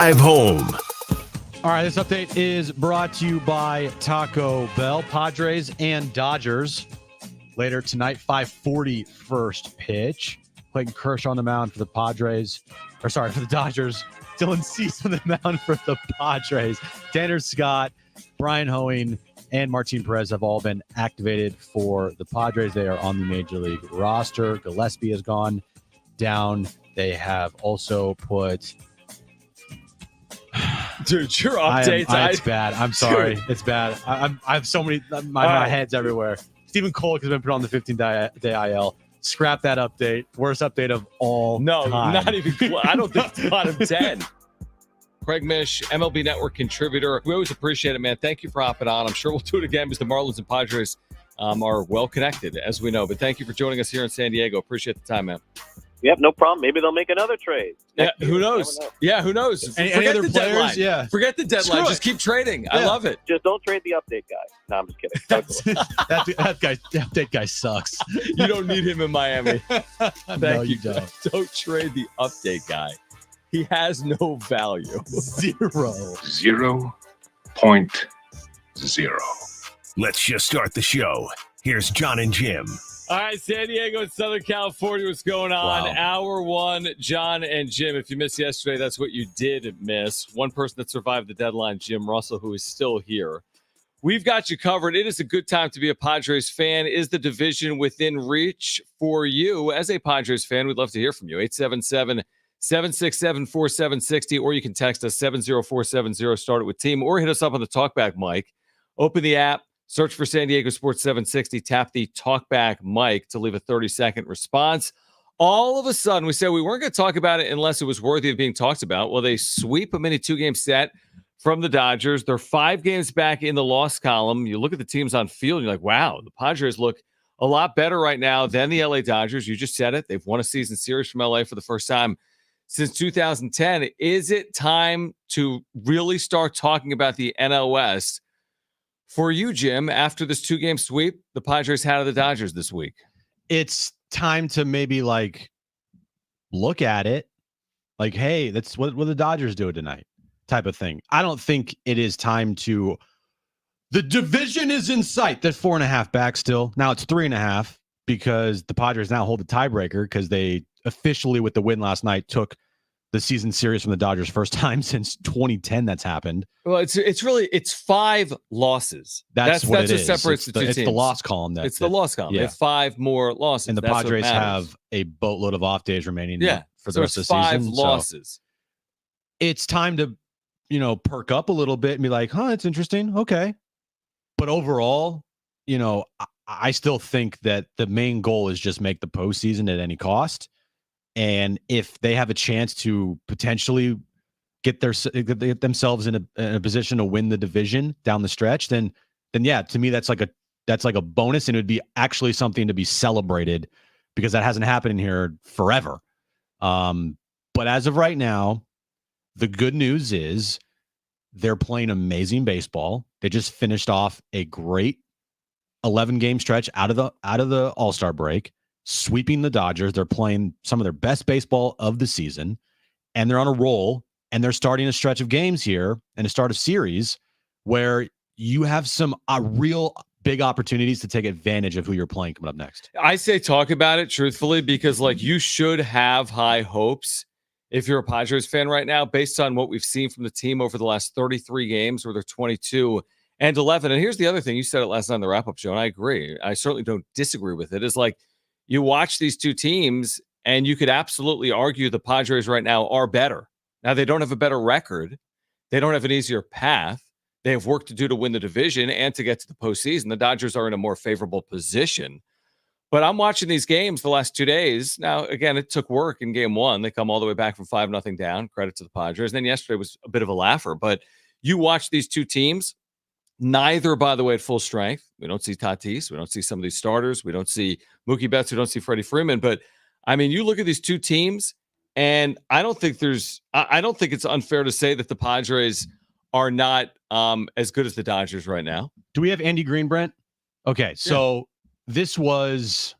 Drive home. All right, this update is brought to you by Taco Bell. Padres and Dodgers later tonight, 5:40 first pitch. Clayton Kershaw on the mound for the Padres, for the Dodgers. Dylan Cease on the mound for the Padres. Tanner Scott, Bryan Hoeing, and Martin Perez have all been activated for the Padres. They are on the Major League roster. Gillespie has gone down. They have also put... Dude, your updates. It's bad. I'm sorry. Dude. It's bad. I have so many. My head's everywhere. Stephen Kolk has been put on the 15-day IL. Scrap that update. Worst update of all time. Not even. I don't think it's bottom 10. Craig Mish, MLB Network contributor. We always appreciate it, man. Thank you for hopping on. I'm sure we'll do it again because the Marlins and Padres are well connected, as we know. But thank you for joining us here in San Diego. Appreciate the time, man. Yep, no problem. Maybe they'll make another trade. Yeah, who knows? Yeah, who knows? Any other players? Deadline. Yeah. Forget the deadline. Just keep trading. Yeah. I love it. Just don't trade the update guy. No, I'm just kidding. that update guy sucks. You don't need him in Miami. Thank you. Don't trade the update guy. He has no value. 0.0. Let's just start the show. Here's Jon and Jim. All right, San Diego and Southern California, what's going on? Wow. Hour one, Jon and Jim. If you missed yesterday, that's what you did miss. One person that survived the deadline, Jim Russell, who is still here. We've got you covered. It is a good time to be a Padres fan. Is the division within reach for you? As a Padres fan, we'd love to hear from you. 877-767-4760, or you can text us 70470, start it with team, or hit us up on the Talkback mic. Open the app. Search for San Diego Sports 760, tap the talkback mic to leave a 30-second response. All of a sudden, we said we weren't going to talk about it unless it was worthy of being talked about. Well, they sweep a mini two-game set from the Dodgers. They're 5 games back in the loss column. You look at the teams on field, and you're like, wow, the Padres look a lot better right now than the LA Dodgers. You just said it. They've won a season series from LA for the first time since 2010. Is it time to really start talking about the NL West? For you, Jim, after this 2-game sweep the Padres had of the Dodgers this week? It's time to maybe look at it like, hey, that's what the Dodgers do tonight type of thing. I don't think it is time to the division is in sight. That's 4.5 back still. Now it's 3.5 because the Padres now hold the tiebreaker because they officially, with the win last night, took the season series from the Dodgers first time since 2010 that's happened. Well, it's 5 losses. That's what separates the two teams. It's the loss column. The loss column. Yeah. They have 5 more losses. And the Padres have a boatload of off days remaining for the rest of the season. 5 losses. So it's time to, perk up a little bit and be like, it's interesting. Okay. But overall, I still think that the main goal is just make the postseason at any cost. And if they have a chance to potentially get themselves in a position to win the division down the stretch, then yeah, to me that's like a bonus, and it would be actually something to be celebrated because that hasn't happened in here forever. But as of right now, the good news is they're playing amazing baseball. They just finished off a great 11-game stretch out of the All-Star break, sweeping the Dodgers. They're playing some of their best baseball of the season, and they're on a roll, and they're starting a stretch of games here and a start of series where you have some real big opportunities to take advantage of who you're playing coming up next. I say talk about it truthfully because you should have high hopes if you're a Padres fan right now based on what we've seen from the team over the last 33 games where they're 22-11. And here's the other thing. You said it last night on the wrap-up show, and I agree. I certainly don't disagree with it. It's you watch these two teams, and you could absolutely argue the Padres right now are better. Now, they don't have a better record. They don't have an easier path. They have work to do to win the division and to get to the postseason. The Dodgers are in a more favorable position. But I'm watching these games the last 2 days. Now, again, it took work in game 1. They come all the way back from 5-0 down. Credit to the Padres. And then yesterday was a bit of a laugher. But you watch these two teams, neither, by the way, at full strength. We don't see Tatis. We don't see some of these starters. We don't see Mookie Betts. We don't see Freddie Freeman. But, you look at these two teams, and I don't think it's unfair to say that the Padres are not as good as the Dodgers right now. Do we have Andy Green, Brent? Okay, so this was,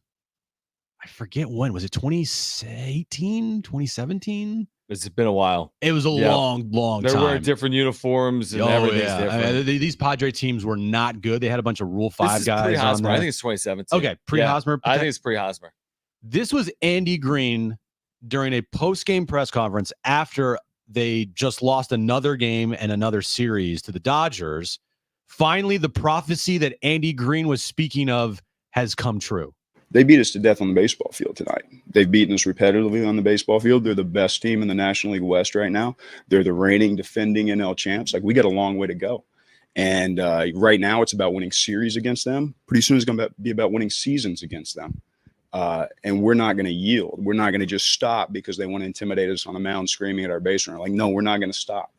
I forget when. Was it 2018, 2017? It's been a while. It was a long They're time. wearing different uniforms and everything's different. I mean, these Padre teams were not good. They had a bunch of Rule 5 guys on there. I think it's 2017. Okay, pre-Hosmer. I think it's pre-Hosmer. This was Andy Green during a post-game press conference after they just lost another game and another series to the Dodgers. Finally, the prophecy that Andy Green was speaking of has come true. They beat us to death on the baseball field tonight. They've beaten us repetitively on the baseball field. They're the best team in the National League West right now. They're the reigning, defending NL champs. Like, we got a long way to go. And right now it's about winning series against them. Pretty soon it's going to be about winning seasons against them. And we're not going to yield. We're not going to just stop because they want to intimidate us on the mound screaming at our base runner. Like, no, we're not going to stop.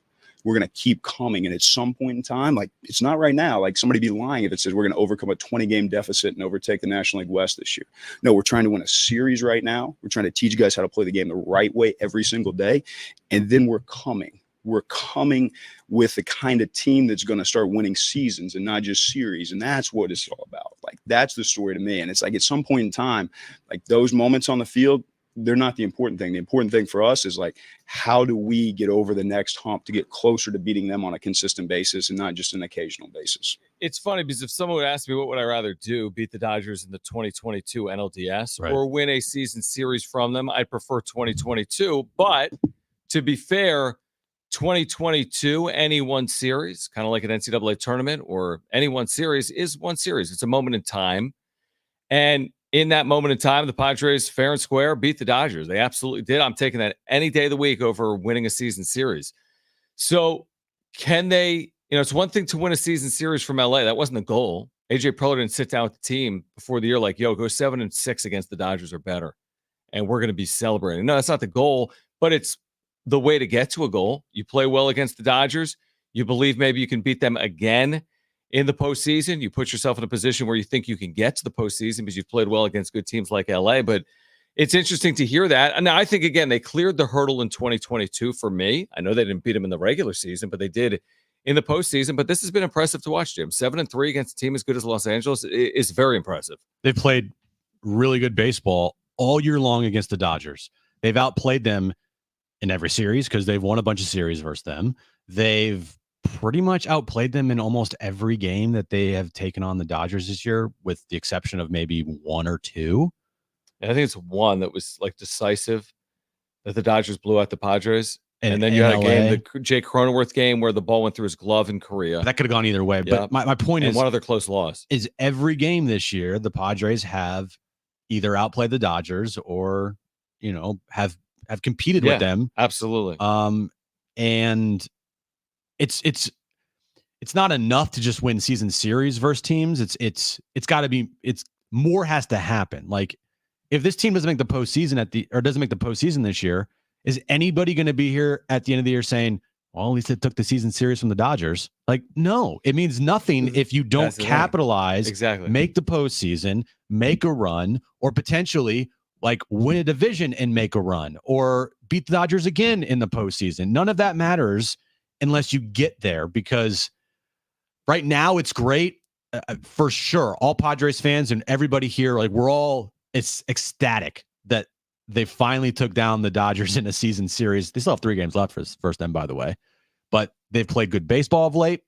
We're going to keep coming. And at some point in time, like, it's not right now. Like, somebody be lying if it says we're going to overcome a 20-game deficit and overtake the National League West this year. No, we're trying to win a series right now. We're trying to teach guys how to play the game the right way every single day. And then we're coming. We're coming with the kind of team that's going to start winning seasons and not just series. And that's what it's all about. Like, that's the story to me. And it's like, at some point in time, like, those moments on the field, they're not the important thing. The important thing for us is, like, how do we get over the next hump to get closer to beating them on a consistent basis and not just an occasional basis? It's funny because if someone would ask me what would I rather do, beat the Dodgers in the 2022 NLDS or win a season series from them, I'd prefer 2022. But to be fair, 2022, any one series, kind of like an NCAA tournament or any one series, is one series. It's a moment in time. And in that moment in time, the Padres, fair and square, beat the Dodgers. They absolutely did. I'm taking that any day of the week over winning a season series. So can they, it's one thing to win a season series from LA. That wasn't the goal. AJ Preller didn't sit down with the team before the year like, yo, go 7-6 against the Dodgers or better. And we're going to be celebrating. No, that's not the goal, but it's the way to get to a goal. You play well against the Dodgers. You believe maybe you can beat them again in the postseason. You put yourself in a position where you think you can get to the postseason because you've played well against good teams like LA. But it's interesting to hear that. And now I think, again, they cleared the hurdle in 2022 for me. I know they didn't beat them in the regular season, but they did in the postseason. But this has been impressive to watch, Jim. 7-3 against a team as good as Los Angeles is very impressive. They've played really good baseball all year long against the Dodgers. They've outplayed them in every series because they've won a bunch of series versus them. They've pretty much outplayed them in almost every game that they have taken on the Dodgers this year, with the exception of maybe one or two. And I think it's one that was like decisive that the Dodgers blew out the Padres. And then you had a game, the Jake Cronenworth game, where the ball went through his glove in Korea. That could have gone either way. Yeah. But my point is, one other close loss is every game this year, the Padres have either outplayed the Dodgers or, have competed with them. Absolutely. And it's not enough to just win season series versus teams. It's got to be, more has to happen. Like, if this team doesn't make the postseason doesn't make the postseason this year, is anybody going to be here at the end of the year saying, well, at least it took the season series from the Dodgers? Like, no, it means nothing if you don't capitalize, make the postseason, make a run, or potentially like win a division and make a run, or beat the Dodgers again in the postseason. None of that matters unless you get there, because right now it's great for sure. All Padres fans and everybody here, like, it's ecstatic that they finally took down the Dodgers in a season series. They still have 3 games left for first time, by the way, but they've played good baseball of late.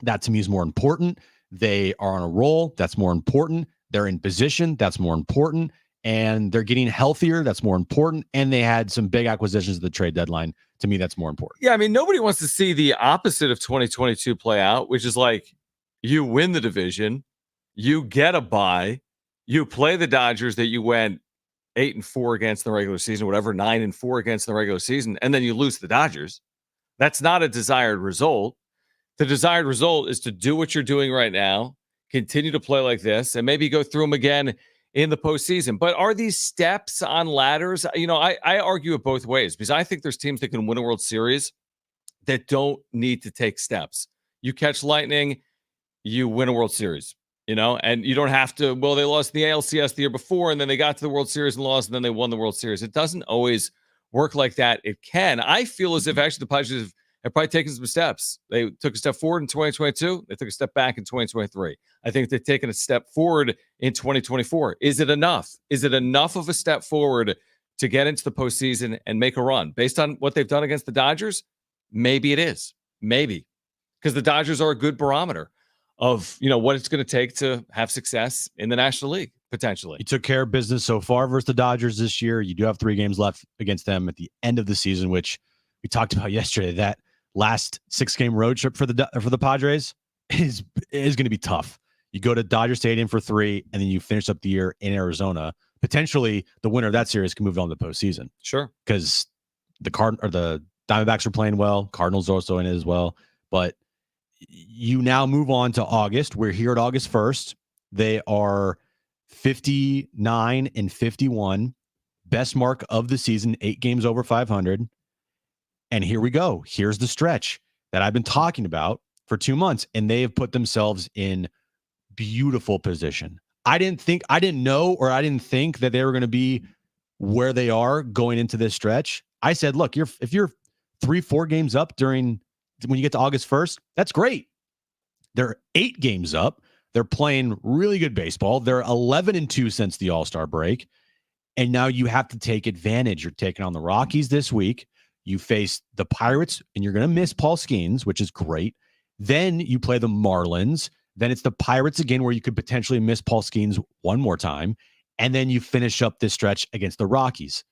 That to me is more important. They are on a roll. That's more important. They're in position. That's more important. And they're getting healthier. That's more important. And they had some big acquisitions at the trade deadline. To me, that's more important. Yeah, I mean, nobody wants to see the opposite of 2022 play out, which is like, you win the division, you get a bye, you play the Dodgers that you went 8-4 against the regular season, whatever, 9-4 against the regular season, and then you lose the Dodgers. That's not a desired result. The desired result is to do what you're doing right now, continue to play like this, and maybe go through them again in the postseason. But are these steps on ladders? I argue it both ways, because I think there's teams that can win a World Series that don't need to take steps. You catch lightning, you win a World Series, and you don't have to, well, they lost the ALCS the year before, and then they got to the World Series and lost, and then they won the World Series. It doesn't always work like that. It can. I feel as if actually the Padres have probably taken some steps. They took a step forward in 2022. They took a step back in 2023. I think they've taken a step forward in 2024. Is it enough? Is it enough of a step forward to get into the postseason and make a run. Based on what they've done against the Dodgers, maybe it is. Maybe. Because the Dodgers are a good barometer of, what it's going to take to have success in the National League, potentially. You took care of business so far versus the Dodgers this year. You do have 3 games left against them at the end of the season, which we talked about yesterday. That last 6-game road trip for the Padres is going to be tough. You go to Dodger Stadium for 3, and then you finish up the year in Arizona. Potentially, the winner of that series can move on to the postseason. Sure, because the Diamondbacks are playing well. Cardinals are also in it as well. But you now move on to August. We're here at August 1st. They are 59-51, best mark of the season, 8 games over 500. And here we go. Here's the stretch that I've been talking about for 2 months, and they have put themselves in beautiful position. I didn't think that they were going to be where they are going into this stretch. I said, look, if you're 3-4 games up when you get to August 1st, that's great. They're 8 games up. They're playing really good baseball. They're 11-2 since the All-Star break. And now you have to take advantage. You're taking on the Rockies this week. You face the Pirates, and you're going to miss Paul Skeens, which is great. Then you play the Marlins. Then it's the Pirates again, where you could potentially miss Paul Skeens one more time. And then you finish up this stretch against the Rockies.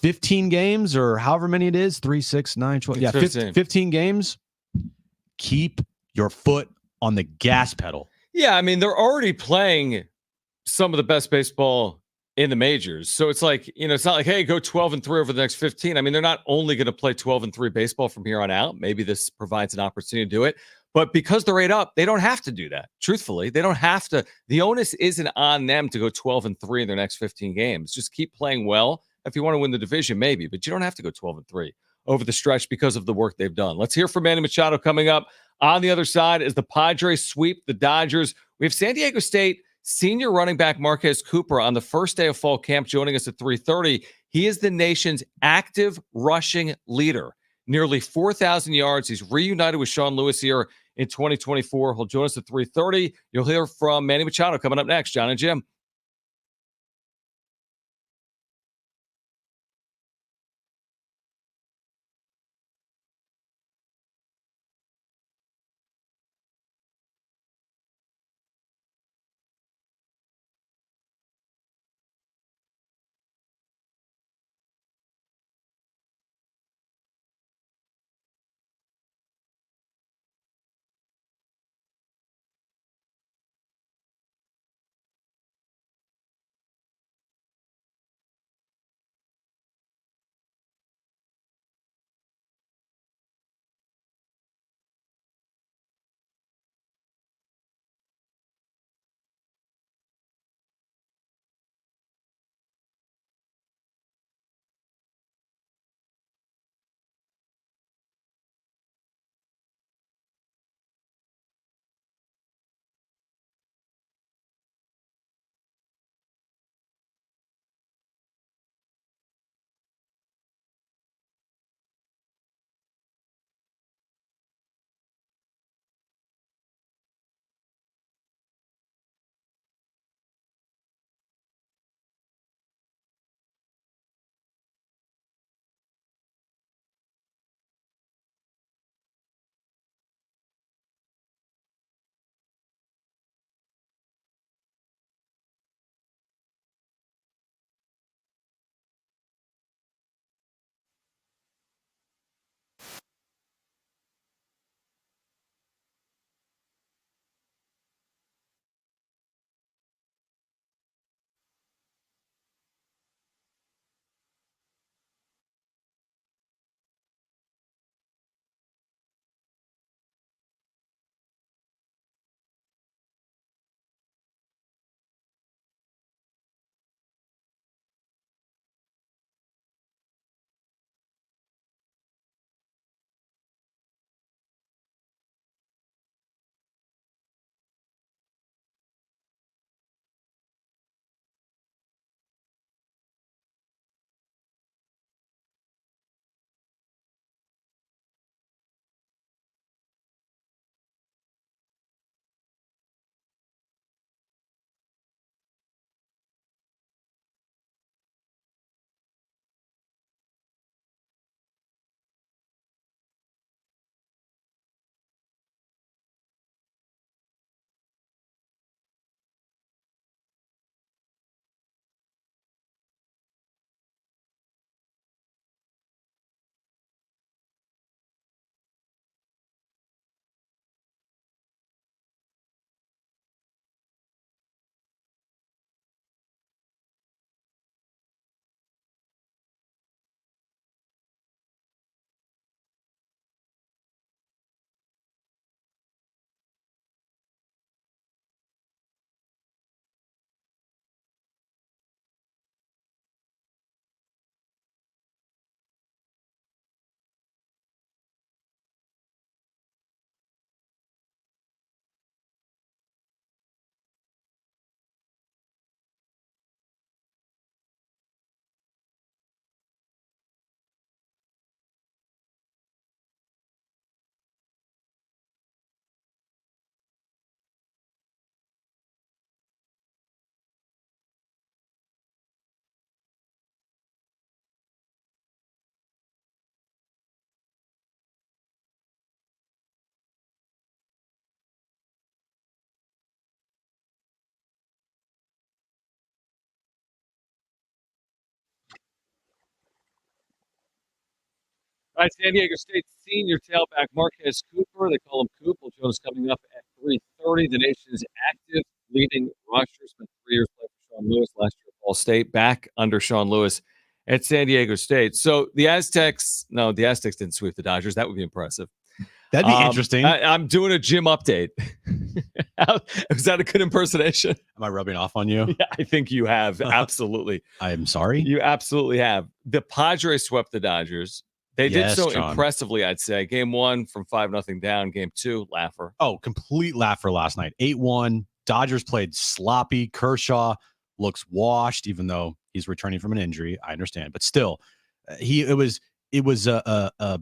15 games or however many it is, 3, 6, 9, 12. Yeah, 15 games. Keep your foot on the gas pedal. Yeah, I mean, they're already playing some of the best baseball in the majors. So it's like, it's not like, hey, go 12-3 over the next 15. I mean, they're not only going to play 12-3 baseball from here on out. Maybe this provides an opportunity to do it. But because they're 8 up, they don't have to do that. Truthfully, they don't have to. The onus isn't on them to go 12-3 in their next 15 games. Just keep playing well. If you want to win the division, maybe. But you don't have to go 12-3 over the stretch because of the work they've done. Let's hear from Manny Machado coming up. On the other side is the Padres sweep the Dodgers. We have San Diego State senior running back Marquez Cooper on the first day of fall camp joining us at 3:30. He is the nation's active rushing leader. Nearly 4,000 yards. He's reunited with Sean Lewis here in 2024. He'll join us at 3:30. You'll hear from Manny Machado coming up next. Jon and Jim. All right, San Diego State senior tailback Marquez Cooper. They call him Coop. Will Jones coming up at 3:30. The nation's active leading rusher. Spent 3 years playing for Sean Lewis last year at Ball State. Back under Sean Lewis at San Diego State. So the Aztecs didn't sweep the Dodgers. That would be impressive. That'd be interesting. I'm doing a Jim update. Was that a good impersonation? Am I rubbing off on you? Yeah, I think you have. Absolutely. I'm sorry. You absolutely have. The Padres swept the Dodgers. They did so John. impressively, I'd say. Game 1 from 5-0 down. Game 2, laugher. Oh, complete laugher last night. 8-1. Dodgers played sloppy. Kershaw looks washed, even though he's returning from an injury. I understand, but still, it was a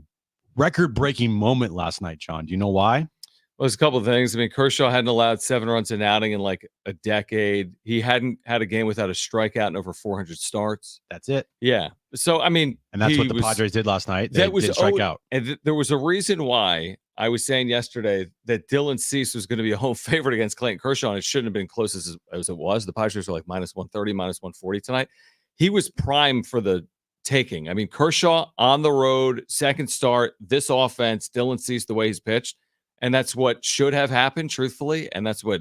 record-breaking moment last night, John. Do you know why? Well, there's a couple of things. I mean, Kershaw hadn't allowed 7 runs in an outing in like a decade. He hadn't had a game without a strikeout in over 400 starts. That's it. Yeah. So, I mean, and that's what the Padres did last night. They did strike out. And there was a reason why I was saying yesterday that Dylan Cease was going to be a home favorite against Clayton Kershaw, and it shouldn't have been close as it was. The Padres were like -130, -140 tonight. He was primed for the taking. I mean, Kershaw on the road, second start, this offense, Dylan Cease, the way he's pitched. And that's what should have happened, truthfully. And that's what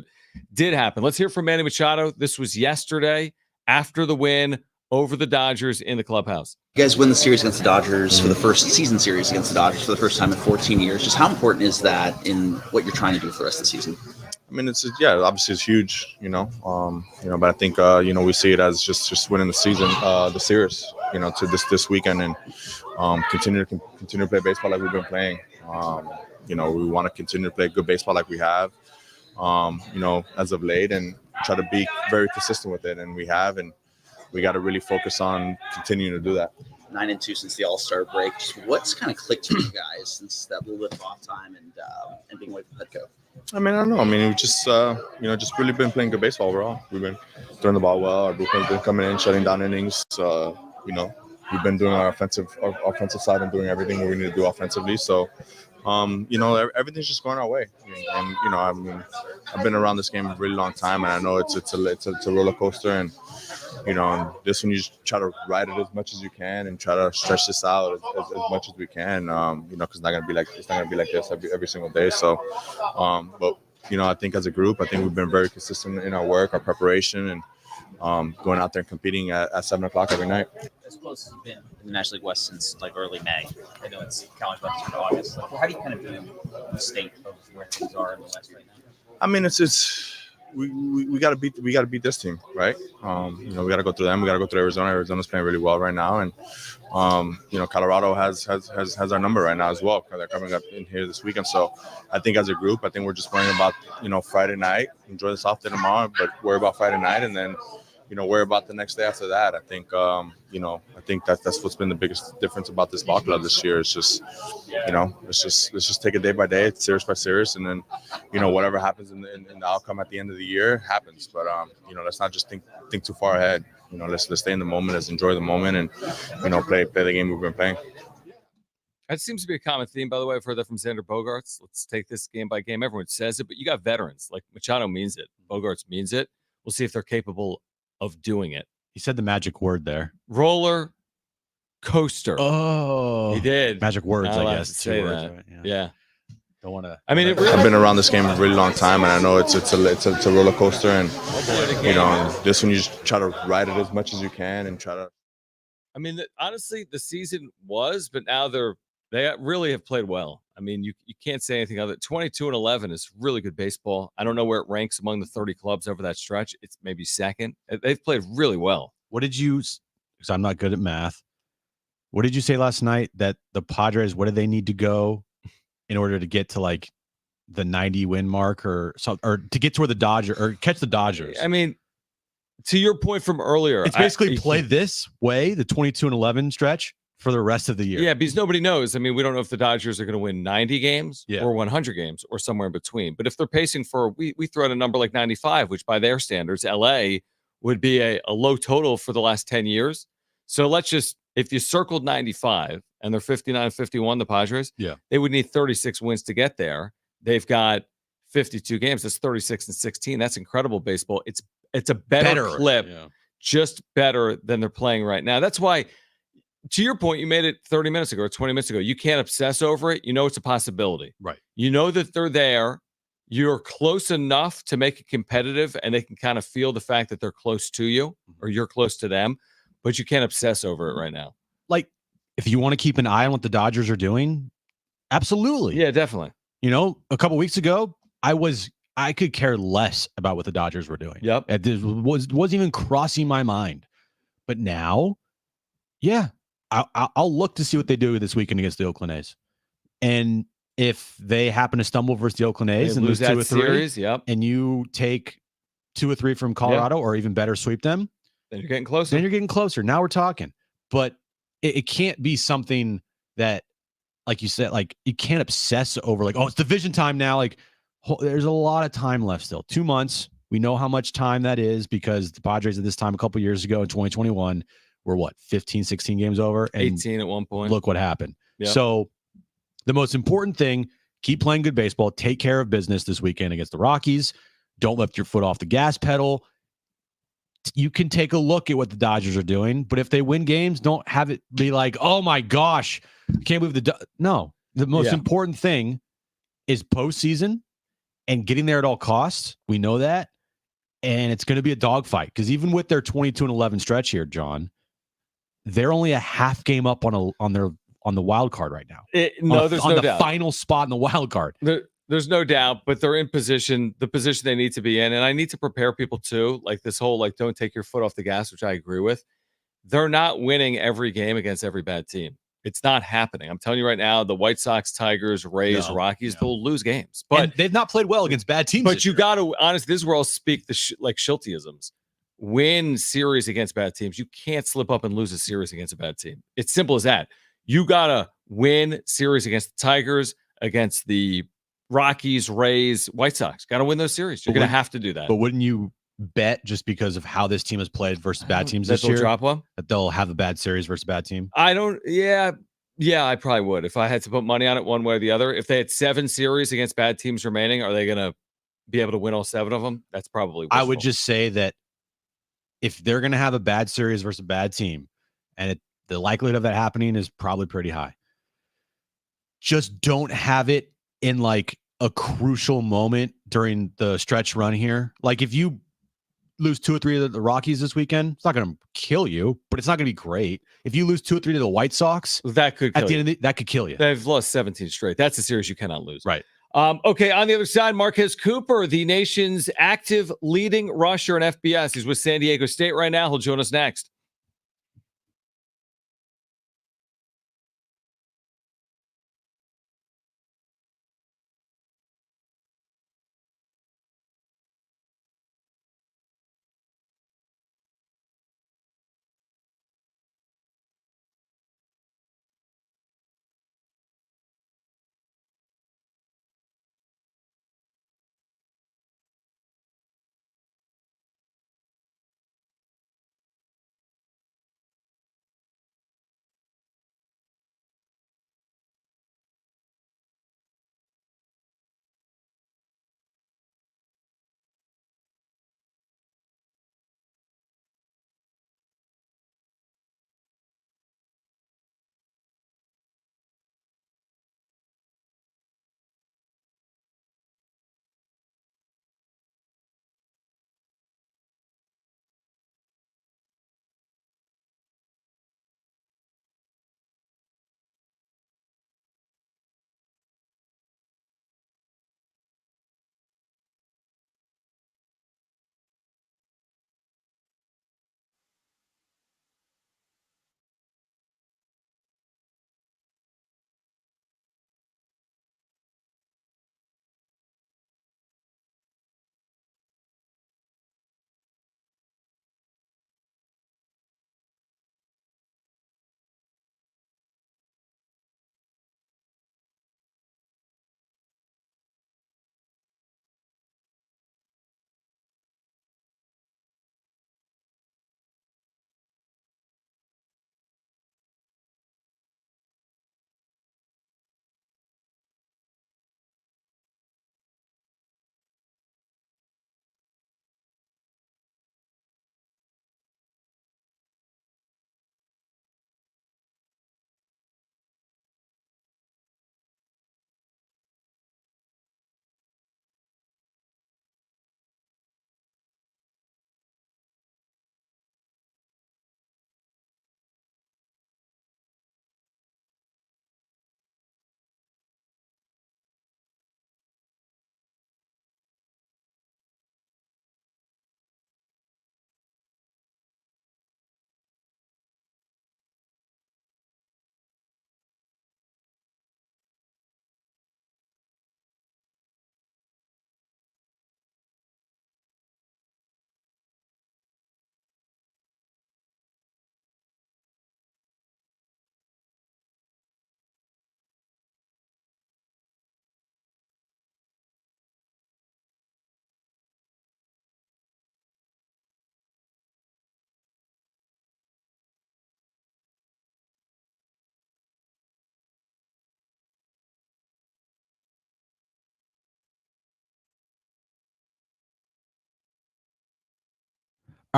did happen. Let's hear from Manny Machado. This was yesterday after the win over the Dodgers in the clubhouse. You guys win the series against the Dodgers for the first season series against the Dodgers for the first time in 14 years. Just how important is that in what you're trying to do for the rest of the season? I mean, obviously it's huge, but I think, we see it as just winning the season, the series, to this weekend and continue to play baseball like we've been playing. We want to continue to play good baseball like we have, as of late and try to be very consistent with it. And we have, and we got to really focus on continuing to do that. 9-2 since the All-Star break. Just what's kind of clicked for you guys since that little bit of off time and being away from head coach? I mean, I don't know. I mean, we just really been playing good baseball overall. We've been throwing the ball well. Our bullpen's been coming in, shutting down innings. We've been doing our offensive side and doing everything we need to do offensively. So, everything's just going our way. And I've been around this game a really long time, and I know it's a roller coaster. And this one you just try to ride it as much as you can and try to stretch this out as much as we can. Because it's not gonna be like this every single day. So, I think as a group, I think we've been very consistent in our work, our preparation, and going out there and competing at 7:00 every night. As close as it's been in the National League West since early May. I know it's counting back to August. How do you kind of view the state of where things are in the West right now? I mean, we got to beat this team, right? We got to go through them. We got to go through Arizona. Arizona's playing really well right now, and Colorado has our number right now as well. They're coming up in here this weekend. So I think as a group, I think we're just worrying about Friday night. Enjoy the soft day tomorrow, but worry about Friday night, and then worry about the next day after that. I think I think that's what's been the biggest difference about this ball club this year. It's just let's just take it day by day, it's series by series, and then whatever happens in the outcome at the end of the year happens. But let's not just think too far ahead. Let's stay in the moment, let's enjoy the moment, and play the game we've been playing. That seems to be a common theme, by the way. I've heard that from Xander Bogaerts. Let's take this game by game. Everyone says it, but you got veterans like Machado means it, Bogaerts means it. We'll see if they're capable of doing it. He said the magic word there. Roller coaster. Oh, he did. Magic words, I guess. Say words, that. right? Yeah. Don't want to. I mean, I've been around this game a really long time, and I know it's a roller coaster, and this one you just try to ride it as much as you can and try to. I mean, honestly, the season was, but now they really have played well. I mean, you can't say anything other. 22-11 is really good baseball. I don't know where it ranks among the 30 clubs over that stretch. It's maybe second. They've played really well. What did you? Because I'm not good at math. What did you say last night that the Padres? What do they need to go in order to get to like the 90 win mark or to get to where the Dodgers or catch the Dodgers? I mean, to your point from earlier, it's basically play this way, the 22-11 stretch for the rest of the year. Yeah, because nobody knows. I mean, we don't know if the Dodgers are going to win 90 games or 100 games or somewhere in between. But if they're pacing for, we throw out a number like 95, which by their standards, LA would be a low total for the last 10 years. So let's just, if you circled 95 and they're 59-51, the Padres, they would need 36 wins to get there. They've got 52 games. That's 36-16. That's incredible baseball. It's a better clip, just better than they're playing right now. That's why to your point, you made it 30 minutes ago or 20 minutes ago. You can't obsess over it. You know it's a possibility. Right. You know that they're there. You're close enough to make it competitive, and they can kind of feel the fact that they're close to you or you're close to them, but you can't obsess over it right now. Like, if you want to keep an eye on what the Dodgers are doing, absolutely. Yeah, definitely. You know, a couple weeks ago, I could care less about what the Dodgers were doing. Yep. It wasn't even crossing my mind. But now, yeah, I'll look to see what they do this weekend against the Oakland A's. And if they happen to stumble versus the Oakland A's and lose 2 or 3, series, and you take 2 or 3 from Colorado, or even better, sweep them, then you're getting closer. Now we're talking. But it can't be something that, like you said, like you can't obsess over like, oh, it's division time now. Like there's a lot of time left still. 2 months. We know how much time that is because the Padres at this time a couple years ago in 2021 were 15, 16 games over? And 18 at one point. Look what happened. Yep. So the most important thing, keep playing good baseball. Take care of business this weekend against the Rockies. Don't lift your foot off the gas pedal. You can take a look at what the Dodgers are doing, but if they win games, don't have it be like, oh my gosh, can't believe no. The most important thing is postseason and getting there at all costs. We know that. And it's going to be a dogfight because even with their 22-11 stretch here, John, they're only a half game up on the wild card right now. There's no doubt. On the final spot in the wild card. There's no doubt, but they're in the position they need to be in. And I need to prepare people too. Like this whole, like, don't take your foot off the gas, which I agree with. They're not winning every game against every bad team. It's not happening. I'm telling you right now, the White Sox, Tigers, Rays, Rockies, they'll lose games. But and they've not played well against bad teams. But you got to, honestly, this is where I'll speak like Schulteisms. Win series against bad teams. You can't slip up and lose a series against a bad team. It's simple as that. You got to win series against the Tigers, against the Rockies, Rays, White Sox. Got to win those series. You're going to have to do that. But wouldn't you bet, just because of how this team has played versus bad teams this year, drop one? that they'll have a bad series versus a bad team? I don't. Yeah, I probably would if I had to put money on it one way or the other. If they had 7 series against bad teams remaining, are they going to be able to win all 7 of them? That's probably wishful. I would just say that if they're going to have a bad series versus a bad team, and the likelihood of that happening is probably pretty high, just don't have it in like a crucial moment during the stretch run here. Like if you lose 2 or 3 of the Rockies this weekend, it's not going to kill you, but it's not going to be great. If you lose 2 or 3 to the White Sox, that could at the end of that could kill you. They've lost 17 straight. That's a series you cannot lose. Right. Okay, on the other side, Marquez Cooper, the nation's active leading rusher in FBS. He's with San Diego State right now. He'll join us next.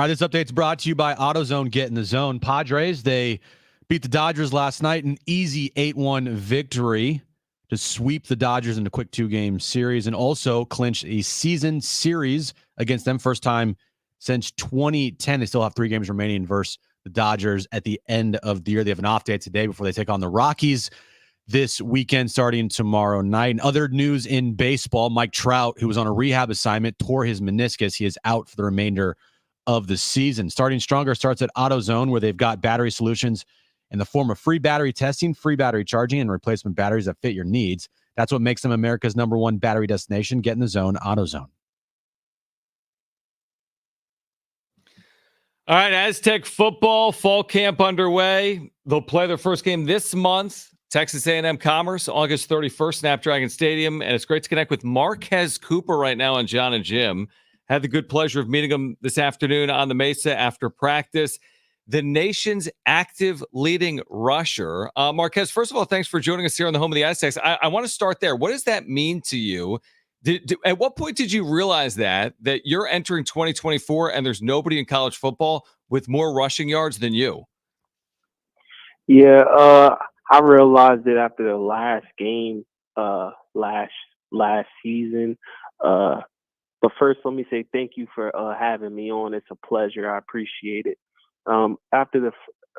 All right, this update's brought to you by AutoZone. Get in the zone. Padres, they beat the Dodgers last night, an easy 8-1 victory to sweep the Dodgers in a quick 2-game series and also clinch a season series against them. First time since 2010. They still have 3 games remaining versus the Dodgers at the end of the year. They have an off day today before they take on the Rockies this weekend starting tomorrow night. And other news in baseball, Mike Trout, who was on a rehab assignment, tore his meniscus. He is out for the remainder of the season. Starting Stronger starts at AutoZone, where they've got battery solutions in the form of free battery testing, free battery charging, and replacement batteries that fit your needs. That's what makes them America's #1 battery destination. Get in the zone, AutoZone. All right, Aztec football fall camp underway. They'll play their first game this month. Texas A&M Commerce, August 31st, Snapdragon Stadium. And it's great to connect with Marquez Cooper right now on Jon and Jim. Had the good pleasure of meeting him this afternoon on the Mesa after practice. The nation's active leading rusher. Marquez, first of all, thanks for joining us here on the home of the Aztecs. I want to start there. What does that mean to you? At what point did you realize that you're entering 2024 and there's nobody in college football with more rushing yards than you? Yeah, I realized it after the last game, last season. But first, let me say thank you for having me on. It's a pleasure. I appreciate it. After the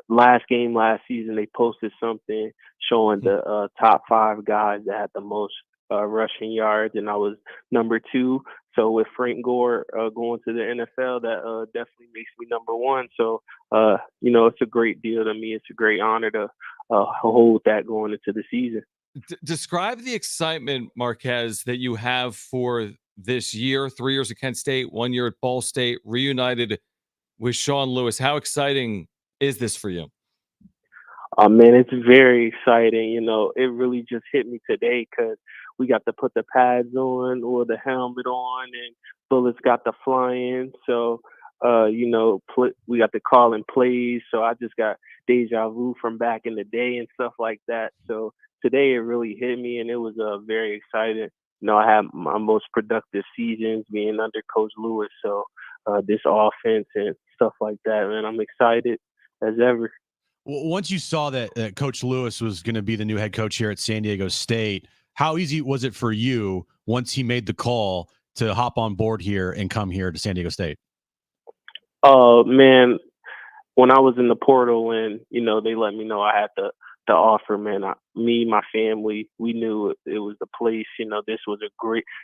last game last season, they posted something showing the top 5 guys that had the most rushing yards, and I was number 2. So with Frank Gore going to the NFL, that definitely makes me number 1. So, it's a great deal to me. It's a great honor to hold that going into the season. Describe the excitement, Marquez, that you have for this year. 3 years at Kent State, 1 year at Ball State, reunited with Sean Lewis. How exciting is this for you? Man, it's very exciting. It really just hit me today because we got to put the pads on or the helmet on, and bullets got to fly in. So, we got to call in plays. So I just got deja vu from back in the day and stuff like that. So today it really hit me, and it was very exciting. I had my most productive seasons being under Coach Lewis. So this offense and stuff like that, man, I'm excited as ever. Well, once you saw that Coach Lewis was going to be the new head coach here at San Diego State, how easy was it for you once he made the call to hop on board here and come here to San Diego State? Man, when I was in the portal and, they let me know I had the offer, man, my family, we knew it was the place.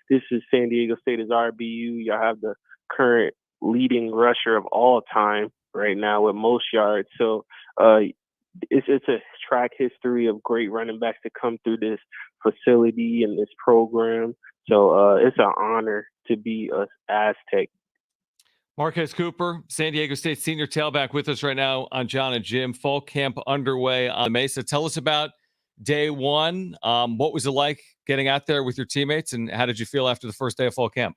This is San Diego State is RBU. Y'all have the current leading rusher of all time right now with most yards. So it's a track history of great running backs to come through this facility and this program. So it's an honor to be a Aztec. Marquez Cooper, San Diego State senior tailback, with us right now on Jon and Jim. Fall camp underway on Mesa. Tell us about day one. What was it like getting out there with your teammates, and how did you feel after the first day of fall camp?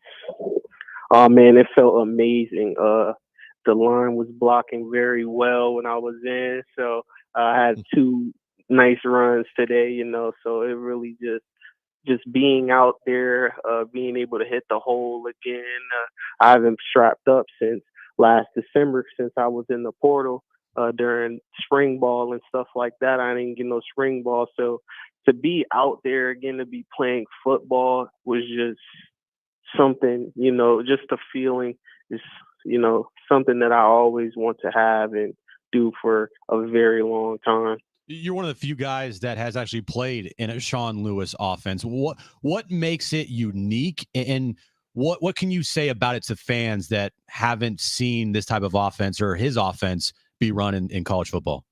Oh, man, it felt amazing. The line was blocking very well when I was in, so I had 2 nice runs today, so it really just being out there, being able to hit the hole again. I haven't strapped up since last December, since I was in the portal during spring ball and stuff like that. I didn't get no spring ball. So to be out there again, to be playing football was just something, just a feeling is, something that I always want to have and do for a very long time. You're one of the few guys that has actually played in a Sean Lewis offense. What makes it unique, and what can you say about it to fans that haven't seen this type of offense or his offense be run in college football?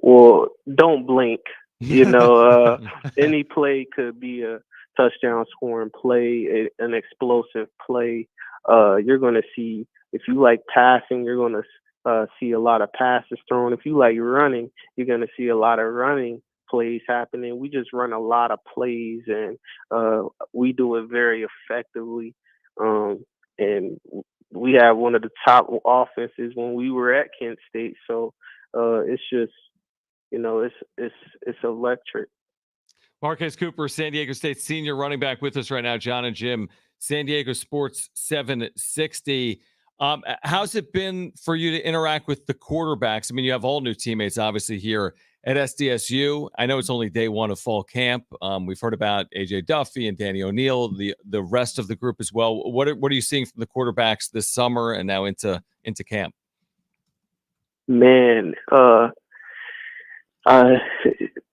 Well, don't blink. Any play could be a touchdown scoring play, an explosive play. You're going to see, if you like passing, you're going to see a lot of passes thrown. If you like running, you're going to see a lot of running plays happening. We just run a lot of plays, and we do it very effectively. And we have one of the top offenses when we were at Kent State. So it's just, it's electric. Marquez Cooper, San Diego State senior running back, with us right now. Jon and Jim, San Diego Sports 760. How's it been for you to interact with the quarterbacks? I mean, you have all new teammates, obviously, here at SDSU. I know it's only day one of fall camp. We've heard about AJ Duffy and Danny O'Neil, the rest of the group as well. What are you seeing from the quarterbacks this summer and now into camp? Man,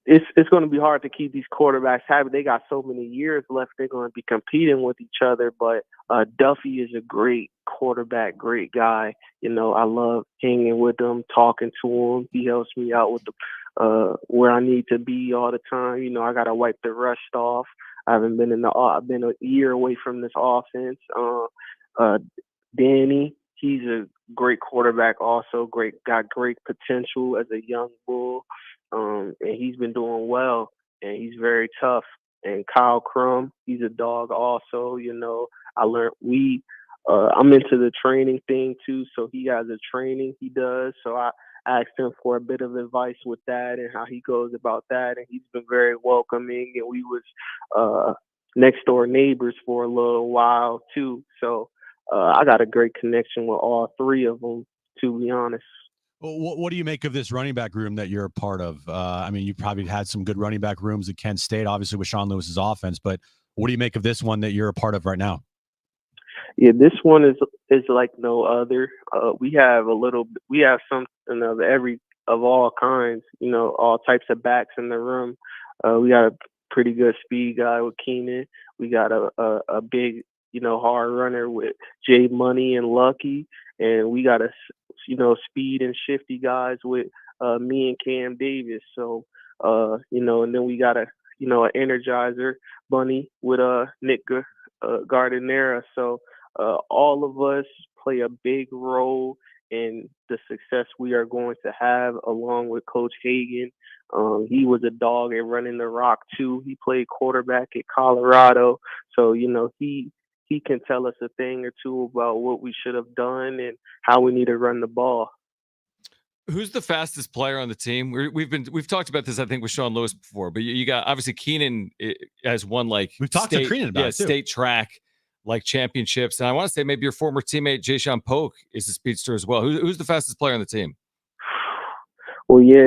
it's going to be hard to keep these quarterbacks happy. They got so many years left. They're going to be competing with each other. But Duffy is a great quarterback, great guy. You know, I love hanging with him, talking to him. He helps me out with the where I need to be all the time. You know, I got to wipe the rust off. I've been a year away from this offense. Danny, he's a great quarterback. Also, got great potential as a young bull. And he's been doing well, and he's very tough. And Kyle Crum, he's a dog also. You know, I'm into the training thing too, so he has a training he does. So I asked him for a bit of advice with that and how he goes about that, and he's been very welcoming. And we was next door neighbors for a little while too. So I got a great connection with all three of them, to be honest. What do you make of this running back room that you're a part of? I mean, you probably had some good running back rooms at Kent State, obviously with Sean Lewis's offense, but what do you make of this one that you're a part of right now? Yeah, this one is like no other. We have something of all kinds, you know, all types of backs in the room. We got a pretty good speed guy with Keenan. We got a big, you know, hard runner with Jay Money and Lucky, and we got speed and shifty guys with me and Cam Davis. So you know, and then we got an energizer bunny with Nick Gardenera. So all of us play a big role in the success we are going to have, along with Coach Hagan. He was a dog at running the rock too. He played quarterback at Colorado. So, you know, he can tell us a thing or two about what we should have done and how we need to run the ball. Who's the fastest player on the team? We've talked about this, I think, with Sean Lewis before, but you got obviously Keenan has won like we've talked to Keenan about it too. State track like championships, and I want to say maybe your former teammate Jay-Sean Polk is a speedster as well. Who's the fastest player on the team? Well, yeah,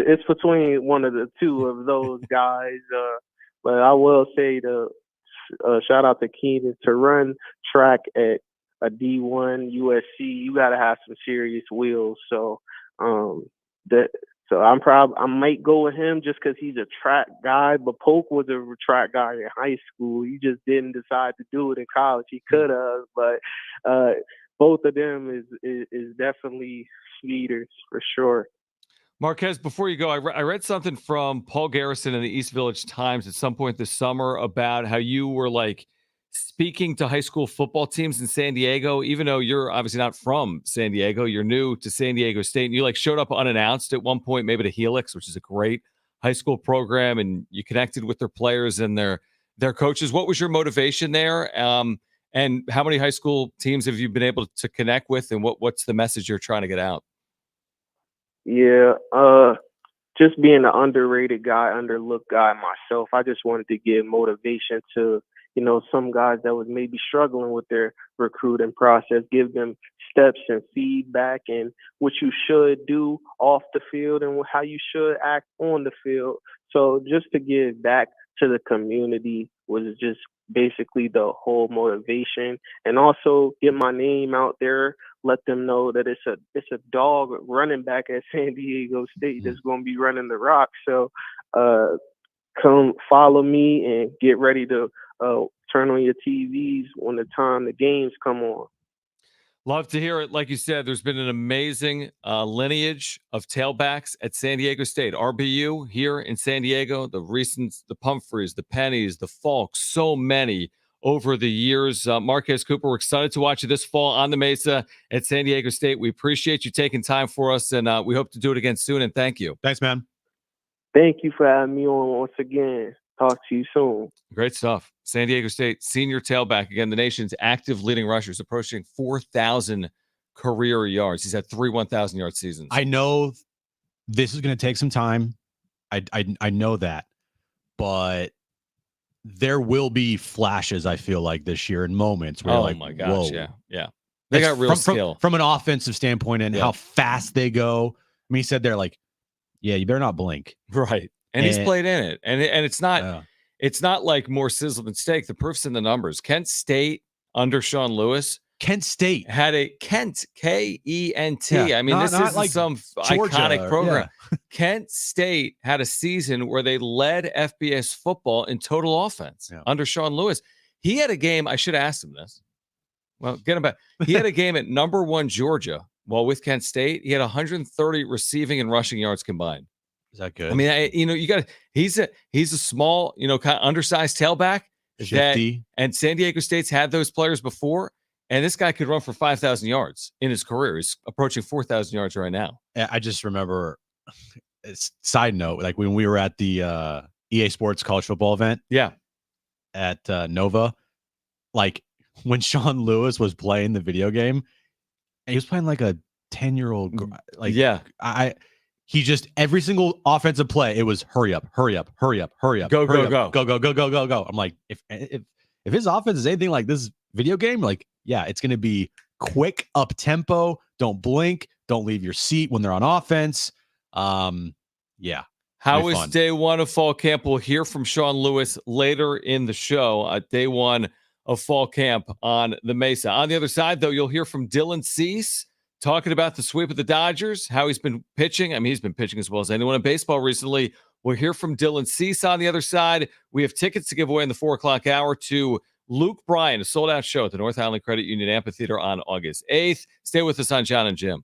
it's between one of the two of those guys, but I will say shout out to Keenan. To run track at a D1 USC, you got to have some serious wheels. So I might go with him just because he's a track guy. But Polk was a track guy in high school. He just didn't decide to do it in college. He could have, but both of them is definitely speeders for sure. Marquez, before you go, I read something from Paul Garrison in the East Village Times at some point this summer about how you were like speaking to high school football teams in San Diego, even though you're obviously not from San Diego, you're new to San Diego State, and you like showed up unannounced at one point, maybe to Helix, which is a great high school program, and you connected with their players and their coaches. What was your motivation there? And how many high school teams have you been able to connect with, and what's the message you're trying to get out? Yeah, just being an underrated guy, underlooked guy myself, I just wanted to give motivation to, you know, some guys that was maybe struggling with their recruiting process, give them steps and feedback and what you should do off the field and how you should act on the field. So just to give back to the community was just basically the whole motivation, and also get my name out there, let them know that it's a dog running back at San Diego State that's going to be running the rock. So come follow me and get ready to turn on your TVs when the games come on. Love to hear it. Like you said, there's been an amazing lineage of tailbacks at San Diego State. RBU here in San Diego, the Recents, the Pumphreys, the Pennies, the Falks, so many over the years. Marquez Cooper, we're excited to watch you this fall on the Mesa at San Diego State. We appreciate you taking time for us, and we hope to do it again soon, and thank you. Thanks, man. Thank you for having me on once again. Talk to you soon. Great stuff. San Diego State senior tailback, again, the nation's active leading rushers, approaching 4,000 career yards. He's had 3 1,000-yard seasons. I know this is going to take some time. I know that, but there will be flashes, I feel like, this year, in moments where oh you're like, my gosh, whoa. yeah. They got real skill from an offensive standpoint and Yeah. how fast they go. I mean, he said they're like, yeah, you better not blink. right. And he's played in it, and it's not Yeah. it's not like more sizzle than steak. The proof's in the numbers. Kent State under Sean Lewis. Kent State Had a Kent K-E-N-T. Yeah, I mean, not- this not isn't like some Georgia iconic or- program. Kent State had a season where they led FBS football in total offense under Sean Lewis. He had a game. I should have asked him this. Well, get him back. He had a game at number 1 Georgia while with Kent State. He had 130 receiving and rushing yards combined. Is that good? I mean, you got he's a small, kind of undersized tailback. Shifty. And San Diego State's had those players before. And this guy could run for 5,000 yards in his career. He's approaching 4,000 yards right now. I just remember, side note, like when we were at the EA Sports college football event. Yeah. At Nova, like when Sean Lewis was playing the video game, and he was playing like a 10-year-old, like, he just, every single offensive play, it was hurry up, hurry up, hurry up, hurry up, go, hurry go, up, go, go, go, go, go, go, go. I'm like, if his offense is anything like this video game, like, yeah, it's going to be quick, up tempo. Don't blink. Don't leave your seat when they're on offense. Yeah. How is day one of fall camp? We'll hear from Sean Lewis later in the show. Day one of fall camp on the Mesa. On the other side, though, you'll hear from Dylan Cease talking about the sweep of the Dodgers, how he's been pitching. I mean, he's been pitching as well as anyone in baseball recently. We'll hear from Dylan Cease on the other side. We have tickets to give away in the 4 o'clock hour to Luke Bryan, a sold-out show at the North Island Credit Union Amphitheater on August 8th. Stay with us on Jon and Jim.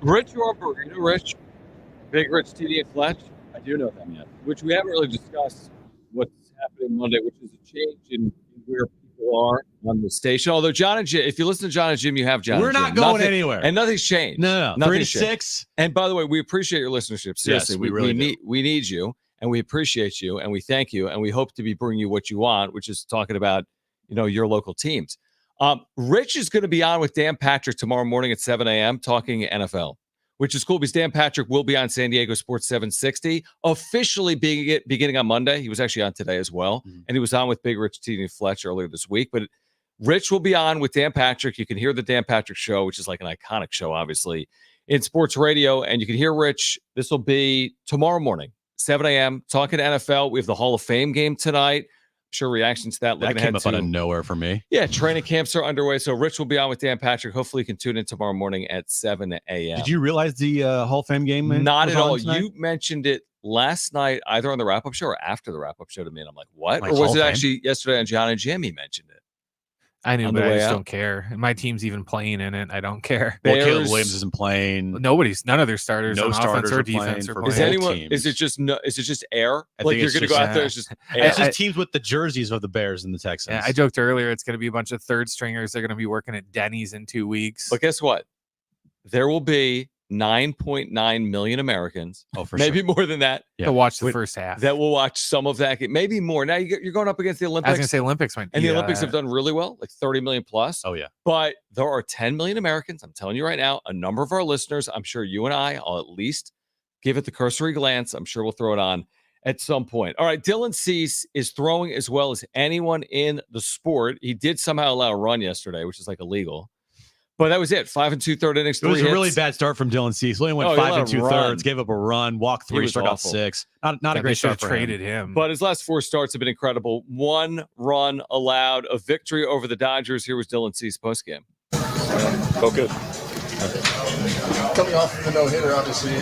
Rich Orberg, you know Rich? Big Rich TD and Fletch? I do know them yet. Which we haven't really discussed what's happening Monday, which is a change in where people are on the station. Although Jon and Jim, if you listen to Jon and Jim, you have Jon We're and Jim. not going anywhere. And nothing's changed. No. 3 to 6. And by the way, we appreciate your listenership. Seriously, Yes, we really do. We need you, and we appreciate you, and we thank you, and we hope to be bringing you what you want, which is talking about, your local teams. Rich is going to be on with Dan Patrick tomorrow morning at 7 a.m. talking NFL, which is cool because Dan Patrick will be on San Diego Sports 760, officially beginning on Monday. He was actually on today as well, and he was on with Big Rich T and Fletch earlier this week. But Rich will be on with Dan Patrick. You can hear the Dan Patrick Show, which is like an iconic show, obviously, in sports radio, and you can hear Rich. This will be tomorrow morning, 7 a.m., talking NFL. We have the Hall of Fame game tonight. Sure, reaction to that. That came up out of nowhere for me. Yeah, training camps are underway. So Rich will be on with Dan Patrick. Hopefully you can tune in tomorrow morning at 7 a.m. Did you realize the Hall of Fame game? Not at all. You mentioned it last night, either on the wrap-up show or after the wrap-up show to me. And I'm like, what? Like or was Hall it of actually yesterday on Jon and Jim he mentioned it? I knew, On but the I way just out. don't care. And my team's even playing in it. I don't care. Well, Bears- Caleb Williams isn't playing. None of their starters No on starters offense or are playing defense are for Is playing. both anyone? teams. Is it just air? I Like think you're it's going to go just- out there? It's just air. It's just teams with the jerseys of the Bears and the Texans. Yeah, I joked earlier it's going to be a bunch of third stringers. They're going to be working at Denny's in 2 weeks. But guess what? There will be 9.9 million Americans, for maybe sure. more than that, Yeah. to watch the Wait, first half. that will watch some of that game, maybe more. Now you're going up against the I was Olympics, going to say Olympics might and be, the Olympics have done really well, like 30 million plus. Oh, yeah. But there are 10 million Americans. I'm telling you right now, a number of our listeners, I'm sure you and I'll at least give it the cursory glance. I'm sure we'll throw it on at some point. All right, Dylan Cease is throwing as well as anyone in the sport. He did somehow allow a run yesterday, which is like illegal. But that was it. 5 2/3 innings. It was 3 a really hits. bad start from Dylan Cease. Only went Oh, he 5 let him 2/3, run. gave up a run, walked He 3, was struck out awful. 6. Not a they great should start have for traded him. him. But his last 4 starts have been incredible. 1 run allowed, a victory over the Dodgers. Here was Dylan Cease postgame. Oh, good. Coming off of the no-hitter, obviously,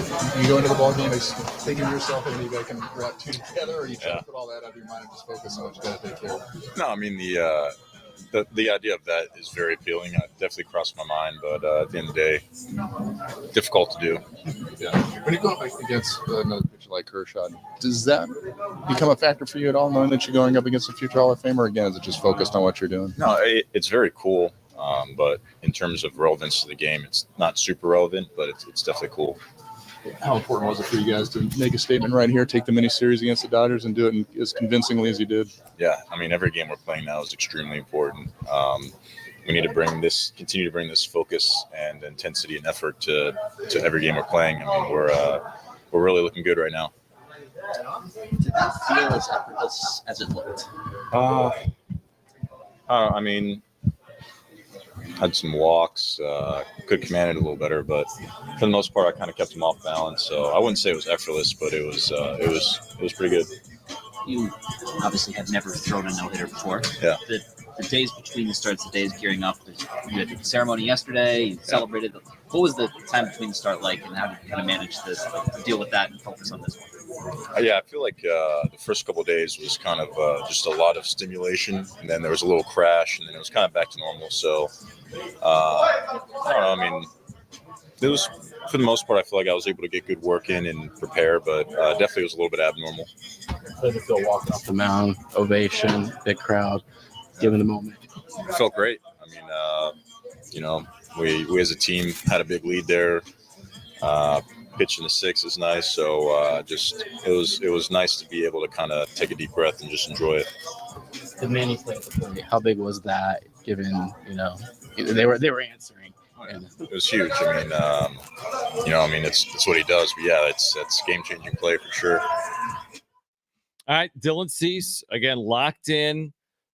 you go into the ball game as thinking to yourself, and you guys can wrap 2 together, or you try to put all that out of your mind and just focus on what you got to take care of? No, I mean the idea of that is very appealing. It definitely crossed my mind, but at the end of the day, difficult to do. Yeah. When you're going up against another pitcher like Kershaw, does that become a factor for you at all, knowing that you're going up against a future Hall of Famer? Or again, is it just focused on what you're doing? No, it's very cool, but in terms of relevance to the game, it's not super relevant, but it's definitely cool. How important was it for you guys to make a statement right here, take the mini-series against the Dodgers, and do it as convincingly as you did? Yeah, I mean, every game we're playing now is extremely important. We need to continue to bring this focus and intensity and effort to every game we're playing. I mean, we're really looking good right now. Did that feel as effortless as it looked? I mean, had some walks, could command it a little better, but for the most part, I kind of kept them off balance. So I wouldn't say it was effortless, but it was pretty good. You obviously had never thrown a no-hitter before. Yeah. The days between the starts, the days gearing up, you had the ceremony yesterday, you celebrated. What was the time between the start like, and how did you kind of manage this, to deal with that and focus on this one? Yeah, I feel like the first couple of days was kind of just a lot of stimulation, and then there was a little crash, and then it was kind of back to normal. So, I don't know. I mean, it was, for the most part, I feel like I was able to get good work in and prepare, but definitely was a little bit abnormal. How did it feel walking off the mound, ovation, big crowd, given the moment? It felt great. I mean, we as a team had a big lead there. Pitching the 6 is nice, so it was nice to be able to kind of take a deep breath and just enjoy it. The Manny play at the plate, how big was that? Given they were answering. And it was huge. I mean, it's what he does. But yeah, it's game-changing play for sure. All right, Dylan Cease, again, locked in.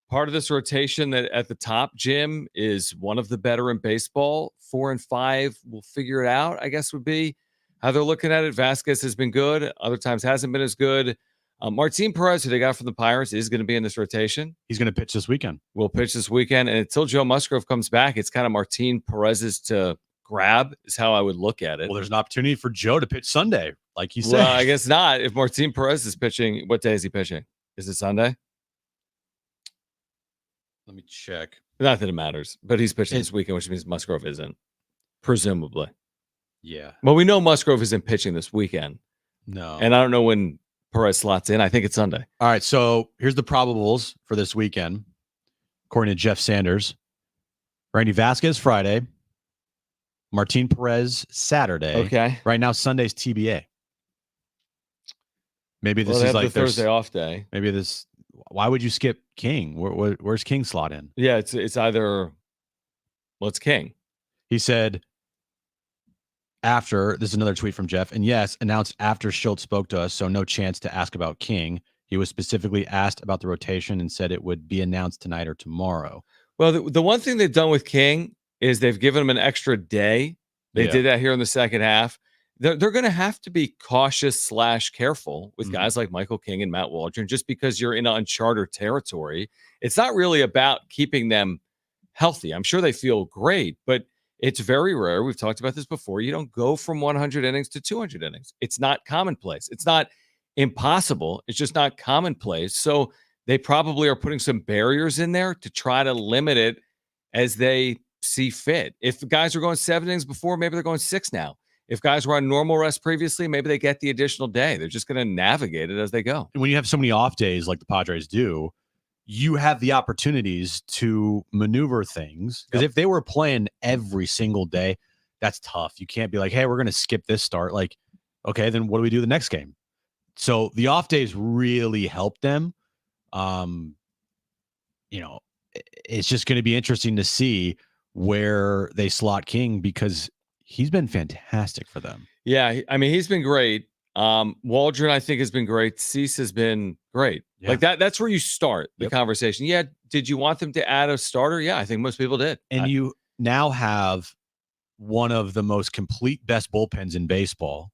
Part of this rotation that at the top, Jim, is one of the better in baseball. 4 and 5, we'll figure it out, I guess would be how they're looking at it. Vasquez has been good. Other times hasn't been as good. Martin Perez, who they got from the Pirates, is going to be in this rotation. He's going to pitch this weekend. Will pitch this weekend. And until Joe Musgrove comes back, it's kind of Martin Perez's to grab is how I would look at it. Well, there's an opportunity for Joe to pitch Sunday, like you said. Well, I guess not. If Martin Perez is pitching, what day is he pitching? Is it Sunday? Let me check. Not that it matters, but he's pitching this weekend, which means Musgrove isn't, presumably. Yeah. Well, we know Musgrove isn't pitching this weekend. No. And I don't know when Perez slots in. I think it's Sunday. All right. So here's the probables for this weekend, according to Jeff Sanders. Randy Vasquez Friday. Martin Perez Saturday. Okay. Right now, Sunday's TBA. Maybe this Well, they is have like the Thursday off day. Maybe this. Why would you skip King? Where's King slot in? Yeah, it's either. Well, it's King. He said after, this is another tweet from Jeff, and yes, announced after Schultz spoke to us, so no chance to ask about King. He was specifically asked about the rotation and said it would be announced tonight or tomorrow. Well, the one thing they've done with King is they've given him an extra day. They did that here in the second half. They're going to have to be cautious / careful with guys like Michael King and Matt Waldron, just because you're in uncharted territory. It's not really about keeping them healthy. I'm sure they feel great, but it's very rare. We've talked about this before. You don't go from 100 innings to 200 innings. It's not commonplace. It's not impossible. It's just not commonplace. So they probably are putting some barriers in there to try to limit it as they see fit. If guys are going 7 innings before, maybe they're going 6 now. If guys were on normal rest previously, maybe they get the additional day. They're just going to navigate it as they go. And when you have so many off days like the Padres do, you have the opportunities to maneuver things. Because if they were playing every single day, that's tough. You can't be like, hey, we're going to skip this start. Like, okay, then what do we do the next game? So the off days really help them. It's just going to be interesting to see where they slot King, because he's been fantastic for them. Yeah, I mean, he's been great. Waldron, I think, has been great. Cease has been great. Yeah. Like that's where you start the conversation. Yeah, did you want them to add a starter? Yeah, I think most people did. And you now have one of the most complete best bullpens in baseball.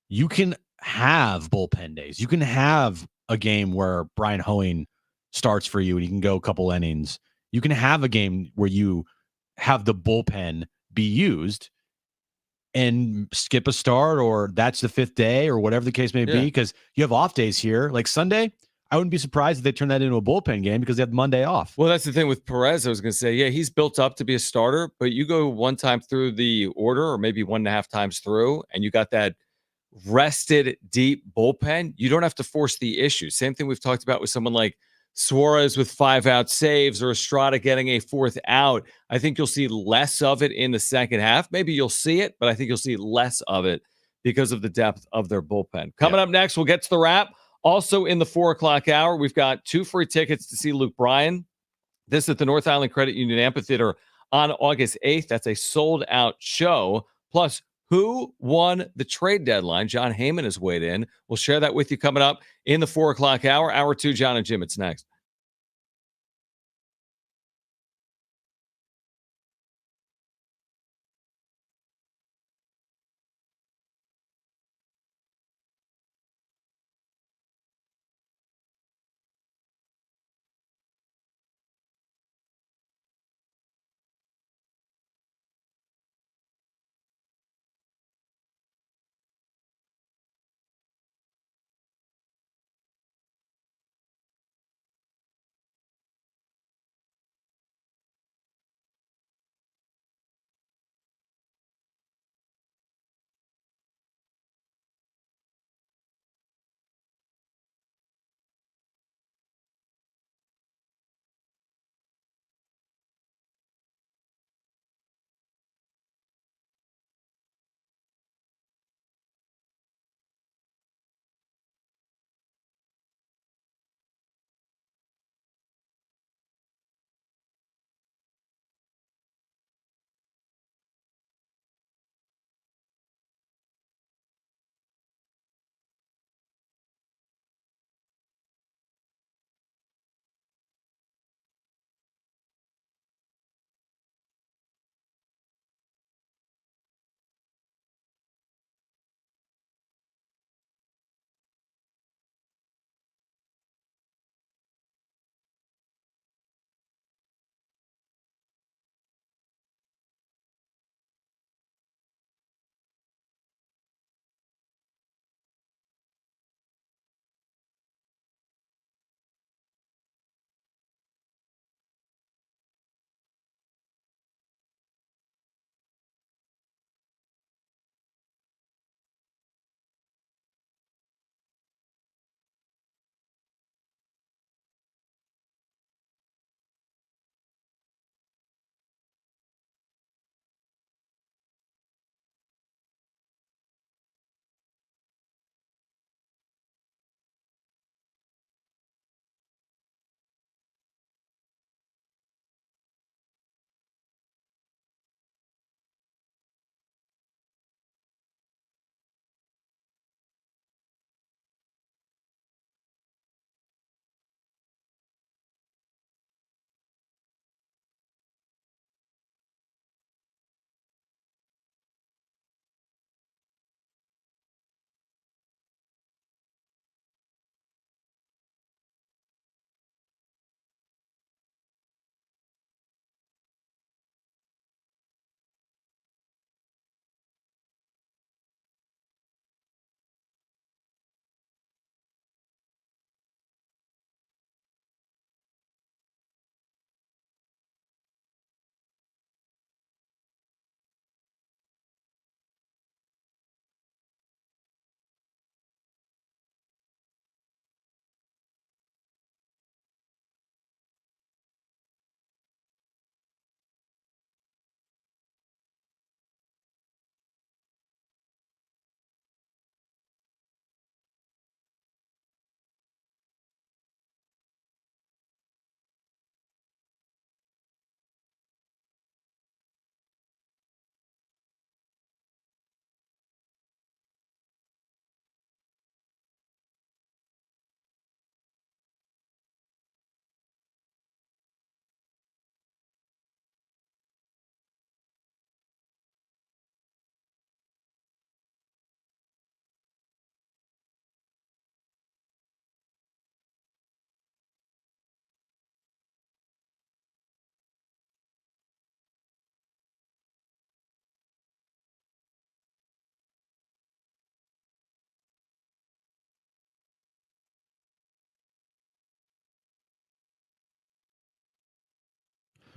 You can have bullpen days. You can have a game where Brian Hoeing starts for you and you can go a couple innings. You can have a game where you have the bullpen be used and skip a start, or that's the 5th day, or whatever the case may be, because you have off days here. Like Sunday, I wouldn't be surprised if they turn that into a bullpen game because they have Monday off. Well, that's the thing with Perez. I was going to say, yeah, he's built up to be a starter, but you go one time through the order, or maybe 1.5 times through, and you got that rested deep bullpen. You don't have to force the issue. Same thing we've talked about with someone like Suarez with 5-out saves, or Estrada getting a 4th out. I think you'll see less of it in the second half. Maybe you'll see it, but I think you'll see less of it because of the depth of their bullpen. Coming up next, we'll get to the wrap. Also in the 4 o'clock hour, we've got 2 free tickets to see Luke Bryan. This at the North Island Credit Union Amphitheater on August 8th. That's a sold-out show. Plus, who won the trade deadline? Jon Heyman has weighed in. We'll share that with you coming up in the 4 o'clock hour. Hour 2, Jon and Jim. It's next.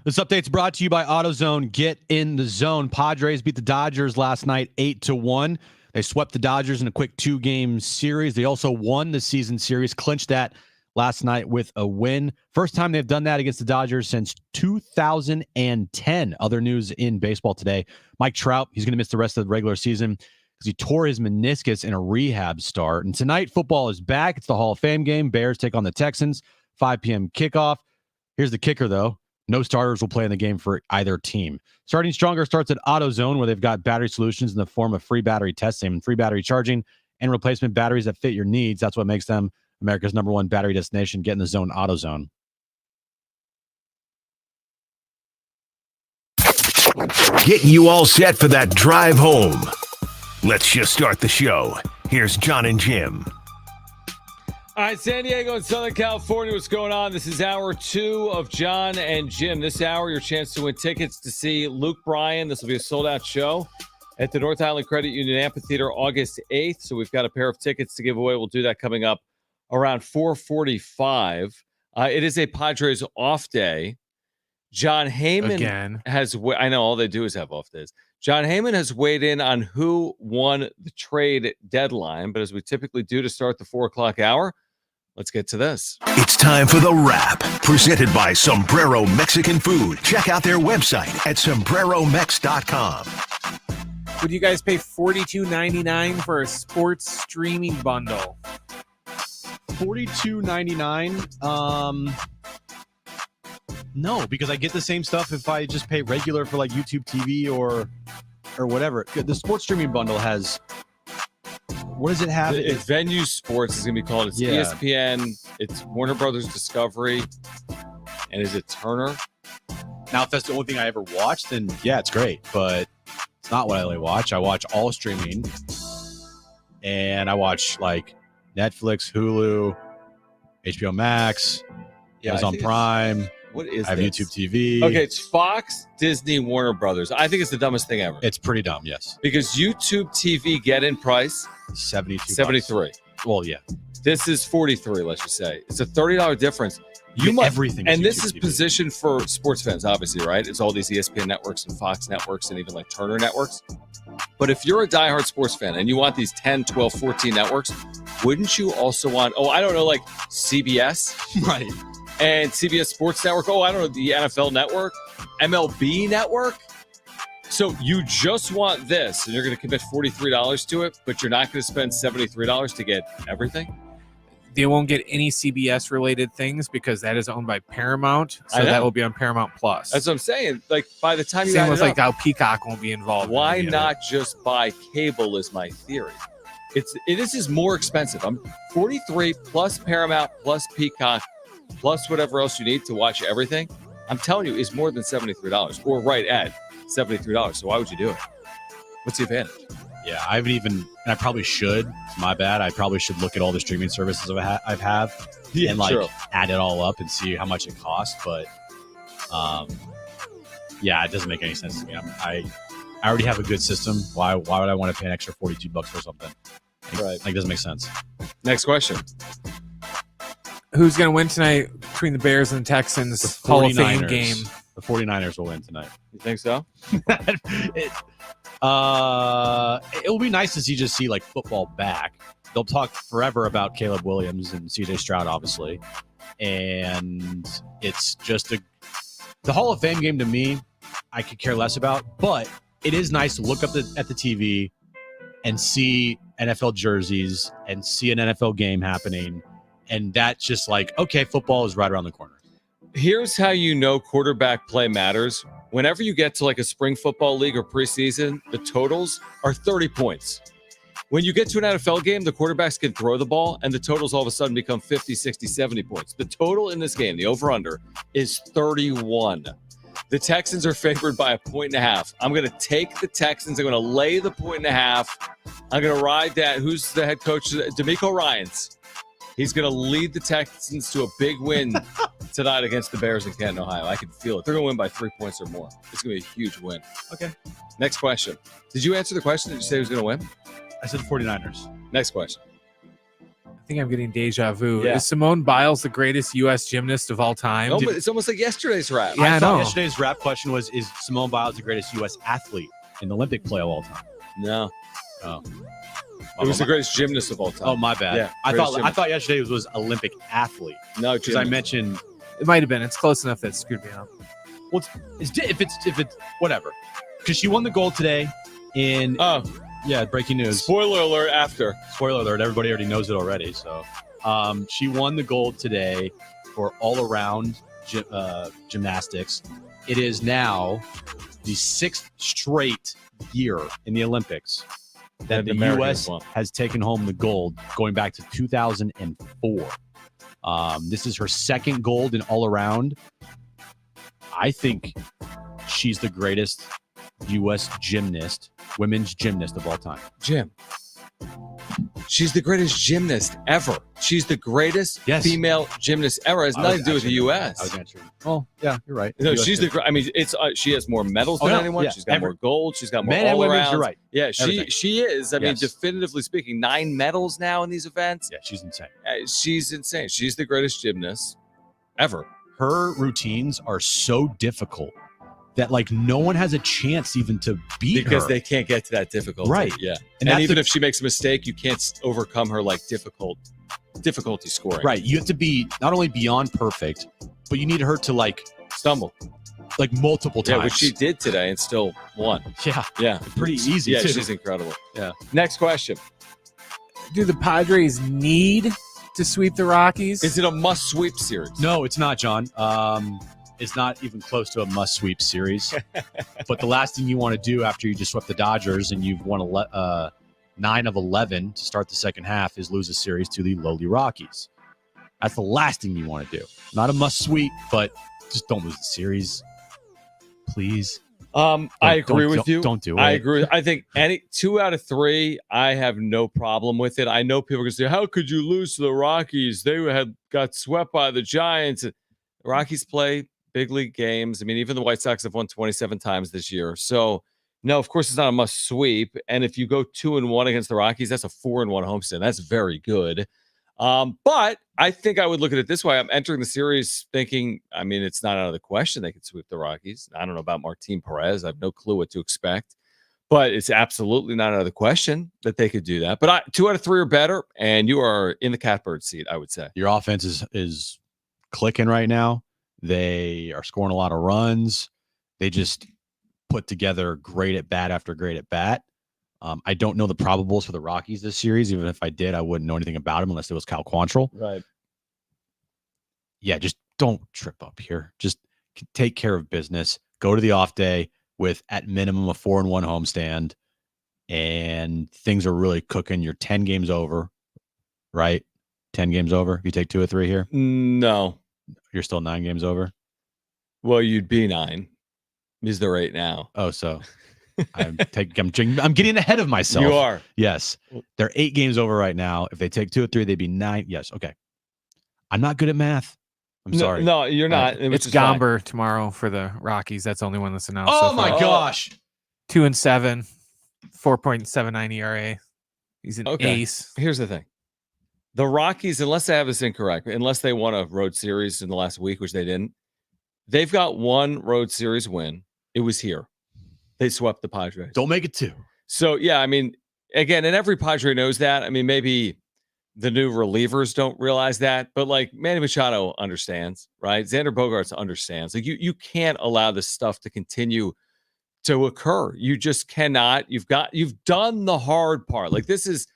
This update's brought to you by AutoZone. Get in the zone. Padres beat the Dodgers last night 8-1. They swept the Dodgers in a quick 2-game series. They also won the season series, clinched that last night with a win. First time they've done that against the Dodgers since 2010. Other news in baseball today. Mike Trout, he's going to miss the rest of the regular season because he tore his meniscus in a rehab start. And tonight, football is back. It's the Hall of Fame game. Bears take on the Texans, 5 p.m. kickoff. Here's the kicker, though. No starters will play in the game for either team. Starting Stronger starts at AutoZone, where they've got battery solutions in the form of free battery testing, free battery charging, and replacement batteries that fit your needs. That's what makes them America's #1 battery destination. Get in the zone, AutoZone. Getting you all set for that drive home. Let's just start the show. Here's Jon and Jim. All right, San Diego and Southern California, what's going on? This is hour 2 of Jon and Jim. This hour, your chance to win tickets to see Luke Bryan. This will be a sold-out show at the North Island Credit Union Amphitheater August 8th. So we've got a pair of tickets to give away. We'll do that coming up around 4:45. It is a Padres off day. Jon Heyman has, I know all they do is have off days. Jon Heyman has weighed in on who won the trade deadline. But as we typically do to start the 4 o'clock hour, let's get to this. It's time for The Wrap, presented by Sombrero Mexican Food. Check out their website at sombreromex.com. Would you guys pay $42.99 for a sports streaming bundle? $42.99. No, because I get the same stuff if I just pay regular for like YouTube TV or whatever. The sports streaming bundle has, what does it have? It's Venue Sports is going to be called. It's ESPN. It's Warner Brothers Discovery. And is it Turner? Now, if that's the only thing I ever watched, then yeah, it's great. But it's not what I only watch. I watch all streaming. And I watch like Netflix, Hulu, HBO Max, Amazon Prime. What is I have this? YouTube TV. Okay, it's Fox, Disney, Warner Brothers. I think it's the dumbest thing ever. It's pretty dumb, yes. Because YouTube TV get-in price, $73. Well, yeah. This is $43, let's just say. It's a $30 difference. You get everything. And this is positioned for sports fans, obviously, right? It's all these ESPN networks and Fox networks and even like Turner networks. But if you're a diehard sports fan and you want these 10, 12, 14 networks, wouldn't you also want, I don't know, like CBS? Right. And CBS Sports Network. I don't know, the NFL Network, MLB Network. So you just want this, and you're going to commit $43 to it, but you're not going to spend $73 to get everything? They won't get any CBS-related things because that is owned by Paramount, so that will be on Paramount Plus. That's what I'm saying. Like, by the time you Same add with it like up, how Peacock won't be involved. why not just buy cable is my theory. This is more expensive. I'm $43 plus Paramount plus Peacock plus whatever else you need to watch everything, I'm telling you, is more than $73 or right at $73. So why would you do it? What's the advantage? Yeah, I haven't even, and I probably should. It's my bad. I probably should look at all the streaming services I have and like add it all up and see how much it costs. But yeah, it doesn't make any sense to me. I already have a good system. Why would I want to pay an extra $42 for something? Like, doesn't make sense. Next question. Who's going to win tonight between the Bears and Texans? The Hall of Fame 49ers. game. The 49ers will win tonight. You think so? It will be nice to see like football back. They'll talk forever about Caleb Williams and CJ Stroud, obviously. And it's just the Hall of Fame game to me, I could care less about. But it is nice to look up at the TV and see NFL jerseys and see an NFL game happening. And that's just like, okay, football is right around the corner. Here's how you know quarterback play matters. Whenever you get to like a spring football league or preseason, the totals are 30 points. When you get to an NFL game, the quarterbacks can throw the ball and the totals all of a sudden become 50, 60, 70 points. The total in this game, the over-under, is 31. The Texans are favored by 1.5. I'm going to take the Texans. I'm going to lay the 1.5. I'm going to ride that. Who's the head coach? DeMeco Ryans. He's going to lead the Texans to a big win tonight against the Bears in Canton, Ohio. I can feel it. They're going to win by 3 points or more. It's going to be a huge win. Okay. Next question. Did you answer the question? Did you say who's going to win? I said 49ers. Next question. think I'm getting deja vu. Yeah. Is Simone Biles the greatest U.S. gymnast of all time? It's almost like yesterday's rap. Yeah, I know. Yesterday's rap question was, is Simone Biles the greatest U.S. athlete in the Olympic play of all time? No. Oh. It was the greatest gymnast of all time. Oh, my bad. Yeah, I greatest thought gymnast. yesterday was Olympic athlete. No, because I gymnast. mentioned It might have been. It's close enough that screwed me up. well, if it's whatever, because she won the gold today in breaking news. Spoiler alert after. Spoiler alert, everybody already knows it already. So she won the gold today for all around gymnastics. It is now the 6th straight year in the Olympics that the U.S. has taken home the gold, going back to 2004. This is her 2nd gold in all around. I think she's the greatest U.S. gymnast, women's gymnast of all time. Jim. She's the greatest gymnast ever. She's the greatest female gymnast ever. It has nothing to do with the U.S. I was answering. Oh, yeah, you're right. No, she's the. I mean, it's she has more medals than anyone. Yeah. She's got more gold. She's got more men all and women's. around. You're right. Yeah, Everything. she is. I mean, Yes. definitively speaking, 9 medals now in these events. Yeah, she's insane. She's insane. She's the greatest gymnast ever. Her routines are so difficult that like no one has a chance even to beat because her. they can't get to that difficulty. Right. Yeah. And And that's even the- if she makes a mistake, you can't overcome her like difficulty scoring. Right. You have to be not only beyond perfect, but you need her to like stumble like multiple times. Yeah, which she did today and still won. Yeah. Yeah. Pretty easy, Yeah, too. she's incredible. Yeah. Next question. Do the Padres need to sweep the Rockies? Is it a must sweep series? No, it's not, John. It's not even close to a must sweep series. But the last thing you want to do after you just swept the Dodgers and you've won 9 of 11 to start the second half is lose a series to the lowly Rockies. That's the last thing you want to do. Not a must sweep, but just don't lose the series, please. I agree with you. Don't do it. I agree. I think any 2 out of 3, I have no problem with it. I know people are going to say, "How could you lose to the Rockies? They had got swept by the Giants." The Rockies play big league games. I mean, even the White Sox have won 27 times this year. So, no, of course, it's not a must sweep. And if you go 2-1 against the Rockies, that's a 4-1 homestand. That's very good. But I think I would look at it this way. I'm entering the series thinking, I mean, it's not out of the question they could sweep the Rockies. I don't know about Martin Perez. I have no clue what to expect. But it's absolutely not out of the question that they could do that. But 2 out of 3 are better, and you are in the catbird seat, I would say. Your offense is clicking right now. They are scoring a lot of runs. They just put together great at bat after great at bat. I don't know the probables for the Rockies this series. Even if I did, I wouldn't know anything about him unless it was Cal Quantrill. Right. Yeah, just don't trip up here. Just take care of business. Go to the off day with at minimum a 4-1 homestand, and things are really cooking. You're 10 games over, right? 10 games over. You take 2 or 3 here. No. You're still 9 games over. Well, you'd be 9. Is there 8 now? Oh, so I'm getting ahead of myself. You are. Yes. They're 8 games over right now. If they take 2 or 3, they'd be 9. Yes. Okay. I'm not good at math. I'm sorry. No, you're not. It's Gomber tomorrow for the Rockies. That's the only one that's announced. Oh so my far. gosh. 2-7, 4.79 ERA. He's an ace. Here's the thing. The Rockies, unless I have this incorrect, unless they won a road series in the last week, which they didn't, they've got 1 road series win. It was here. They swept the Padres. Don't make it 2. So, yeah, I mean, again, and every Padre knows that. I mean, maybe the new relievers don't realize that, but like Manny Machado understands, right? Xander Bogaerts understands. Like you can't allow this stuff to continue to occur. You just cannot. You've done the hard part. Like this is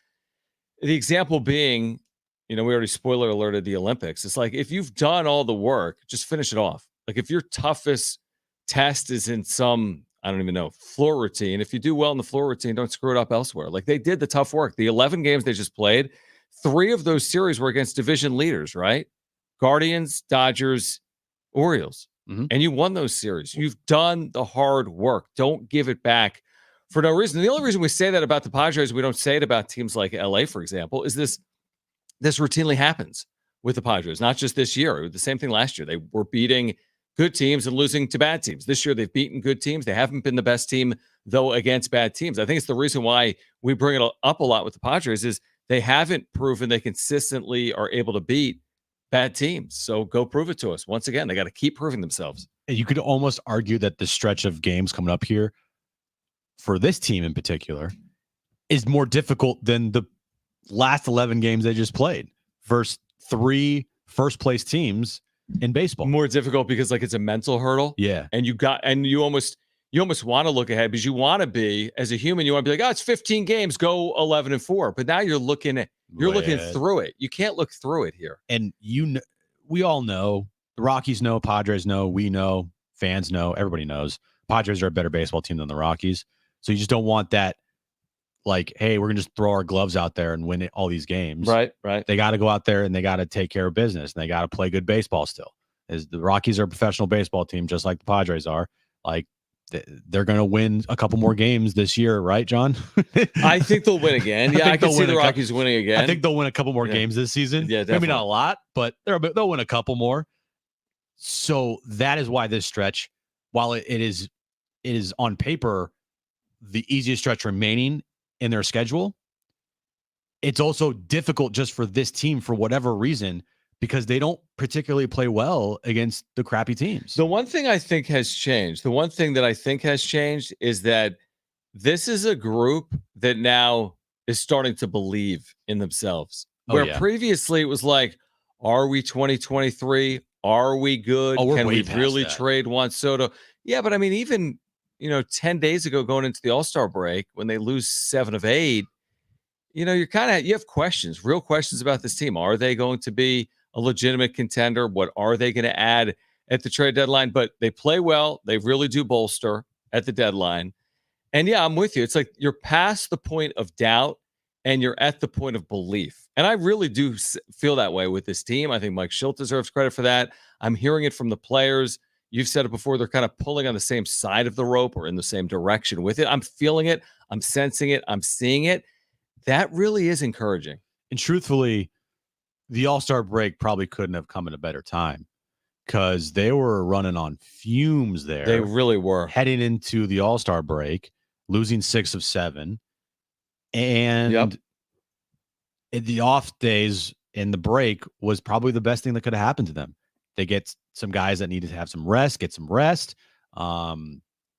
the example being, we already spoiler alerted the Olympics. It's like if you've done all the work, just finish it off. Like if your toughest test is in some, I don't even know, floor routine. If you do well in the floor routine, don't screw it up elsewhere. Like they did the tough work. The 11 games they just played, 3 of those series were against division leaders, right? Guardians, Dodgers, Orioles. Mm-hmm. And you won those series. You've done the hard work. Don't give it back for no reason. The only reason we say that about the Padres, we don't say it about teams like LA, for example, is this routinely happens with the Padres, not just this year. It was the same thing last year. They were beating good teams and losing to bad teams. This year, they've beaten good teams. They haven't been the best team, though, against bad teams. I think it's the reason why we bring it up a lot with the Padres is they haven't proven they consistently are able to beat bad teams. So go prove it to us. Once again, they got to keep proving themselves. And you could almost argue that the stretch of games coming up here for this team in particular is more difficult than the last 11 games they just played versus 3 first-place teams in baseball. More difficult because like it's a mental hurdle. Yeah. And you almost want to look ahead because you want to be, as a human, you want to be like, oh, it's 15 games, go 11-4. But now you're looking through it. You can't look through it here. And we all know, the Rockies know, Padres know, we know, fans know, everybody knows. Padres are a better baseball team than the Rockies. So you just don't want that, like, hey, we're going to just throw our gloves out there and win all these games. Right. They got to go out there and they got to take care of business and they got to play good baseball still. As the Rockies are a professional baseball team, just like the Padres are. Like, they're going to win a couple more games this year, right, John? I think they'll win again. Yeah, I can see the Rockies winning again. I think they'll win a couple more games this season. Yeah, definitely. Maybe not a lot, but they'll win a couple more. So that is why this stretch, while it is on paper the easiest stretch remaining in their schedule, it's also difficult just for this team for whatever reason, because they don't particularly play well against the crappy teams. The one thing I think has changed, is that this is a group that now is starting to believe in themselves. Where previously it was like, are we 2023? Are we good? Can we really trade Juan Soto? Yeah, but I mean, even 10 days ago going into the All-Star break, when they lose 7 of 8, you have questions, real questions about this team. Are they going to be a legitimate contender? What are they going to add at the trade deadline? But they play well. They really do bolster at the deadline. And yeah, I'm with you. It's like you're past the point of doubt and you're at the point of belief. And I really do feel that way with this team. I think Mike Schilt deserves credit for that. I'm hearing it from the players. You've said it before. They're kind of pulling on the same side of the rope or in the same direction with it. I'm feeling it. I'm sensing it. I'm seeing it. That really is encouraging. And truthfully, the All-Star break probably couldn't have come at a better time because they were running on fumes there. They really were. Heading into the All-Star break, losing 6 of 7. And in the off days in the break was probably the best thing that could have happened to them. They get some guys that needed to have some rest,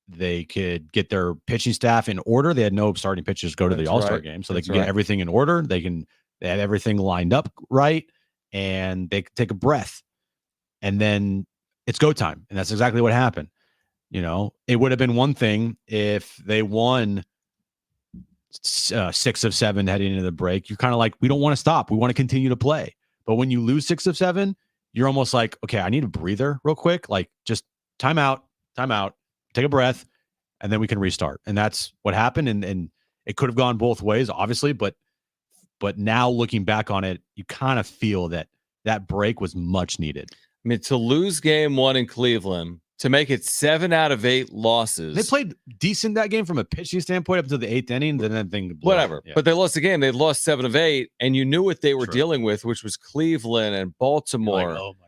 They could get their pitching staff in order. They had no starting pitchers go to the All-Star game, so they can get everything in order. They have everything lined up right, and they can take a breath. And then it's go time, and that's exactly what happened. It would have been one thing if they won 6 of 7 heading into the break. You're kind of like, we don't want to stop. We want to continue to play. But when you lose 6 of 7, you're almost like, okay, I need a breather real quick. Like, just time out, take a breath, and then we can restart. And that's what happened. And it could have gone both ways, obviously. But now looking back on it, you kind of feel that break was much needed. I mean, to lose game 1 in Cleveland, to make it 7 out of 8 losses. They played decent that game from a pitching standpoint up to the 8th inning. Then that thing blew whatever. out. Yeah. But they lost the game. They lost 7 of 8, and you knew what they were dealing with, which was Cleveland and Baltimore. You're like, oh my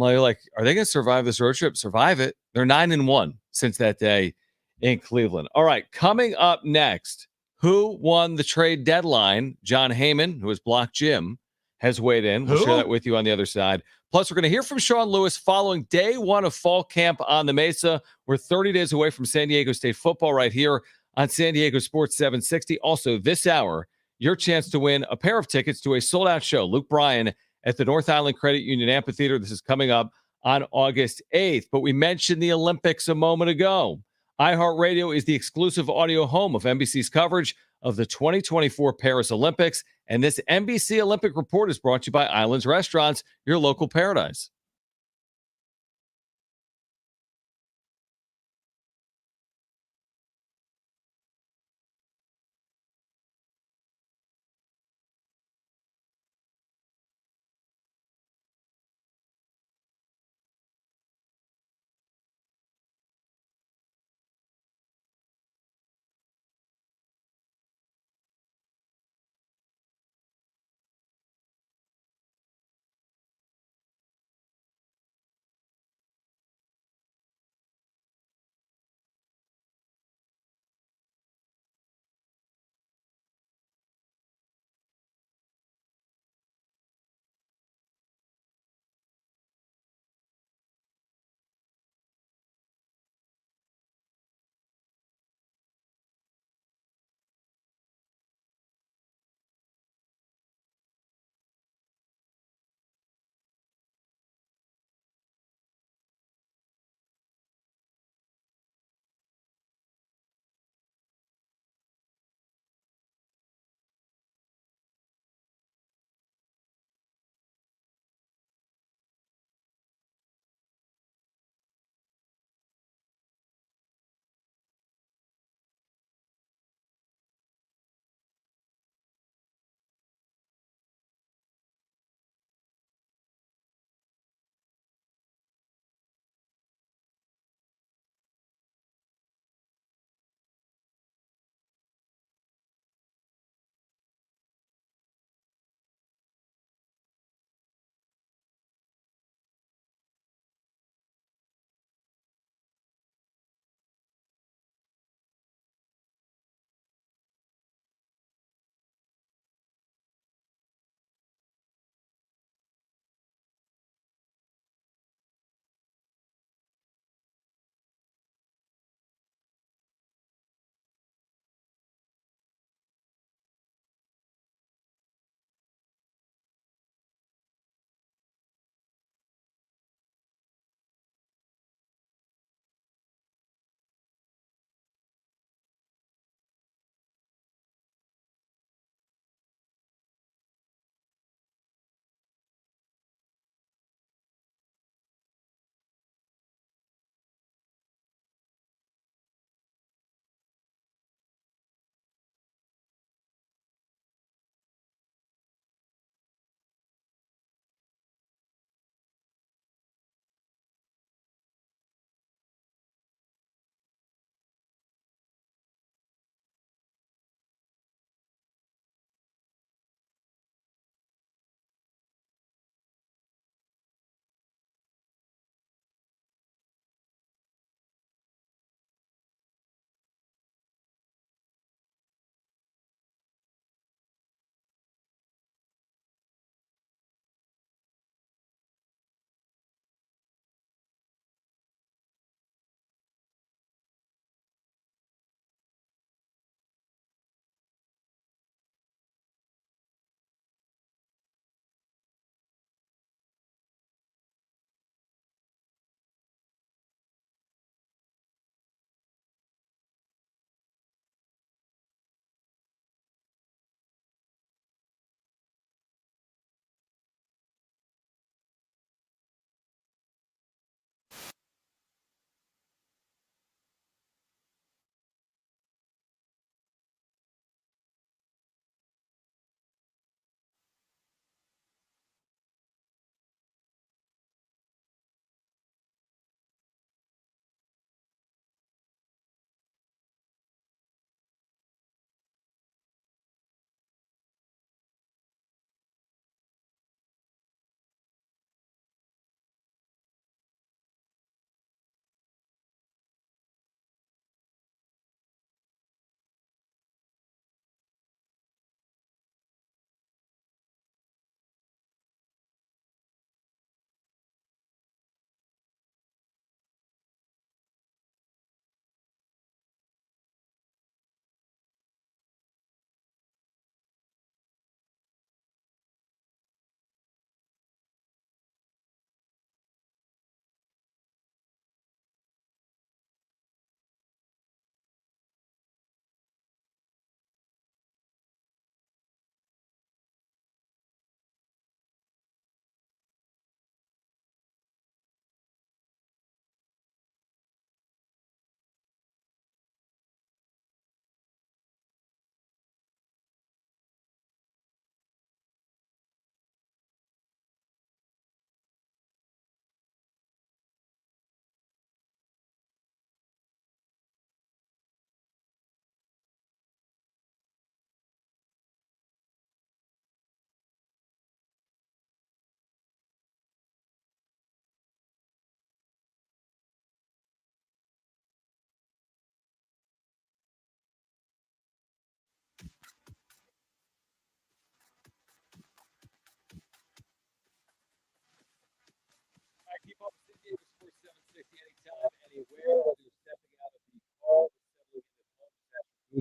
God. You're like, are they going to survive this road trip? Survive it. They're 9-1 since that day in Cleveland. All right, coming up next, who won the trade deadline? Jon Heyman, who has blocked Jim, has weighed in. We'll share that with you on the other side. Plus, we're going to hear from Sean Lewis following day 1 of fall camp on the Mesa. We're 30 days away from San Diego State football right here on San Diego Sports 760. Also, this hour, your chance to win a pair of tickets to a sold-out show. Luke Bryan at the North Island Credit Union Amphitheater. This is coming up on August 8th. But we mentioned the Olympics a moment ago. iHeartRadio is the exclusive audio home of NBC's coverage of the 2024 Paris Olympics. And this NBC Olympic Report is brought to you by Islands Restaurants, your local paradise.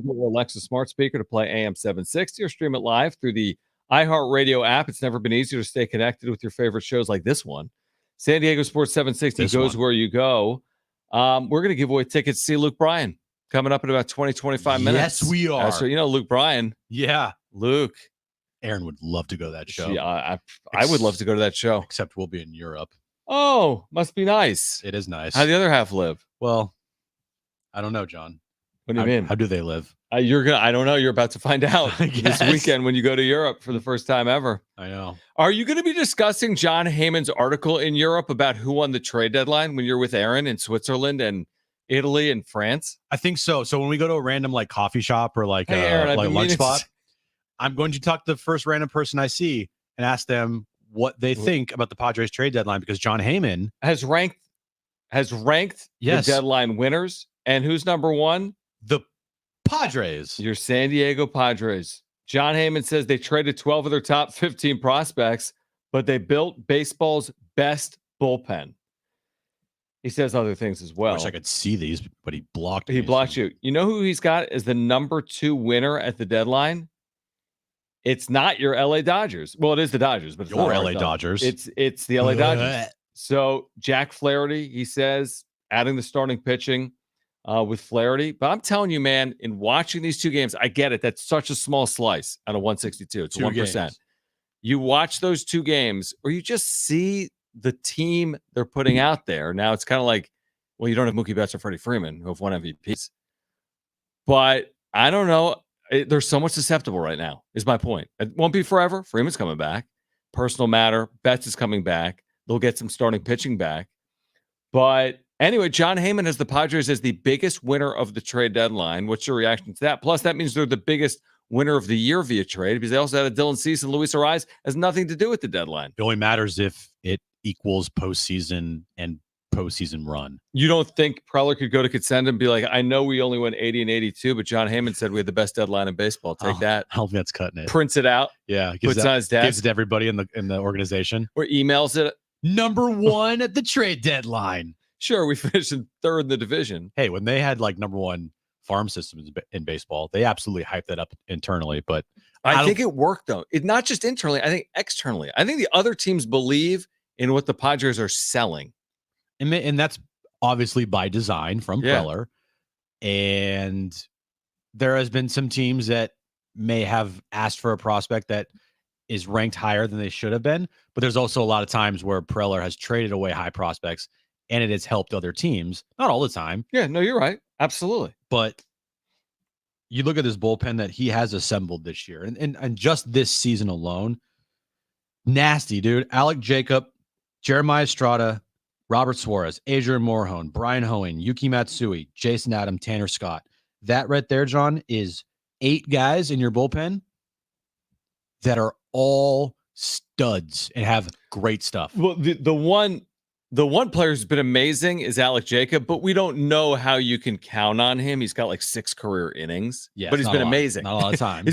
or Alexa smart speaker to play AM 760 or stream it live through the iHeartRadio app. It's never been easier to stay connected with your favorite shows like this one. San Diego Sports 760 goes where you go. We're going to give away tickets to see Luke Bryan coming up in about 20, 25 minutes. Yes, we are. So, Luke Bryan. Yeah. Luke. Aaron would love to go to that show. Yeah, I would love to go to that show. Except we'll be in Europe. Oh, must be nice. It is nice. How the other half live? Well, I don't know, John. What do you mean? How do they live? I don't know. You're about to find out this weekend when you go to Europe for the first time ever. I know. Are you going to be discussing Jon Heyman's article in Europe about who won the trade deadline when you're with Aaron in Switzerland and Italy and France? I think so. So when we go to a random coffee shop or Aaron, lunch spot, I'm going to talk to the first random person I see and ask them what they think about the Padres trade deadline, because Jon Heyman has ranked the deadline winners. And who's number one? The Padres. Your San Diego Padres. Jon Heyman says they traded 12 of their top 15 prospects, but they built baseball's best bullpen. He says other things as well. I wish I could see these, but he blocked me. He blocked you. You know who he's got as the number 2 winner at the deadline? It's not your LA Dodgers. Well, it is the Dodgers, but it's your not LA Dodgers. It's the LA Dodgers. So Jack Flaherty, he says, adding the starting pitching with Flaherty. But I'm telling you, man, in watching these two games, I get it. That's such a small slice out of 162. It's 1%. Games. You watch those two games, or you just see the team they're putting out there. Now it's kind of like, well, you don't have Mookie Betts or Freddie Freeman, who have won MVPs. But I don't know. They're somewhat susceptible right now, is my point. It won't be forever. Freeman's coming back. Personal matter. Betts is coming back. They'll get some starting pitching back. But anyway, Jon Heyman has the Padres as the biggest winner of the trade deadline. What's your reaction to that? Plus, that means they're the biggest winner of the year via trade, because they also had a Dylan Cease and Luis Ariz. Has nothing to do with the deadline. It only matters if it equals postseason and postseason run. You don't think Preller could go to Contender and be like, I know we only went 80 and 82, but Jon Heyman said we had the best deadline in baseball. Take that. I don't think that's cutting it. Prints it out. Yeah. Puts it on his desk. Gives it to everybody in the organization. Or emails it. Number 1 at the trade deadline. Sure, we finished in 3rd in the division. Hey, when they had number 1 farm systems in baseball, they absolutely hyped that up internally. But I think it worked, though. It not just internally, I think externally. I think the other teams believe in what the Padres are selling. And that's obviously by design from Preller. And there has been some teams that may have asked for a prospect that is ranked higher than they should have been. But there's also a lot of times where Preller has traded away high prospects, and it has helped other teams. Not all the time. Yeah, no, you're right. Absolutely. But you look at this bullpen that he has assembled this year, and just this season alone, nasty, dude. Alec Jacob, Jeremiah Estrada, Robert Suarez, Adrian Morhone, Brian Hoeing, Yuki Matsui, Jason Adam, Tanner Scott. That right there, John, is 8 guys in your bullpen that are all studs and have great stuff. Well, the one player who's been amazing is Alec Jacob, but we don't know how you can count on him. He's got 6 career innings, but he's been amazing. Not a lot of time.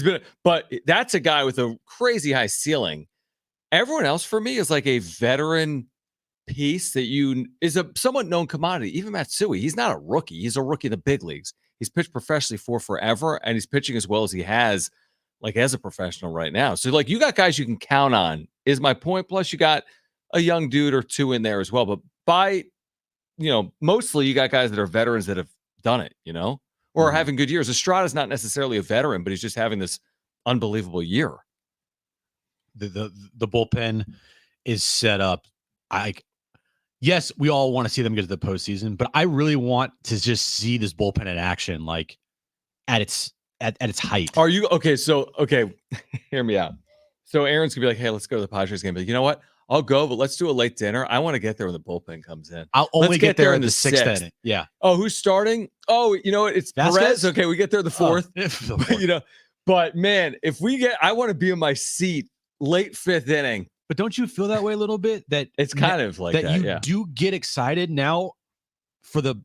But that's a guy with a crazy high ceiling. Everyone else for me is a veteran piece that is a somewhat known commodity. Even Matsui, he's not a rookie. He's a rookie in the big leagues. He's pitched professionally for forever, and he's pitching as well as he has, as a professional right now. So, you got guys you can count on, is my point. Plus, you got a young dude or 2 in there as well. But mostly you got guys that are veterans that have done it, or are having good years. Estrada's not necessarily a veteran, but he's just having this unbelievable year. The bullpen is set up. Yes, we all want to see them get to the postseason, but I really want to just see this bullpen in action, at its height. Are you okay? So hear me out. So Aaron's gonna be like, "Hey, let's go to the Padres game." But you know what? I'll go, but let's do a late dinner. I want to get there when the bullpen comes in. I'll only get there in the 6th inning. Yeah. Oh, who's starting? Oh, you know what? It's Vasquez? Perez. Okay, we get there the 4th. But man, I want to be in my seat late 5th inning. But don't you feel that way a little bit? That it's kind of like that. You do get excited now for the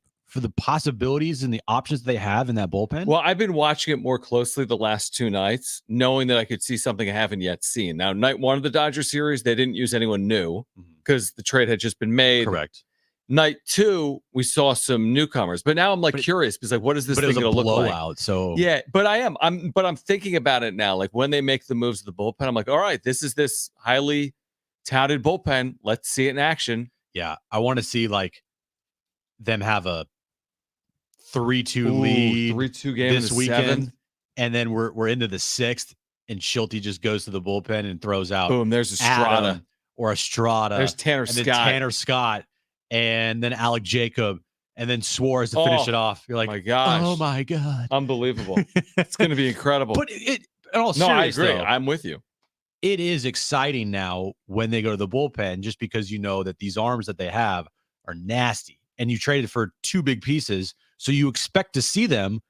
possibilities and the options they have in that bullpen. Well, I've been watching it more closely the last 2 nights, knowing that I could see something I haven't yet seen. Now, night 1 of the Dodger series, they didn't use anyone new because the trade had just been made. Correct. Night 2, we saw some newcomers, but now I'm like curious because like, what is this But it thing was a going to look like? blowout. So Yeah, but I'm thinking about it now. Like when they make the moves to the bullpen, I'm like, all right, this is this highly touted bullpen. Let's see it in action. yeah, I want to see like them have a 3-2 lead 3-2 game this in the weekend, 7th. and then we're into the 6th, and Schulte just goes to the bullpen and throws out Boom, there's Estrada. Adam or Estrada. There's Tanner and then Scott. Tanner Scott, and then Alec Jacob, and then Suarez to finish it off. You're like, my gosh. oh my God. Unbelievable. It's going to be incredible. But in all no, I serious, agree. though, I'm with you. it is exciting now when they go to the bullpen, just because you know that these arms that they have are nasty, and you traded for 2 big pieces. So you expect to see them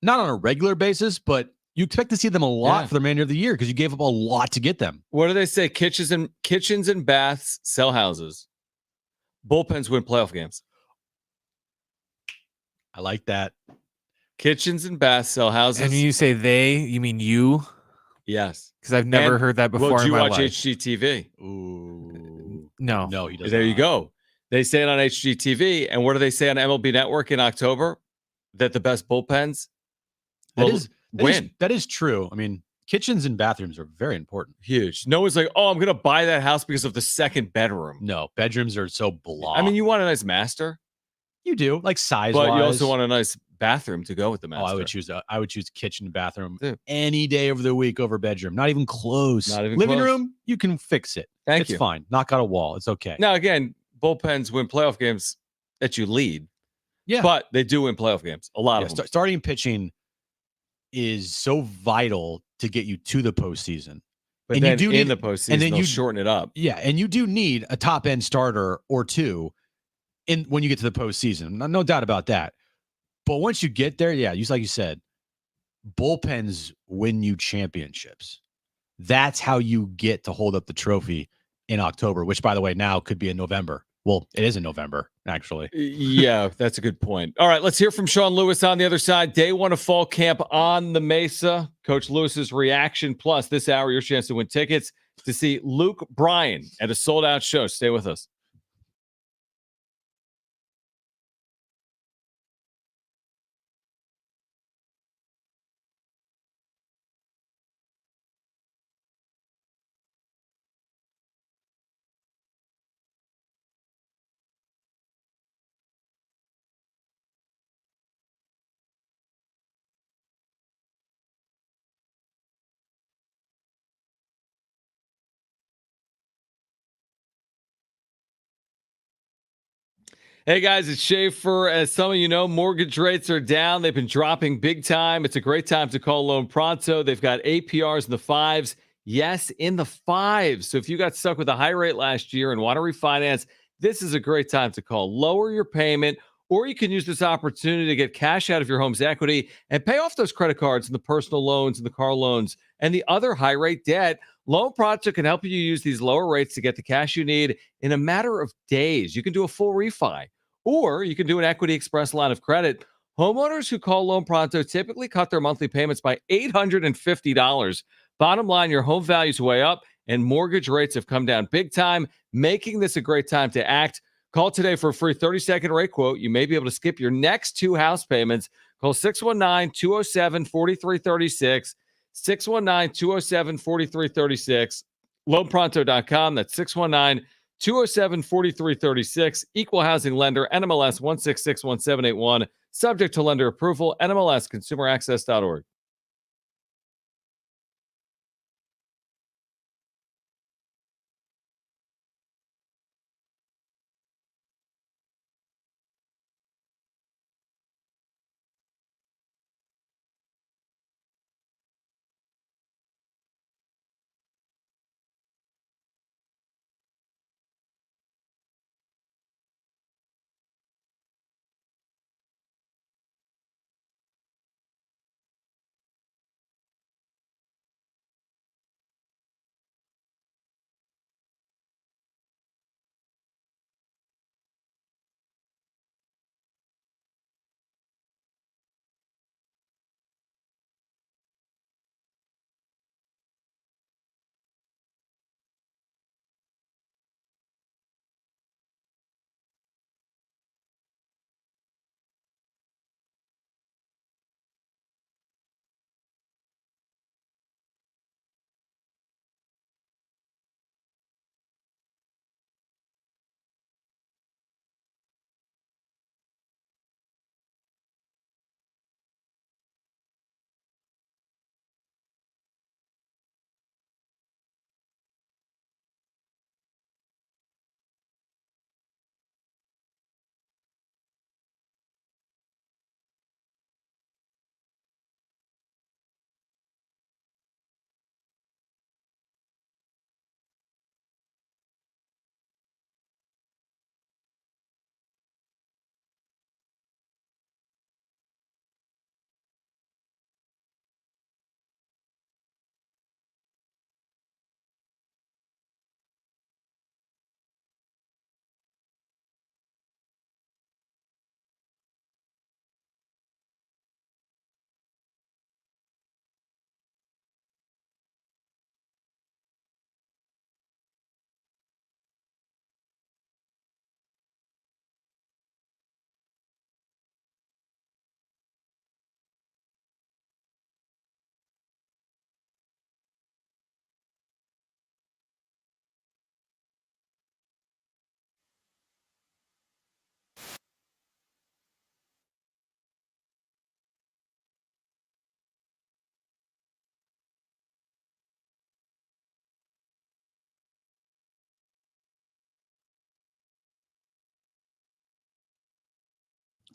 not on a regular basis, but you expect to see them a lot for the remainder of the year because you gave up a lot to get them. What do they say? Kitchens and baths sell houses. Bullpens win playoff games. I like that. Kitchens and baths sell houses. And when you say they, you mean you? Yes. Because I've never heard that before Well, do in you my watch life. HGTV? Ooh. No. No, he doesn't. There you go. They say it on HGTV. And what do they say on MLB Network in October? That the best bullpens win. That is true. I mean, kitchens and bathrooms are very important. Huge. No one's like, oh, I'm going to buy that house because of the second bedroom. No, bedrooms are so blah. I mean, you want a nice master. You do, like size But wise. you also want a nice bathroom to go with the master. Oh, I would choose kitchen and bathroom any day of the week over bedroom. Not even close. Not even living close. room, you can fix it. Thank you. It's fine. Knock out a wall. It's okay. Now, again, bullpens win playoff games that you lead. Yeah. But they do win playoff games. A lot of them. Starting pitching is so vital to get you to the postseason. But and then you do in need, the postseason, and then they'll shorten it up. Yeah, and you do need a top end starter or two when you get to the postseason. No doubt about that. But once you get there, yeah, just like you said, bullpens win you championships. That's how you get to hold up the trophy in October, which, by the way, now could be in November. Well, it is in November, actually. Yeah, that's a good point. All right, let's hear from Sean Lewis on the other side. Day 1 of fall camp on the Mesa. Coach Lewis's reaction. Plus, this hour, your chance to win tickets to see Luke Bryan at a sold-out show. Stay with us. Hey guys, it's Schaefer. As some of you know, mortgage rates are down. They've been dropping big time. It's a great time to call Loan Pronto. They've got APRs in the 5s. Yes, in the 5s. So if you got stuck with a high rate last year and want to refinance, this is a great time to call. Lower your payment, or you can use this opportunity to get cash out of your home's equity and pay off those credit cards and the personal loans and the car loans and the other high rate debt. Loan Pronto can help you use these lower rates to get the cash you need in a matter of days. You can do a full refi, or you can do an Equity Express line of credit. Homeowners who call Loan Pronto typically cut their monthly payments by $850. Bottom line, your home value's way up and mortgage rates have come down big time, making this a great time to act. Call today for a free 30-second rate quote. You may be able to skip your next 2 house payments. Call 619-207-4336. 619-207-4336. LoanPronto.com. That's 619-207-4336. Equal housing lender, NMLS 1661781. Subject to lender approval, NMLS consumeraccess.org.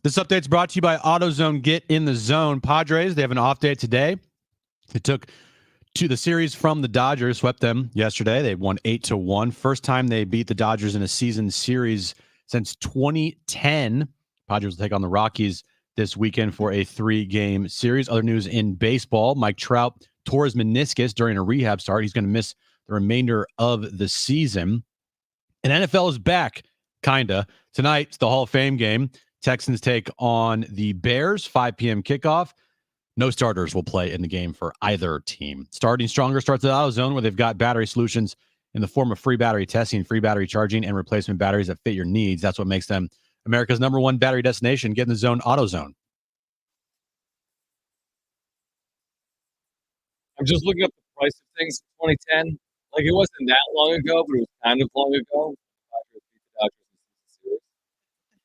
This update's brought to you by AutoZone. Get in the zone. Padres, they have an off day today. They took to the series from the Dodgers, swept them yesterday. They won 8-1. First time they beat the Dodgers in a season series since 2010. Padres will take on the Rockies this weekend for a 3-game series. Other news in baseball, Mike Trout tore his meniscus during a rehab start. He's going to miss the remainder of the season. And NFL is back, kind of. Tonight, it's the Hall of Fame game. Texans take on the Bears, 5 p.m. kickoff. No starters will play in the game for either team. Starting Stronger starts at AutoZone, where they've got battery solutions in the form of free battery testing, free battery charging, and replacement batteries that fit your needs. That's what makes them America's #1 battery destination. Get in the zone, AutoZone. I'm just looking up the price of things in 2010. Like, it wasn't that long ago, but it was kind of long ago.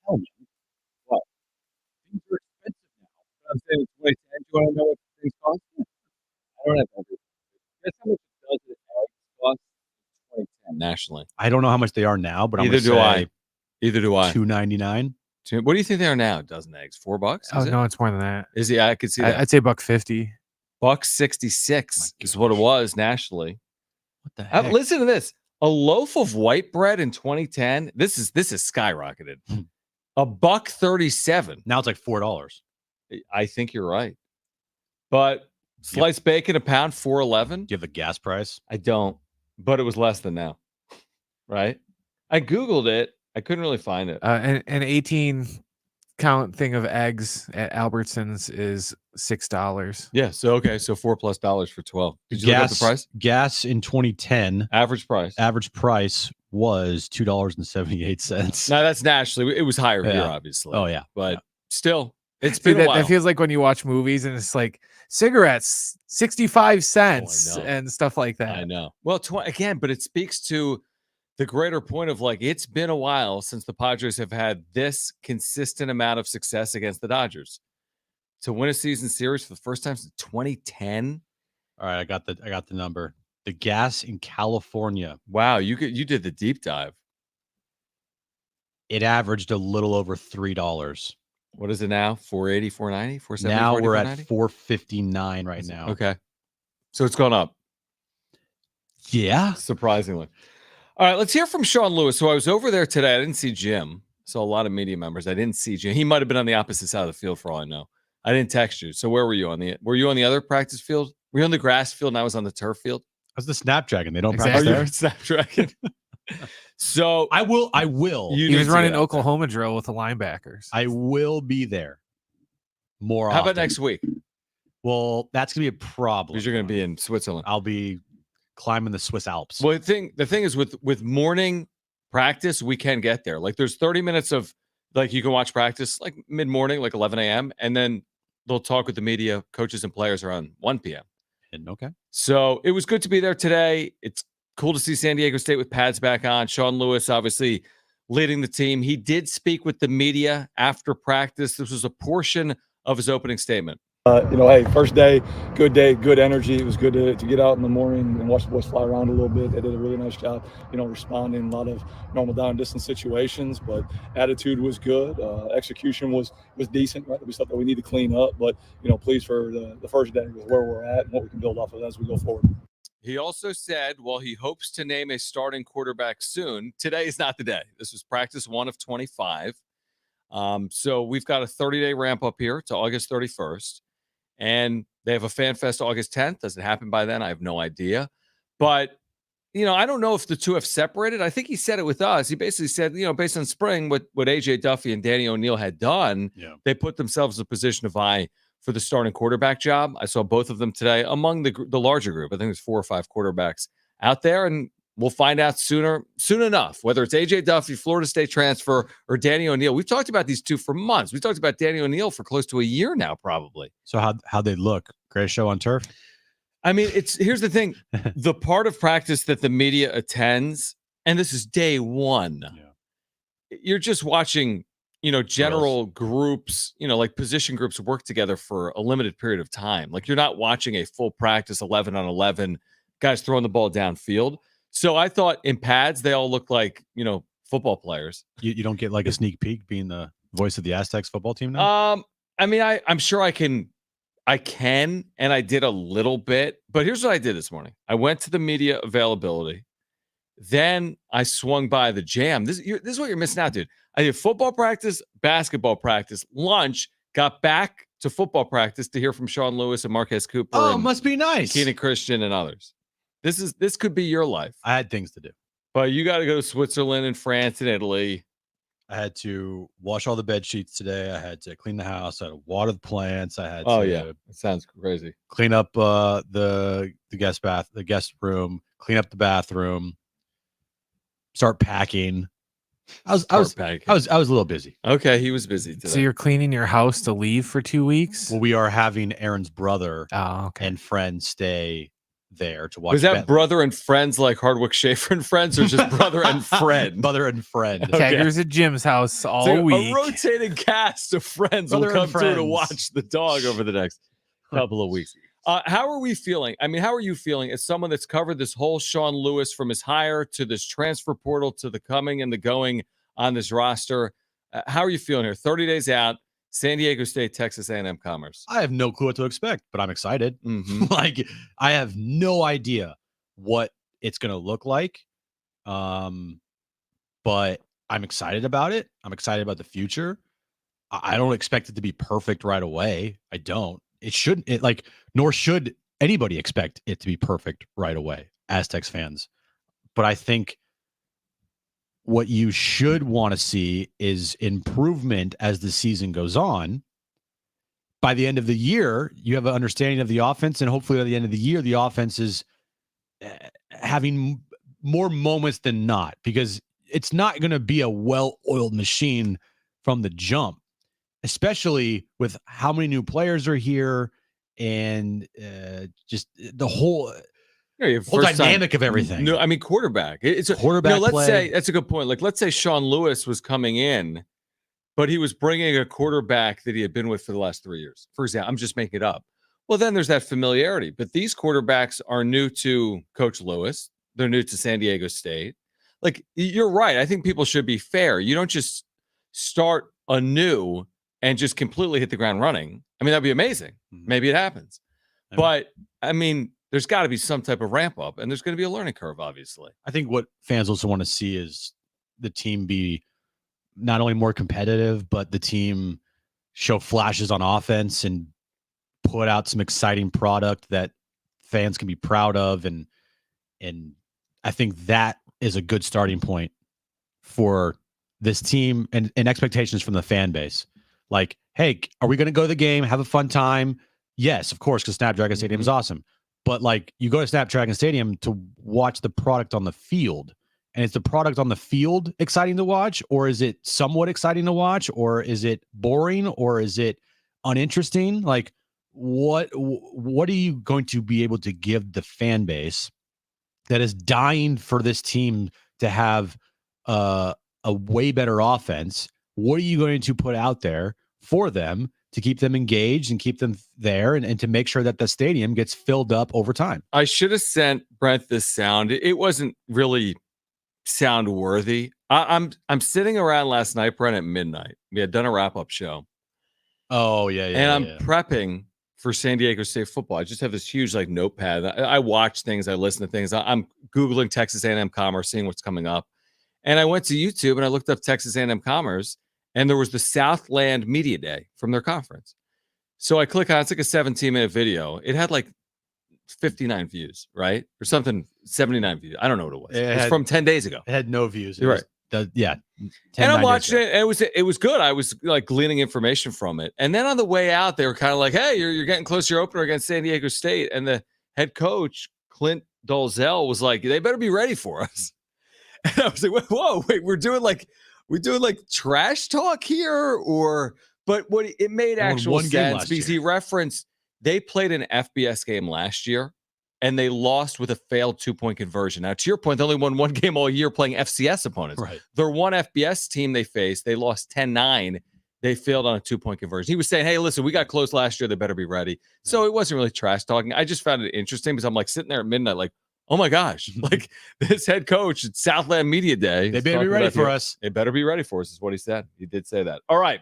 Hell, man. What? Things are expensive now. I'm saying in 2010, do you want to know what things cost? I don't have that. Guess how much does it cost in 2010 nationally? I don't know how much they are now, but Either do I. $2.99. What do you think they are now? A dozen eggs, $4? Oh, no, it's more than that. Is it? I could see that. I'd say $1.50. $1.66 is what it was nationally. What the heck? Listen to this. A loaf of white bread in 2010. This is skyrocketed. $1.37. Now it's like $4. I think you're right. But sliced bacon a pound, $4.11. Do you have the gas price? I don't, but it was less than now. Right? I Googled it. I couldn't really find it. An 18-count thing of eggs at Albertsons is $6. Yeah. So $4+ for 12. Did you look up the price? Gas in 2010. Average price Was $2.78. No, that's nationally. It was higher here, obviously. Oh yeah, but still, it's been a while. That feels like when you watch movies and it's like cigarettes 65 cents and stuff like that. I know. Well, again, but it speaks to the greater point of, like, it's been a while since the Padres have had this consistent amount of success against the Dodgers. To win a season series for the first time since 2010. All right, I got the number. The gas in California. Wow, you did the deep dive. It averaged a little over $3. What is it now? 480, 490, 470? Now we're at $4.59 right now. Okay. So it's gone up. Yeah. Surprisingly. All right, let's hear from Sean Lewis. So I was over there today. I didn't see Jim. Saw a lot of media members. I didn't see Jim. He might have been on the opposite side of the field for all I know. I didn't text you. So where were you were you on the other practice field? Were you on the grass field and I was on the turf field? I was the Snapdragon. They don't practice Are there. you Snapdragon? So I will. He was running Oklahoma drill with the linebackers. I will be there more often. How about next week? Well, that's going to be a problem. Because you're going to be in Switzerland. I'll be climbing the Swiss Alps. Well, the thing is with morning practice, we can get there. Like, there's 30 minutes of, like, you can watch practice like mid-morning, like 11 a.m. And then they'll talk with the media, coaches and players around 1 p.m. Okay. So it was good to be there today. It's cool to see San Diego State with pads back on. Sean Lewis, obviously leading the team. He did speak with the media after practice. This was a portion of his opening statement. Hey, first day, good energy. It was good to get out in the morning and watch the boys fly around a little bit. They did a really nice job, responding in a lot of normal down and distance situations, but attitude was good. Execution was decent, right? We stuff that we need to clean up, but, pleased for the first day with where we're at and what we can build off of as we go forward. He also said, while he hopes to name a starting quarterback soon, today is not the day. This was practice 1 of 25. So we've got a 30-day ramp up here to August 31st. And they have a Fan Fest August 10th. Does it happen by then? I have no idea. But, I don't know if the two have separated. I think he said it with us. He basically said, based on spring, what A.J. Duffy and Danny O'Neal had done, they put themselves in a position to vie for the starting quarterback job. I saw both of them today among the larger group. I think there's 4 or 5 quarterbacks out there. And we'll find out soon enough, whether it's A.J. Duffy, Florida State transfer, or Danny O'Neal. We've talked about these two for months. We've talked about Danny O'Neal for close to a year now, probably. So how'd they look? Greatest show on turf? I mean, here's the thing. The part of practice that the media attends, and this is day one, you're just watching, general groups, like position groups work together for a limited period of time. Like, you're not watching a full practice 11 on 11, guys throwing the ball downfield. So I thought in pads, they all look like, football players. You don't get like a sneak peek being the voice of the Aztecs football team now? I mean, I'm sure I can, and I did a little bit. But here's what I did this morning. I went to the media availability. Then I swung by the Jam. This is what you're missing out, dude. I did football practice, basketball practice, lunch, got back to football practice to hear from Sean Lewis and Marquez Cooper. Oh, and must be nice. Keenan Christian and others. This could be your life. I had things to do. But you got to go to Switzerland and France and Italy. I had to wash all the bed sheets today. I had to clean the house. I had to water the plants. I had Oh to yeah, it sounds crazy. clean up the guest room, clean up the bathroom, start packing. I was a little busy. Okay, he was busy today. So you're cleaning your house to leave for 2 weeks? Well, we are having Aaron's brother okay. and friend stay there to watch. Was that brother and friends like Hardwick Schaefer and friends, or just brother and friend? Brother and friend. Keggers at Jim's house all So week. a rotating cast of friends Brother will come and through to friends. watch the dog over the next couple of weeks. How are we feeling? I mean, how are you feeling as someone that's covered this whole Sean Lewis from his hire to this transfer portal to the coming and the going on this roster? How are you feeling here? 30 days out, San Diego State, Texas A&M Commerce. I have no clue what to expect, but I'm excited. Mhm. Like, I have no idea what it's going to look like. But I'm excited about it. I'm excited about the future. I don't expect it to be perfect right away. I don't. It shouldn't. Nor should anybody expect it to be perfect right away, Aztecs fans. But I think what you should want to see is improvement as the season goes on. By the end of the year, you have an understanding of the offense, and hopefully by the end of the year, the offense is having more moments than not, because it's not going to be a well-oiled machine from the jump, especially with how many new players are here and just the whole dynamic of everything. No, I mean, quarterback. It's a quarterback. let's play. say that's a good point. Like, let's say Sean Lewis was coming in, but he was bringing a quarterback that he had been with for the last 3 years. For example, I'm just making it up. Well, then there's that familiarity. But these quarterbacks are new to Coach Lewis. They're new to San Diego State. Like, you're right. I think people should be fair. You don't just start anew and just completely hit the ground running. I mean, that'd be amazing. Maybe it happens. But, I mean, there's got to be some type of ramp up, and there's going to be a learning curve, obviously. I think what fans also want to see is the team be not only more competitive, but the team show flashes on offense and put out some exciting product that fans can be proud of. And I think that is a good starting point for this team and expectations from the fan base. Like, hey, are we going to go to the game, have a fun time? Yes, of course, because Snapdragon Stadium is awesome. But like, you go to Snapdragon Stadium to watch the product on the field. And is the product on the field exciting to watch, or is it somewhat exciting to watch, or is it boring, or is it uninteresting? Like, what are you going to be able to give the fan base that is dying for this team to have a way better offense? What are you going to put out there for them to keep them engaged and keep them there, and to make sure that the stadium gets filled up over time? I should have sent Brent this sound. It wasn't really sound worthy. I'm sitting around last night, Brent, at midnight. We had done a wrap-up show. Oh, yeah. And I'm prepping for San Diego State football. I just have this huge notepad. I watch things, I listen to things. I'm Googling Texas A&M Commerce, seeing what's coming up. And I went to YouTube and I looked up Texas A&M Commerce, and there was the Southland Media Day from their conference. So I click on it. It's like a 17-minute video. It had 59 views, right? Or something, 79 views. I don't know what it was. It was from 10 days ago. It had no views. You're right. 10, and I'm watching it, and it was good. I was gleaning information from it. And then on the way out, they were kind of like, hey, you're getting close to your opener against San Diego State. And the head coach, Clint Dolzell, was like, they better be ready for us. And I was like, whoa, wait, we're doing trash talk here? But what it made actual sense, because he referenced they played an FBS game last year and they lost with a failed 2-point conversion. Now, to your point, they only won one game all year playing FCS opponents. Right. Their one FBS team they faced, they lost 10-9. They failed on a 2-point conversion. He was saying, hey, listen, we got close last year. They better be ready. So it wasn't really trash talking. I just found it interesting because I'm sitting there at midnight oh my gosh, like this head coach at Southland Media Day. They better be ready for us. They better be ready for us, is what he said. He did say that. All right.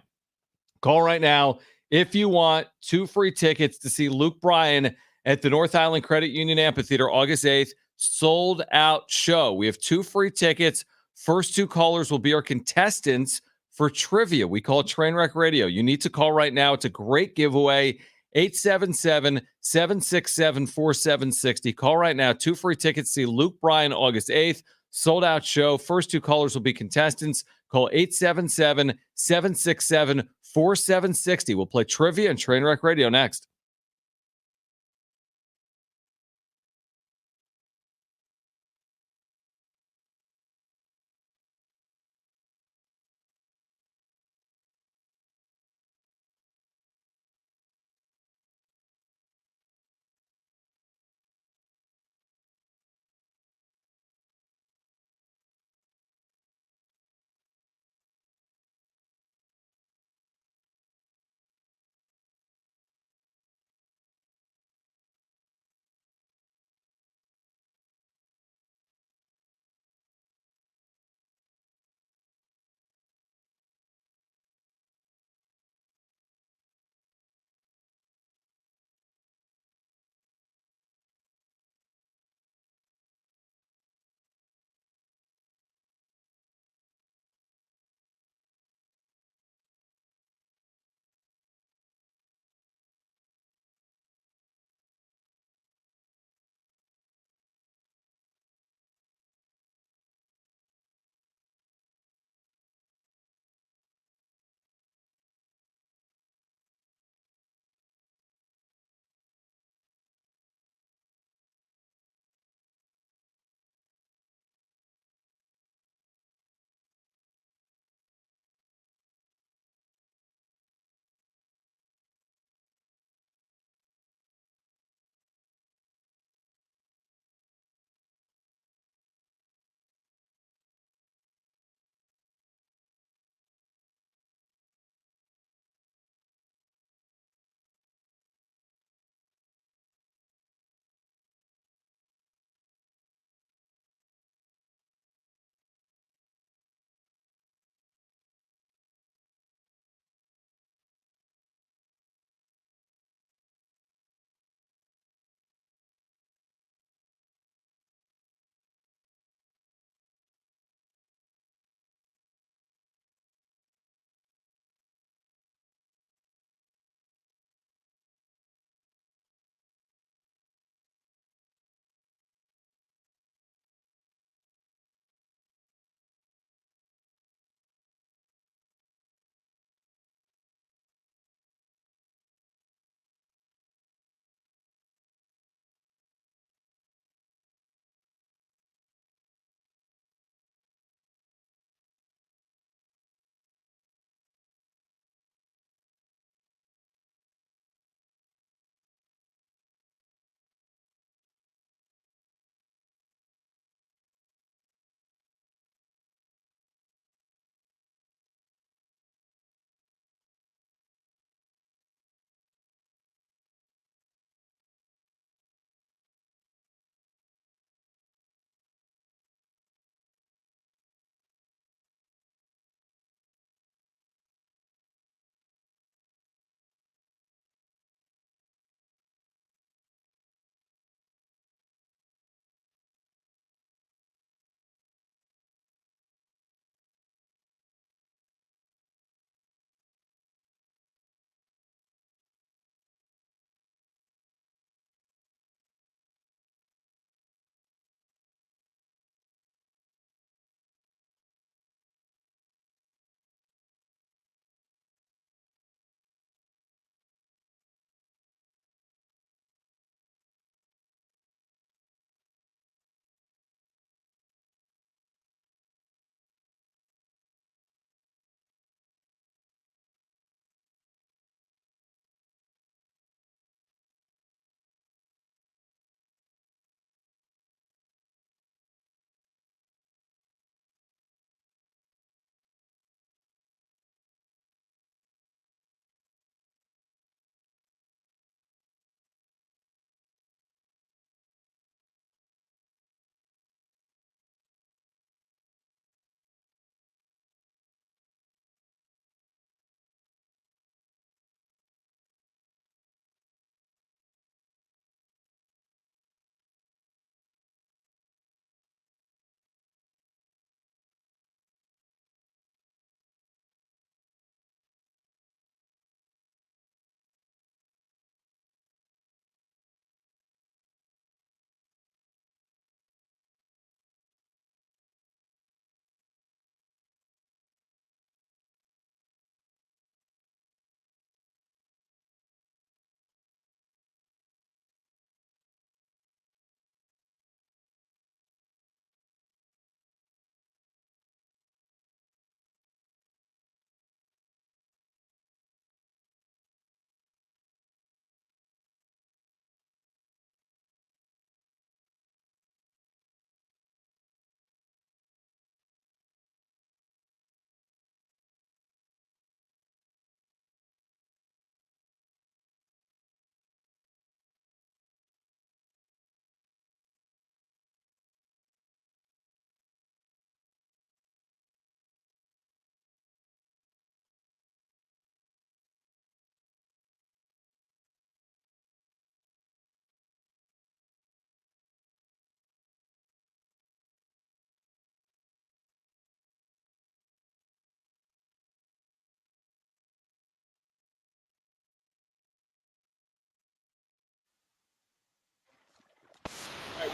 Call right now if you want 2 free tickets to see Luke Bryan at the North Island Credit Union Amphitheater August 8th. Sold out show. We have 2 free tickets. First 2 callers will be our contestants for trivia. We call it Trainwreck Radio. You need to call right now. It's a great giveaway. 877-767-4760. Call right now. 2 free tickets to see Luke Bryan August 8th. Sold out show. First 2 callers will be contestants. Call 877-767-4760. We'll play trivia and Trainwreck Radio next.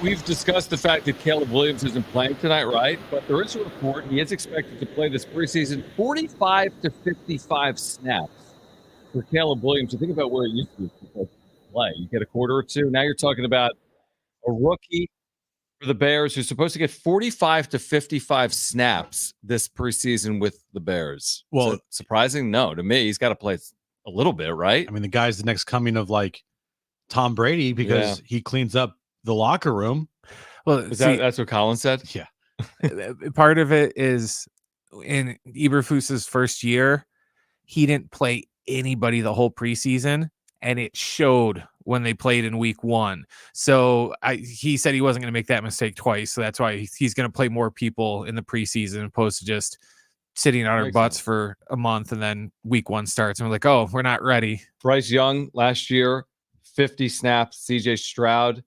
we've discussed the fact that Caleb Williams isn't playing tonight, right? But there is a report he is expected to play this preseason 45 to 55 snaps for Caleb Williams. You think about where it used to be play. You get a quarter or two. Now you're talking about a rookie for the Bears who's supposed to get 45 to 55 snaps this preseason with the Bears. Well, surprising? No, to me, he's got to play a little bit, right? I mean, the guy's the next coming of like Tom Brady because he cleans up the locker room. Well, that's what Colin said? Yeah. Part of it is in Eberflus's first year, he didn't play anybody the whole preseason, and it showed when they played in week 1. So he said he wasn't going to make that mistake twice. So that's why he's going to play more people in the preseason opposed to just sitting on our butts for a month and then week 1 starts and we're like, oh, we're not ready. Bryce Young last year, 50 snaps. CJ Stroud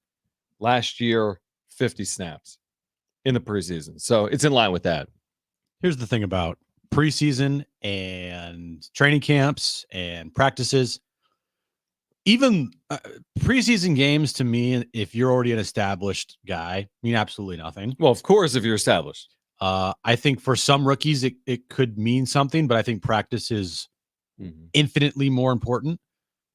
last year, 50 snaps in the preseason. So it's in line with that. Here's the thing about preseason and training camps and practices. Even preseason games, to me, if you're already an established guy, mean absolutely nothing. Well, of course, if you're established. I think for some rookies, it could mean something, but I think practice is infinitely more important.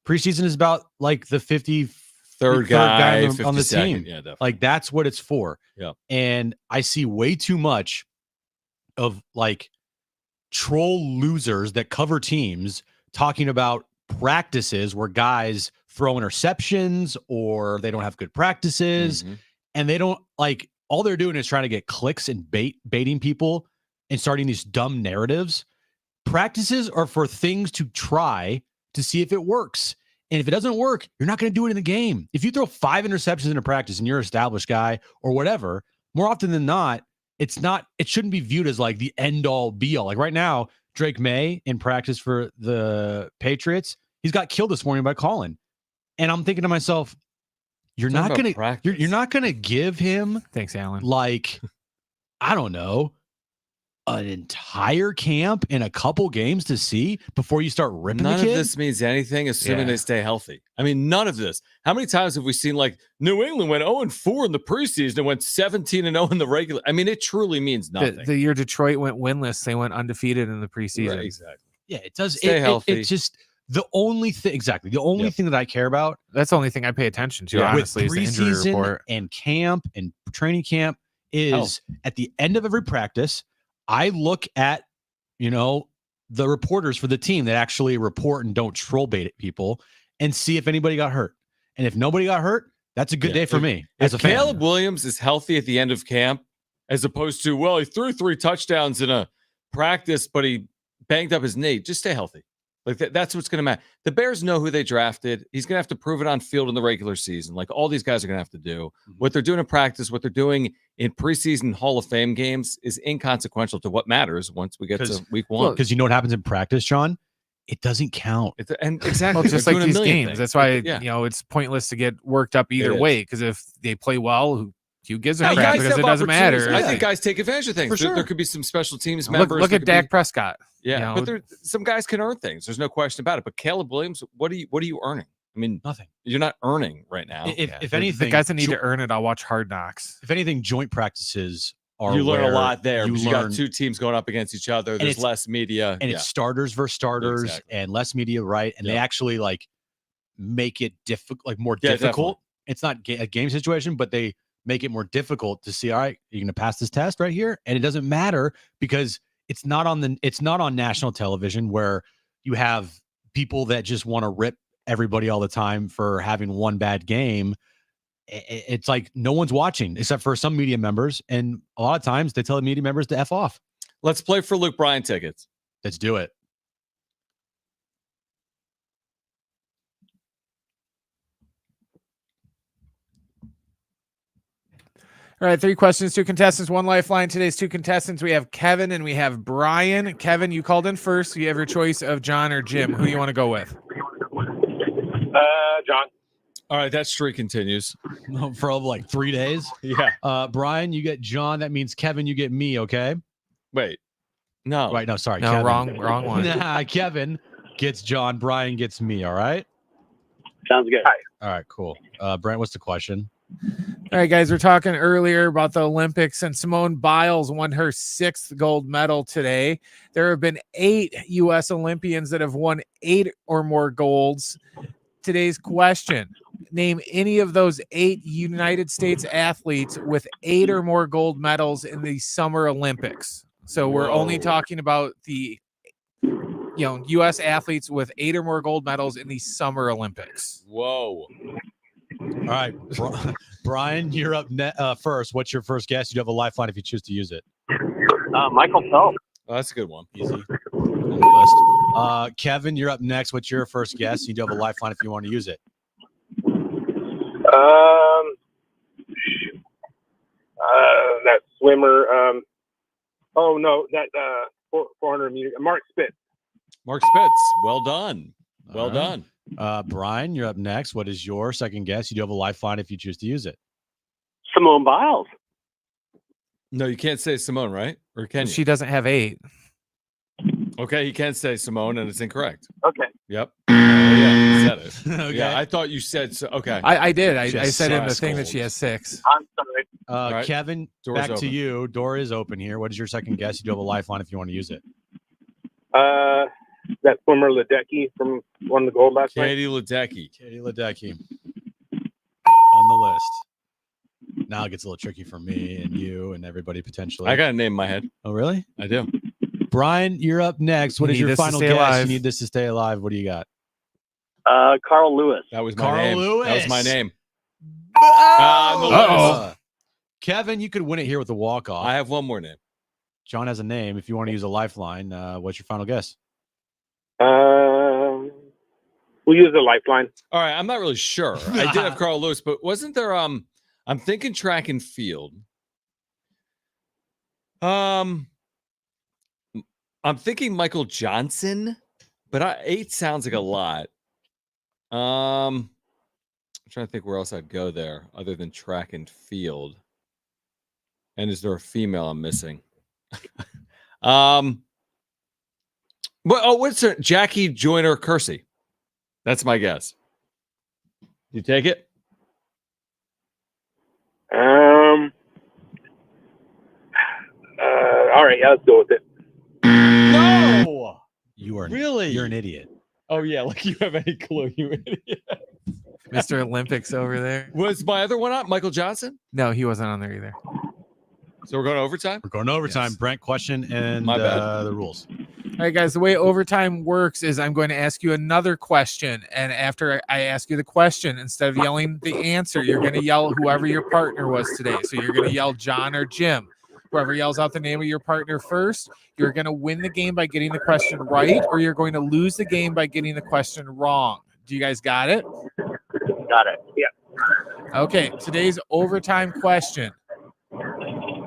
Preseason is about like the 53rd guy on the team. Yeah, definitely. Like that's what it's for. Yeah. And I see way too much of like troll losers that cover teams talking about practices where guys throw interceptions or they don't have good practices and they don't like all they're doing is trying to get clicks and baiting people and starting these dumb narratives. Practices are for things to try to see if it works. And if it doesn't work, you're not going to do it in the game. If you throw 5 interceptions in a practice and you're an established guy or whatever, more often than not, it shouldn't be viewed as like the end all be all. Like right now, Drake May in practice for the Patriots, he's got killed this morning by Colin. And I'm thinking to myself, you're not going to give him, thanks, Alan, like, I don't know, an entire camp and a couple games to see before you start ripping None the kid? of this means anything, assuming they stay healthy. I mean, none of this. How many times have we seen like New England went 0-4 in the preseason and went 17-0 in the regular? I mean, it truly means nothing. The year Detroit went winless, they went undefeated in the preseason. Right, exactly. Yeah, it does. Stay healthy. It's just the only thing. Exactly. The only thing that I care about. That's the only thing I pay attention to, honestly, is the injury report. And camp and training camp is at the end of every practice. I look at, the reporters for the team that actually report and don't troll bait people and see if anybody got hurt. And if nobody got hurt, that's a good day for me. If Caleb Williams is healthy at the end of camp, as opposed to, well, he threw 3 touchdowns in a practice, but he banged up his knee, just stay healthy. Like that's what's going to matter. The Bears know who they drafted. He's going to have to prove it on field in the regular season. Like all these guys are going to have to do. What they're doing in practice, what they're doing in preseason Hall of Fame games is inconsequential to what matters once we get to week 1. Because you know what happens in practice, John? It doesn't count. Exactly. Well, just like these games. Things. That's why, it's pointless to get worked up either way. Because if they play well, who gives a crap? Because it doesn't matter. I think guys take advantage of things. For sure. There could be some special teams members. Look at Dak Prescott. Yeah, but some guys can earn things. There's no question about it. But Caleb Williams, what are you earning? I mean, nothing. You're not earning right now. If anything, the guys that need to earn it, I'll watch Hard Knocks. If anything, joint practices are. You learn a where lot there. You got learn 2 teams going up against each other. There's less media, and it's starters versus starters, and less media, right? And they actually like make it more difficult. It's not a game situation, but they make it more difficult to see. All right, you're going to pass this test right here, and it doesn't matter because it's not on national television where you have people that just want to rip everybody all the time for having one bad game. It's like no one's watching except for some media members, and a lot of times they tell the media members to F off. Let's play for Luke Bryan tickets. Let's do it. All right, 3 questions, 2 contestants, 1 lifeline. Today's 2 contestants, we have Kevin and we have Bryan. Kevin, you called in first. You have your choice of Jon or Jim. Who do you want to go with? Jon. All right, that streak continues. For like 3 days? Yeah. Bryan, you get Jon. That means Kevin, you get me, okay? Wait. No. Right, no, sorry. No, Kevin. wrong one. Nah, Kevin gets Jon. Bryan gets me, all right? Sounds good. All right, cool. Brent, what's the question? All right, guys, we're talking earlier about the Olympics, and Simone Biles won her 6th gold medal today. There have been 8 U.S. Olympians that have won 8 or more golds. Today's question: name any of those 8 United States athletes with 8 or more gold medals in the Summer Olympics. So we're only talking about the U.S. athletes with 8 or more gold medals in the Summer Olympics. Whoa. All right, Brian, you're up first. What's your first guess? You do have a lifeline if you choose to use it. Michael Phelps. Oh, that's a good one. Easy. On the list. Kevin, you're up next. What's your first guess? You do have a lifeline if you want to use it. That swimmer. Oh no, that 400 meter. Mark Spitz. Mark Spitz. Well done. Well done. Brian, you're up next. What is your second guess? You do have a lifeline if you choose to use it. Simone Biles. No, you can't say Simone, right? Or can you? She doesn't have 8. Okay, he can say Simone, and it's incorrect. Okay. Yep. Oh, yeah, he said it. Okay. Yeah, I thought you said so. Okay. I did. I She has said in the 6 thing that golds. she has 6. I'm sorry. All right. Kevin, Door's back to open. you. Door is open here. What is your second guess? You do have a lifeline if you want to use it. That swimmer Ledecky from won the gold last night. Katie Ledecky. Katie Ledecky on the list. Now it gets a little tricky for me and you and everybody potentially. I got a name in my head. Oh, really? I do. Brian, you're up next. What You is need your this to final stay guess? alive. You need this to stay alive. What do you got? Carl Lewis. That was my Carl name. Lewis. That was my name. Uh-oh. Kevin, you could win it here with the walk-off. I have one more name. John has a name. If you want to use a lifeline, what's your final guess? We'll use a lifeline. All right, I'm not really sure. I did have Carl Lewis, but wasn't there I'm thinking track and field. I'm thinking Michael Johnson, but 8 sounds like a lot. I'm trying to think where else I'd go there other than track and field. And is there a female I'm missing? What's her? Jackie Joyner Kersey. That's my guess. You take it? All right, yeah, let's go with it. No. You are Really? You're an idiot. Oh yeah, like you have any clue, you idiot. Mr. Olympics over there. Was my other one up? Michael Johnson? No, he wasn't on there either. So we're going to overtime? We're going to overtime. Yes. Brent, question and My bad. the rules. All right, guys, the way overtime works is I'm going to ask you another question. And after I ask you the question, instead of yelling the answer, you're going to yell whoever your partner was today. So you're going to yell John or Jim. Whoever yells out the name of your partner first, you're going to win the game by getting the question right, or you're going to lose the game by getting the question wrong. Do you guys got it? Got it. Yeah. Okay, today's overtime question.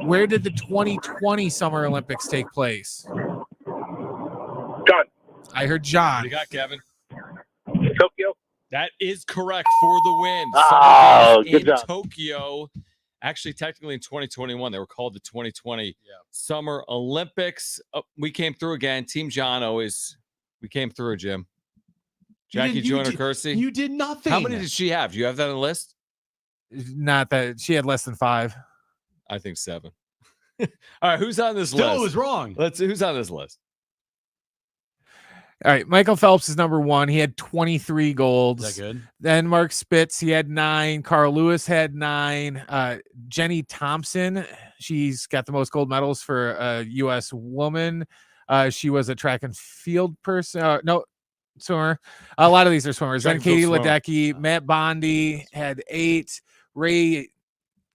Where did the 2020 Summer Olympics take place? John. I heard John. What do you got, Kevin? Tokyo. That is correct for the win. Oh, Summer Games good in job. Tokyo. Actually, technically in 2021, they were called the 2020 Summer Olympics. We came through again. Team John always. We came through, Jim. Jackie Joyner Kersey. You did nothing. How many did she have? Do you have that on the list? Not that she had less than 5. I think 7. All right, who's on this Still list? was wrong. Let's see who's on this list. All right, Michael Phelps is number 1. He had 23 golds. Is that good? Then Mark Spitz, he had 9. Carl Lewis had 9. Jenny Thompson, she's got the most gold medals for a U.S. woman. She was a track and field person. No, swimmer. A lot of these are swimmers. Track Then and field Katie swimmer. Ledecky, Matt Bondi had 8. Ray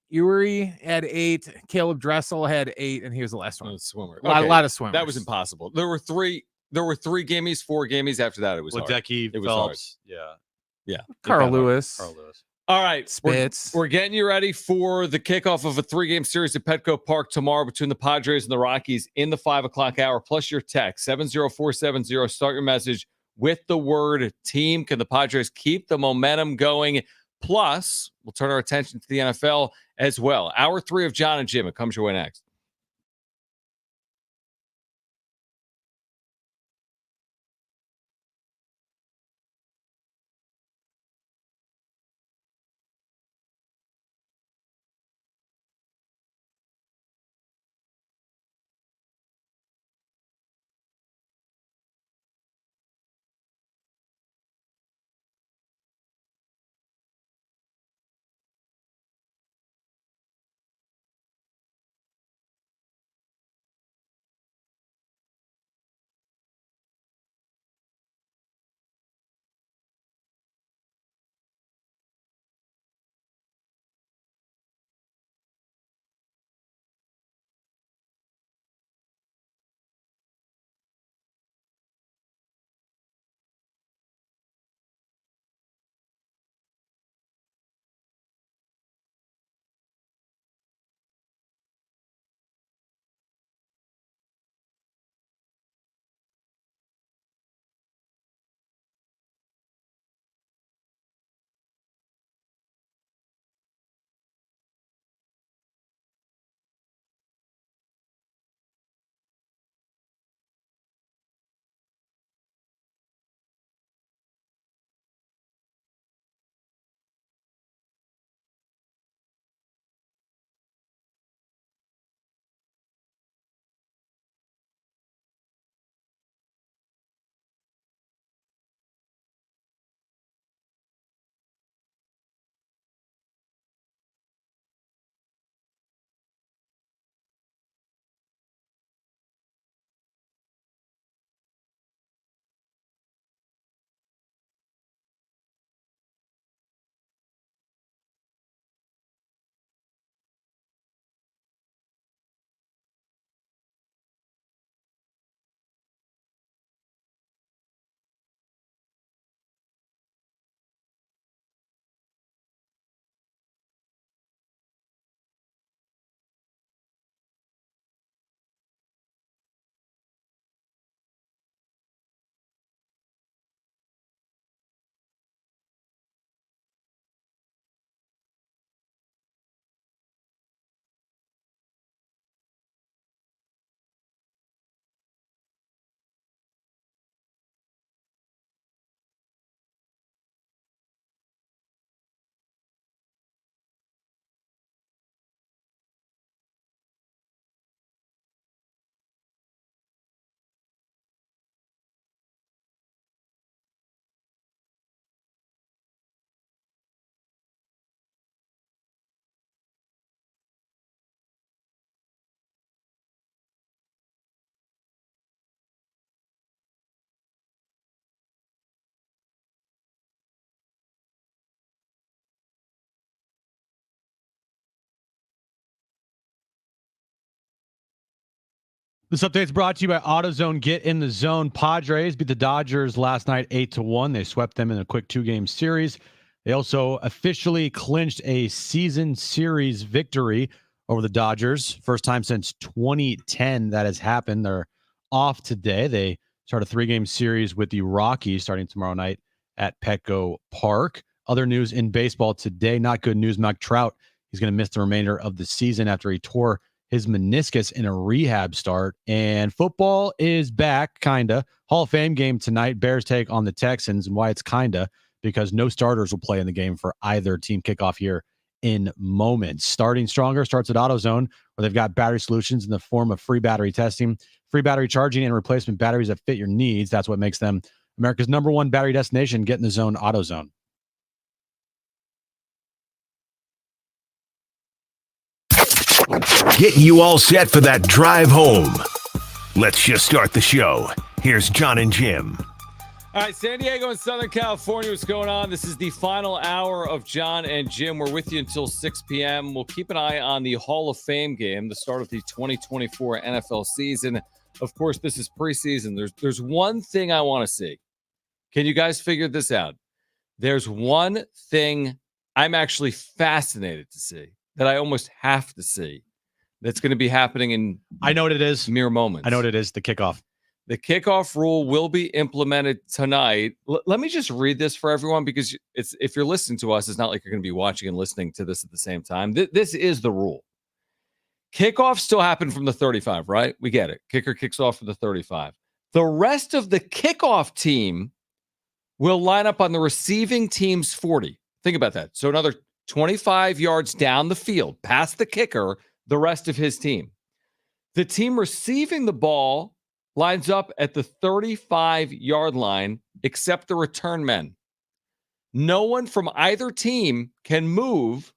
Uri had 8. Caleb Dressel had 8, and he was the last one. Swimmer. A lot of swimmers. That was impossible. There were 3 gimmies, 4 gimmies. After that, it was hard. Ledecky, It was Phelps. Yeah. Carl Lewis. Carl Lewis. All right, Spitz. We're getting you ready for the kickoff of a 3-game series at Petco Park tomorrow between the Padres and the Rockies in the 5 o'clock hour. Plus your text 70470. Start your message with the word team. Can the Padres keep the momentum going? Plus, we'll turn our attention to the NFL as well. Hour 3 of Jon and Jim. It comes your way next. This update is brought to you by AutoZone. Get in the zone. Padres beat the Dodgers last night 8-1. They swept them in a quick 2-game series. They also officially clinched a season series victory over the Dodgers. First time since 2010 that has happened. They're off today. They start a 3-game series with the Rockies starting tomorrow night at Petco Park. Other news in baseball today, not good news. Mike Trout, he's going to miss the remainder of the season after he tore his meniscus in a rehab start. And football is back, kinda. Hall of Fame game tonight. Bears take on the Texans. And why it's kinda, because no starters will play in the game for either team. Kickoff here in moments. Starting stronger starts at AutoZone, where they've got battery solutions in the form of free battery testing, free battery charging, and replacement batteries that fit your needs. That's what makes them America's #1 battery destination. Get in the zone, AutoZone. Getting you all set for that drive home. Let's just start the show. Here's Jon and Jim. All right, San Diego and Southern California, what's going on? This is the final hour of Jon and Jim. We're with you until 6 p.m. We'll keep an eye on the Hall of Fame game, the start of the 2024 NFL season. Of course, this is preseason. There's one thing I want to see. Can you guys figure this out? There's one thing I'm actually fascinated to see, that I almost have to see, that's going to be happening in I know what it is. Mere moments. I know what it is. The kickoff. The kickoff rule will be implemented tonight. Let me just read this for everyone, because if you're listening to us, it's not like you're going to be watching and listening to this at the same time. This is the rule. Kickoffs still happen from the 35, right? We get it. Kicker kicks off from the 35. The rest of the kickoff team will line up on the receiving team's 40. Think about that. So another 25 yards down the field, past the kicker, the rest of his team. The team receiving the ball lines up at the 35-yard line, except the return men. No one from either team can move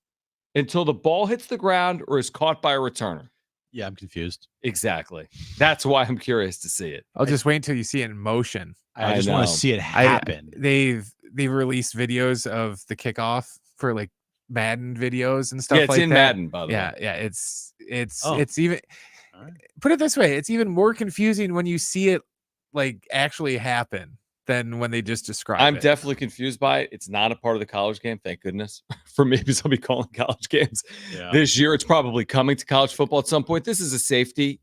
until the ball hits the ground or is caught by a returner. Yeah, I'm confused. Exactly. That's why I'm curious to see it. I'll just wait until you see it in motion. I just want to see it happen. They've released videos of the kickoff for like Madden videos and stuff. Yeah, it's like in that. Madden, by the way. Yeah, it's even. Put it this way: it's even more confusing when you see it like actually happen than when they just describe it. I'm definitely confused by it. It's not a part of the college game, thank goodness. For me, because I'll be calling college games this year. It's probably coming to college football at some point. This is a safety.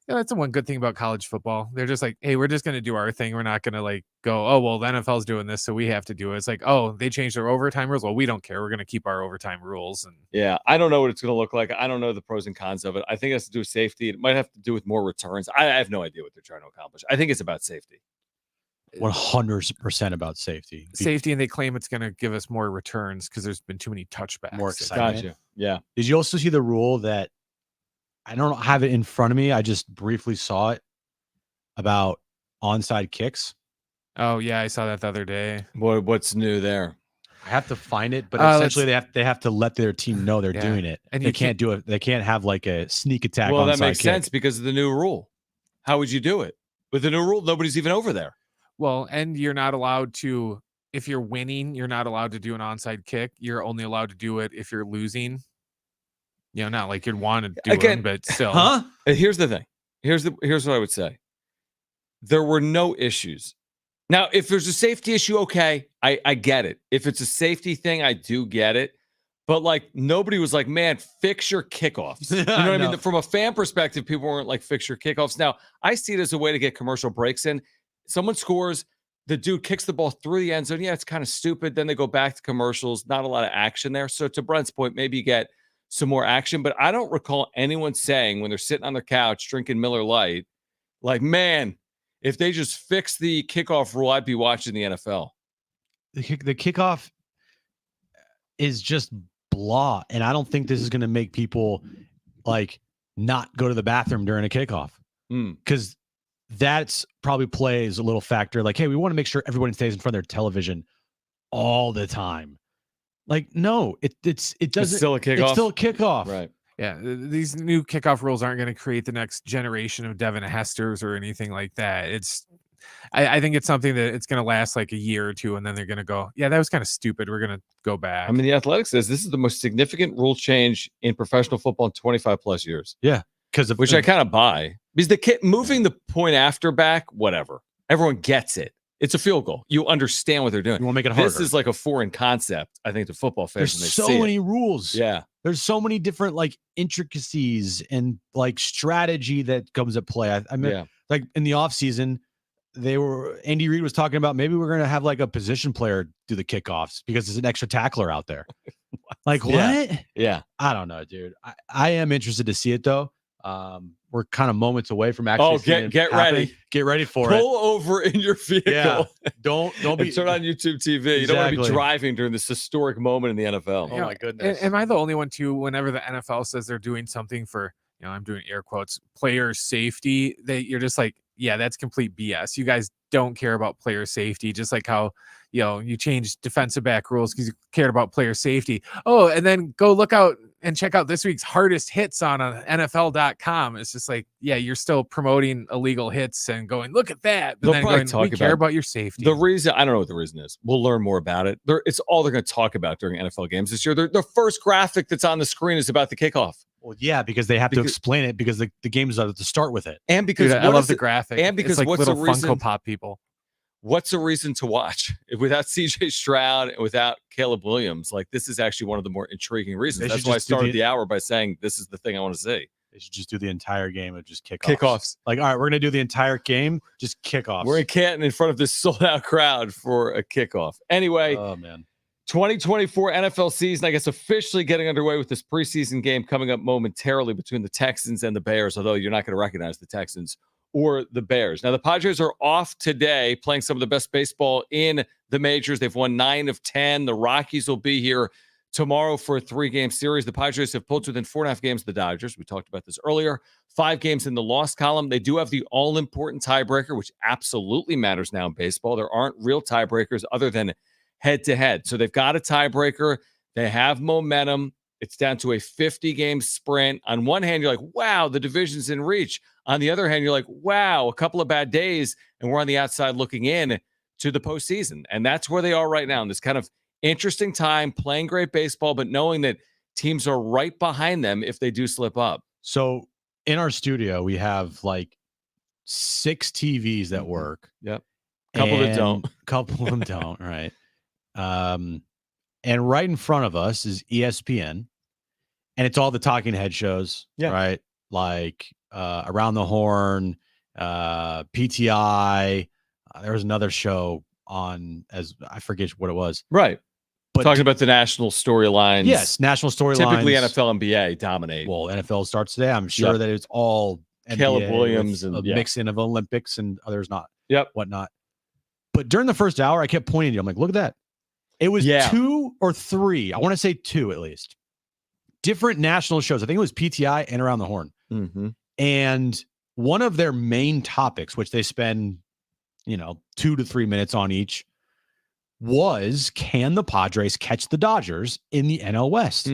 Yeah, that's the one good thing about college football. They're just like, hey, we're just going to do our thing. We're not going to like go, oh, well, the NFL's doing this, so we have to do it. It's like, oh, they changed their overtime rules. Well, we don't care. We're going to keep our overtime rules. And yeah, I don't know what it's going to look like. I don't know the pros and cons of it. I think it has to do with safety. It might have to do with more returns. I have no idea what they're trying to accomplish. I think it's about safety. 100% about safety. Safety, and they claim it's going to give us more returns because there's been too many touchbacks. More excitement. Gotcha. Yeah. Did you also see the rule that I don't have it in front of me? I just briefly saw it about onside kicks. Oh yeah, I saw that the other day. What's new there? I have to find it, but essentially they have to let their team know they're doing it, and they can't do it. They can't have like a sneak attack. Well, that onside makes kick. sense because of the new rule. How would you do it with the new rule? Nobody's even over there. Well, and you're not allowed to. If you're winning, you're not allowed to do an onside kick. You're only allowed to do it if you're losing. You know, not like you'd want to do it, but still. Huh? Here's the thing. Here's what I would say. There were no issues. Now, if there's a safety issue, okay, I get it. If it's a safety thing, I do get it. But like nobody was like, man, fix your kickoffs. You know what I mean? From a fan perspective, people weren't like, fix your kickoffs. Now, I see it as a way to get commercial breaks in. Someone scores, the dude kicks the ball through the end zone. Yeah, it's kind of stupid. Then they go back to commercials. Not a lot of action there. So to Brent's point, maybe you get some more action, but I don't recall anyone saying when they're sitting on their couch drinking Miller Lite, like, man, if they just fix the kickoff rule, I'd be watching the NFL. The kickoff is just blah, and I don't think this is going to make people like not go to the bathroom during a kickoff, because that's probably plays a little factor. Like, hey, we want to make sure everybody stays in front of their television all the time. Like, no, it doesn't. It's still a kickoff. It's still a kickoff. Right. Yeah, these new kickoff rules aren't going to create the next generation of Devin Hesters or anything like that. I think it's something that it's going to last like a year or two, and then they're going to go, yeah, that was kind of stupid. We're going to go back. I mean, The Athletic says this is the most significant rule change in professional football in 25 plus years. Yeah. which I kind of buy. Because the kid moving the point after back, whatever. Everyone gets it. It's a field goal. You understand what they're doing. You want to make it harder. This is like a foreign concept, I think, to football fans. There's so many rules. Yeah. There's so many different like intricacies and like strategy that comes at play. I mean, like in the offseason, Andy Reid was talking about maybe we're going to have like a position player do the kickoffs because there's an extra tackler out there. Like what? Yeah. I don't know, dude. I am interested to see it though. We're kind of moments away from actually. Get ready. Get ready for it. Pull over in your vehicle. Yeah. Don't be turn on YouTube TV. You don't want to be driving during this historic moment in the NFL. Oh my goodness. Am I the only one too? Whenever the NFL says they're doing something for, I'm doing air quotes, player safety, you're just like, yeah, that's complete BS. You guys don't care about player safety, just like how you changed defensive back rules because you cared about player safety. Oh, and then go look out and check out this week's hardest hits on NFL.com. It's just like, yeah, you're still promoting illegal hits and going, look at that. But then going, we care about your safety. The reason, I don't know what the reason is. We'll learn more about it. It's all they're going to talk about during NFL games this year. The first graphic that's on the screen is about the kickoff. Well, yeah, because they have to explain it because the games are to start with it. And because I love the graphic. And because it's like what's little the reason, Funko Pop people. What's a reason to watch without CJ Stroud and without Caleb Williams? Like, this is actually one of the more intriguing reasons. That's why I started the hour by saying this is the thing I want to see. They should just do the entire game of just kickoffs. Like, all right, we're going to do the entire game, just kickoffs. We're in Canton in front of this sold-out crowd for a kickoff. Anyway, oh man, 2024 NFL season, I guess, officially getting underway with this preseason game coming up momentarily between the Texans and the Bears, although you're not going to recognize the Texans or the Bears. Now, the Padres are off today, playing some of the best baseball in the majors. They've won 9 of 10. The Rockies will be here tomorrow for a 3-game series. The Padres have pulled within 4.5 games of the Dodgers. We talked about this earlier. 5 games in the loss column. They do have the all-important tiebreaker, which absolutely matters now in baseball. There aren't real tiebreakers other than head-to-head. So they've got a tiebreaker. They have momentum. It's down to a 50-game sprint. On one hand, you're like, wow, the division's in reach. On the other hand, you're like, wow, a couple of bad days, and we're on the outside looking in to the postseason. And that's where they are right now in this kind of interesting time, playing great baseball, but knowing that teams are right behind them if they do slip up. So in our studio, we have like 6 TVs that work. Yep. Couple that don't. Couple of them don't, right? And right in front of us is ESPN, and it's all the talking head shows, right? Like Around the Horn, PTI. There was another show on, as I forget what it was. Right. But talking about the national storylines. Yes, national storylines. Typically NFL, NBA dominate. Well, NFL starts today. I'm sure that it's all Caleb NBA Williams and and a mix in of Olympics and others not. Yep. Whatnot. But during the first hour, I kept pointing to you. I'm like, look at that. It was 2 or 3. I want to say 2 at least. Different national shows. I think it was PTI and Around the Horn. Mm-hmm. And one of their main topics, which they spend, 2 to 3 minutes on each, was can the Padres catch the Dodgers in the NL West?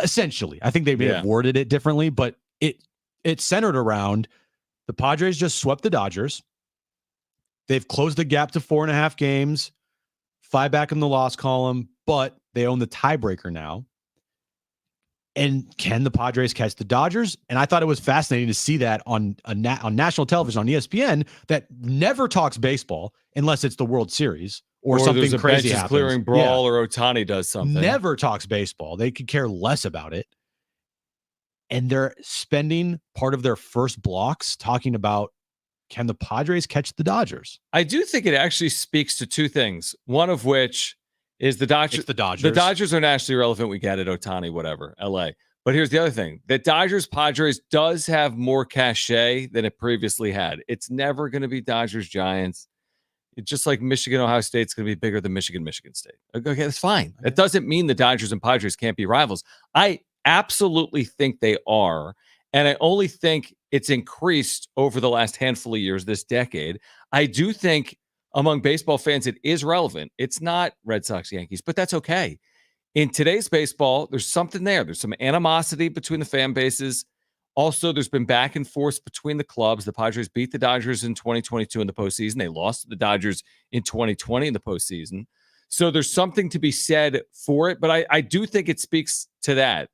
Essentially. I think they may have worded it differently, but it centered around the Padres just swept the Dodgers. They've closed the gap to 4.5 games, 5 back in the loss column, but they own the tiebreaker now. And can the Padres catch the Dodgers? And I thought it was fascinating to see that on national television on ESPN that never talks baseball unless it's the World Series or something there's a crazy benches happens. Clearing brawl or Ohtani does something. Never talks baseball. They could care less about it. And they're spending part of their first blocks talking about can the Padres catch the Dodgers? I do think it actually speaks to 2 things. One of which is the Dodgers. It's the Dodgers. The Dodgers are nationally relevant. We get it. Ohtani, whatever. LA. But here's the other thing. The Dodgers Padres does have more cachet than it previously had. It's never going to be Dodgers Giants. It's just like Michigan, Ohio State's going to be bigger than Michigan State. Okay, that's fine. That doesn't mean the Dodgers and Padres can't be rivals. I absolutely think they are. And I only think it's increased over the last handful of years, this decade. I do think among baseball fans, it is relevant. It's not Red Sox, Yankees, but that's okay. In today's baseball, there's something there. There's some animosity between the fan bases. Also, there's been back and forth between the clubs. The Padres beat the Dodgers in 2022 in the postseason. They lost to the Dodgers in 2020 in the postseason. So there's something to be said for it. But I do think it speaks to that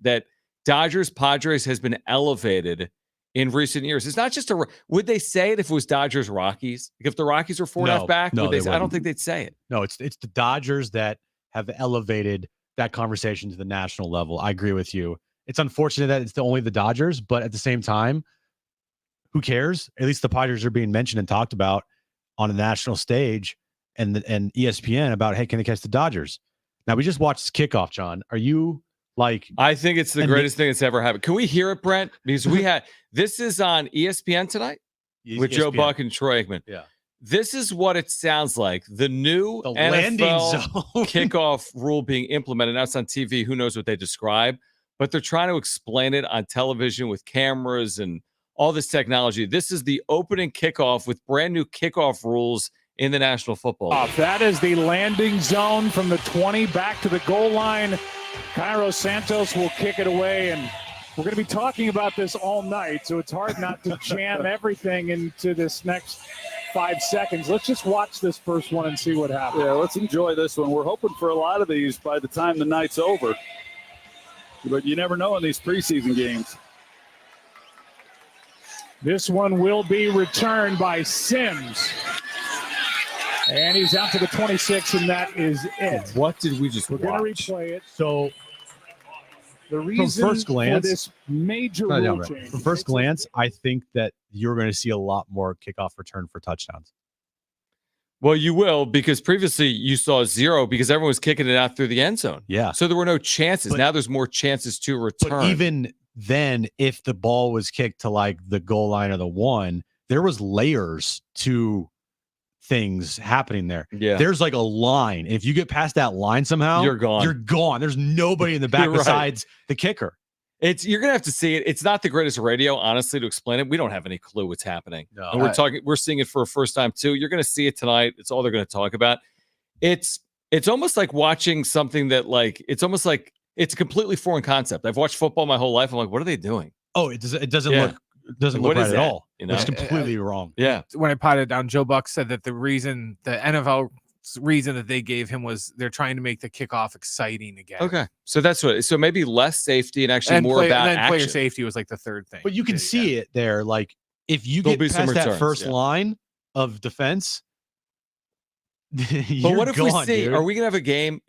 Dodgers Padres has been elevated in recent years. It's not just would they say it if it was Dodgers Rockies? Like if the Rockies were 4.5 back, no, would they they I don't wouldn't. think they'd say it. No, it's the Dodgers that have elevated that conversation to the national level. I agree with you. It's unfortunate that it's only the Dodgers, but at the same time, who cares? At least the Padres are being mentioned and talked about on a national stage and ESPN about, hey, can they catch the Dodgers? Now, we just watched kickoff, John. Are you like... I think it's the greatest thing that's ever happened. Can we hear it, Brent? Because this is on ESPN tonight with Joe Buck and Troy Aikman. Yeah. This is what it sounds like. The new landing NFL zone kickoff rule being implemented. Now it's on TV. Who knows what they describe? But they're trying to explain it on television with cameras and all this technology. This is the opening kickoff with brand new kickoff rules in the National Football League. That is the landing zone from the 20 back to the goal line. Cairo Santos will kick it away, and we're going to be talking about this all night, so it's hard not to jam everything into this next 5 seconds. Let's just watch this first one and see what happens. Yeah, let's enjoy this one. We're hoping for a lot of these by the time the night's over, but you never know in these preseason games. This one will be returned by Sims. And he's out to the 26, and that is it. What did we just We're going to replay it. So the reason from first glance, for this major rule change. From first glance, I think that you're going to see a lot more kickoff return for touchdowns. Well, you will, because previously you saw 0 because everyone was kicking it out through the end zone. Yeah. So there were no chances. Now there's more chances to return. But even then, if the ball was kicked to like the goal line or the 1, there was layers to things happening there. Yeah. There's like a line. If you get past that line somehow, You're gone. You're gone. There's nobody in the back You're right. besides the kicker. You're gonna have to see it. It's not the greatest radio, honestly, to explain it. We don't have any clue what's happening. No. And we're seeing it for a first time too. You're gonna see it tonight. It's all they're gonna talk about. It's almost like watching something that it's almost like it's a completely foreign concept. I've watched football my whole life. I'm like, what are they doing? Oh, it doesn't look What right is at that? all. You know? It's completely wrong. Yeah. When I potted down, Joe Buck said that the NFL reason that they gave him was they're trying to make the kickoff exciting again. Okay. So that's what. So maybe less safety and actually more about and then action. player safety was like the third thing. But you can see it there. Like if you There'll get be some past that returns, first yeah. line of defense, But what if we see? Are we gonna have a game?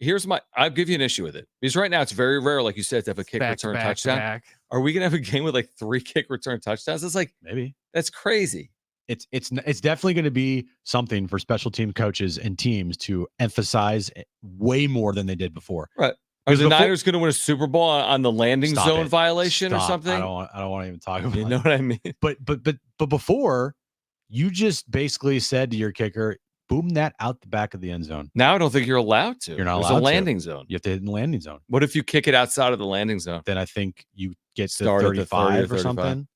I'll give you an issue with it because right now it's very rare, like you said, to have a kick return touchdown. Are we gonna have a game with like 3 kick return touchdowns? It's like maybe that's crazy. It's definitely going to be something for special team coaches and teams to emphasize way more than they did before. Right. Are the Niners going to win a Super Bowl on the landing zone violation or something? I don't want to even talk about it. You know what I mean? But before, you just basically said to your kicker, boom that out the back of the end zone. Now I don't think you're allowed to. You're not There's allowed a landing zone. You have to hit in the landing zone. What if you kick it outside of the landing zone? Then I think you get to Start at the 30 35 or something.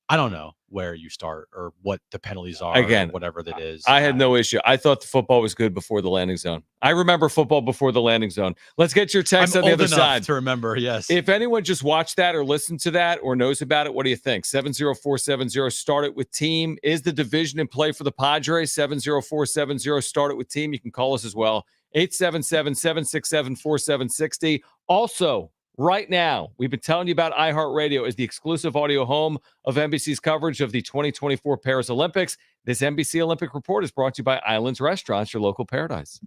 I don't know where you start or what the penalties are. Again, or whatever that is. I had no issue. I thought the football was good before the landing zone. I remember football before the landing zone. Let's get your text on the other side to remember. Yes. If anyone just watched that or listened to that or knows about it, what do you think? 70470 start it with team. Is the division in play for the Padres? 70470 start it with team. You can call us as well. 877-767-4760. Also, right now, we've been telling you about iHeartRadio as the exclusive audio home of NBC's coverage of the 2024 Paris Olympics. This NBC Olympic Report is brought to you by Islands Restaurants, your local paradise.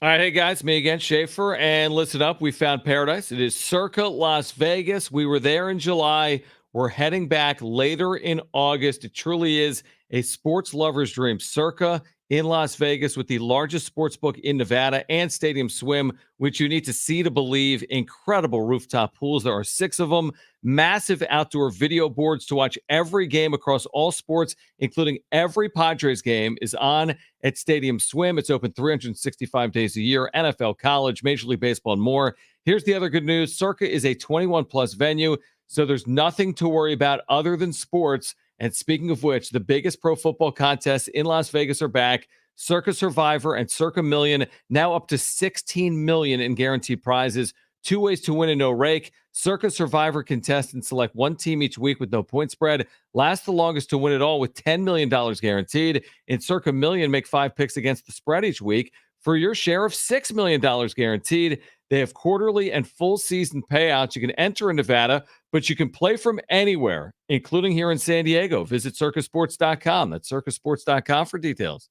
All right, hey guys, me again, Schaefer, and listen up. We found paradise. It is Circa Las Vegas. We were there in July. We're heading back later in August. It truly is a sports lover's dream. Circa in Las Vegas with the largest sports book in Nevada and Stadium Swim, which you need to see to believe. Incredible rooftop pools. There are 6 of them. Massive outdoor video boards to watch every game across all sports, including every Padres game, is on at Stadium Swim. It's open 365 days a year, NFL, college, Major League Baseball, and more. Here's the other good news. Circa is a 21-plus venue, so there's nothing to worry about other than sports. And speaking of which, the biggest pro football contests in Las Vegas are back. Circa Survivor and Circa Million, now up to $16 million in guaranteed prizes. 2 ways to win and no rake. Circa Survivor contestants select one team each week with no point spread. Last the longest to win it all with $10 million guaranteed. In Circa Million, make 5 picks against the spread each week for your share of $6 million guaranteed. They have quarterly and full season payouts. You can enter in Nevada, but you can play from anywhere, including here in San Diego. Visit circasports.com. That's circasports.com for details.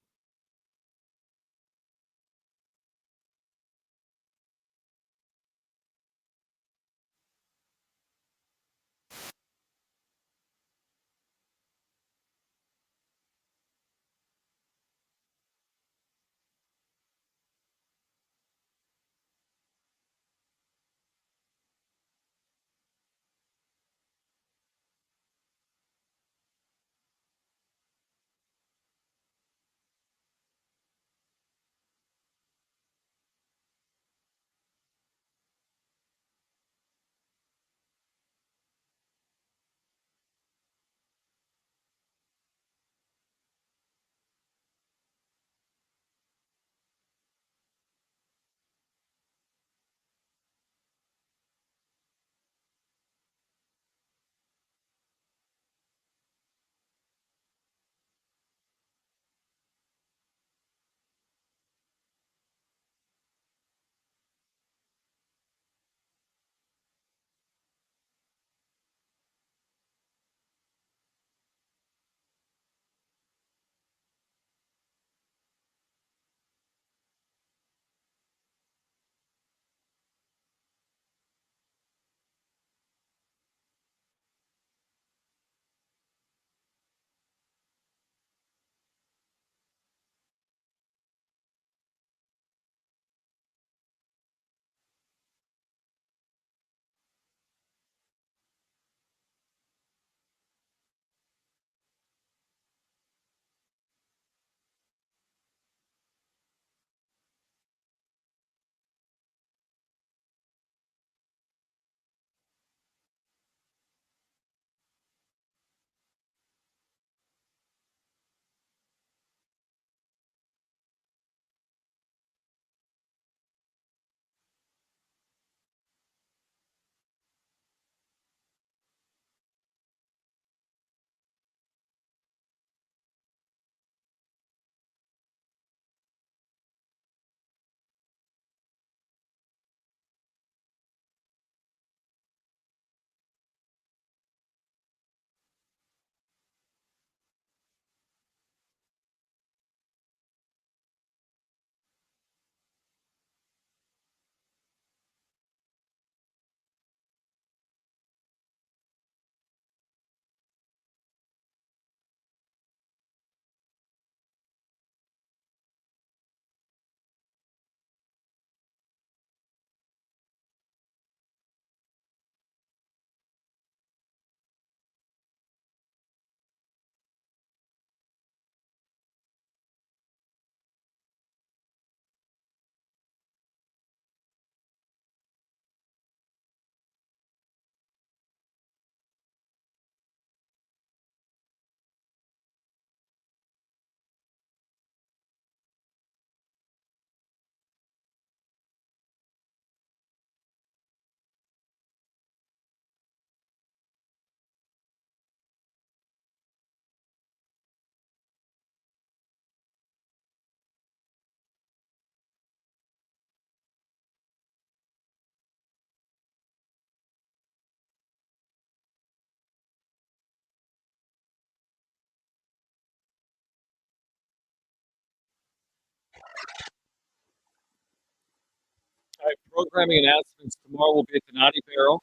programming announcements. Tomorrow we'll be at the Naughty Barrel,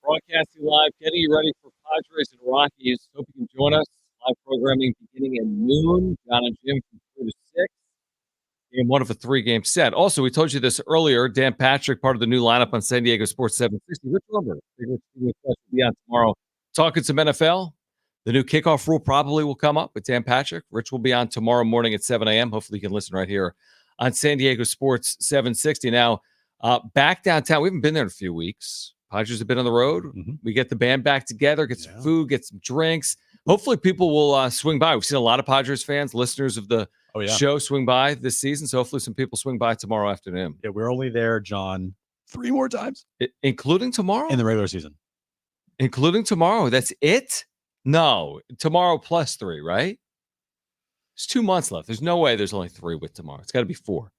broadcasting live, getting you ready for Padres and Rockies. Hope you can join us. Live programming beginning at noon. Jon and Jim from 4 to 6. Game 1 of a 3-game set. Also, we told you this earlier. Dan Patrick, part of the new lineup on San Diego Sports 760. Rich Lumber, will be on tomorrow. Talking some NFL. The new kickoff rule probably will come up with Dan Patrick. Rich will be on tomorrow morning at 7 a.m. Hopefully you can listen right here on San Diego Sports 760. Now, back downtown. We haven't been there in a few weeks. Padres have been on the road. Mm-hmm. We get the band back together, get some food, get some drinks. Hopefully people will swing by. We've seen a lot of Padres fans, listeners of the show swing by this season. So hopefully some people swing by tomorrow afternoon. Yeah, we're only there, John, 3 more times. Including tomorrow? In the regular season. Including tomorrow. That's it? No. Tomorrow plus 3, right? There's 2 months left. There's no way there's only 3 with tomorrow. It's got to be 4.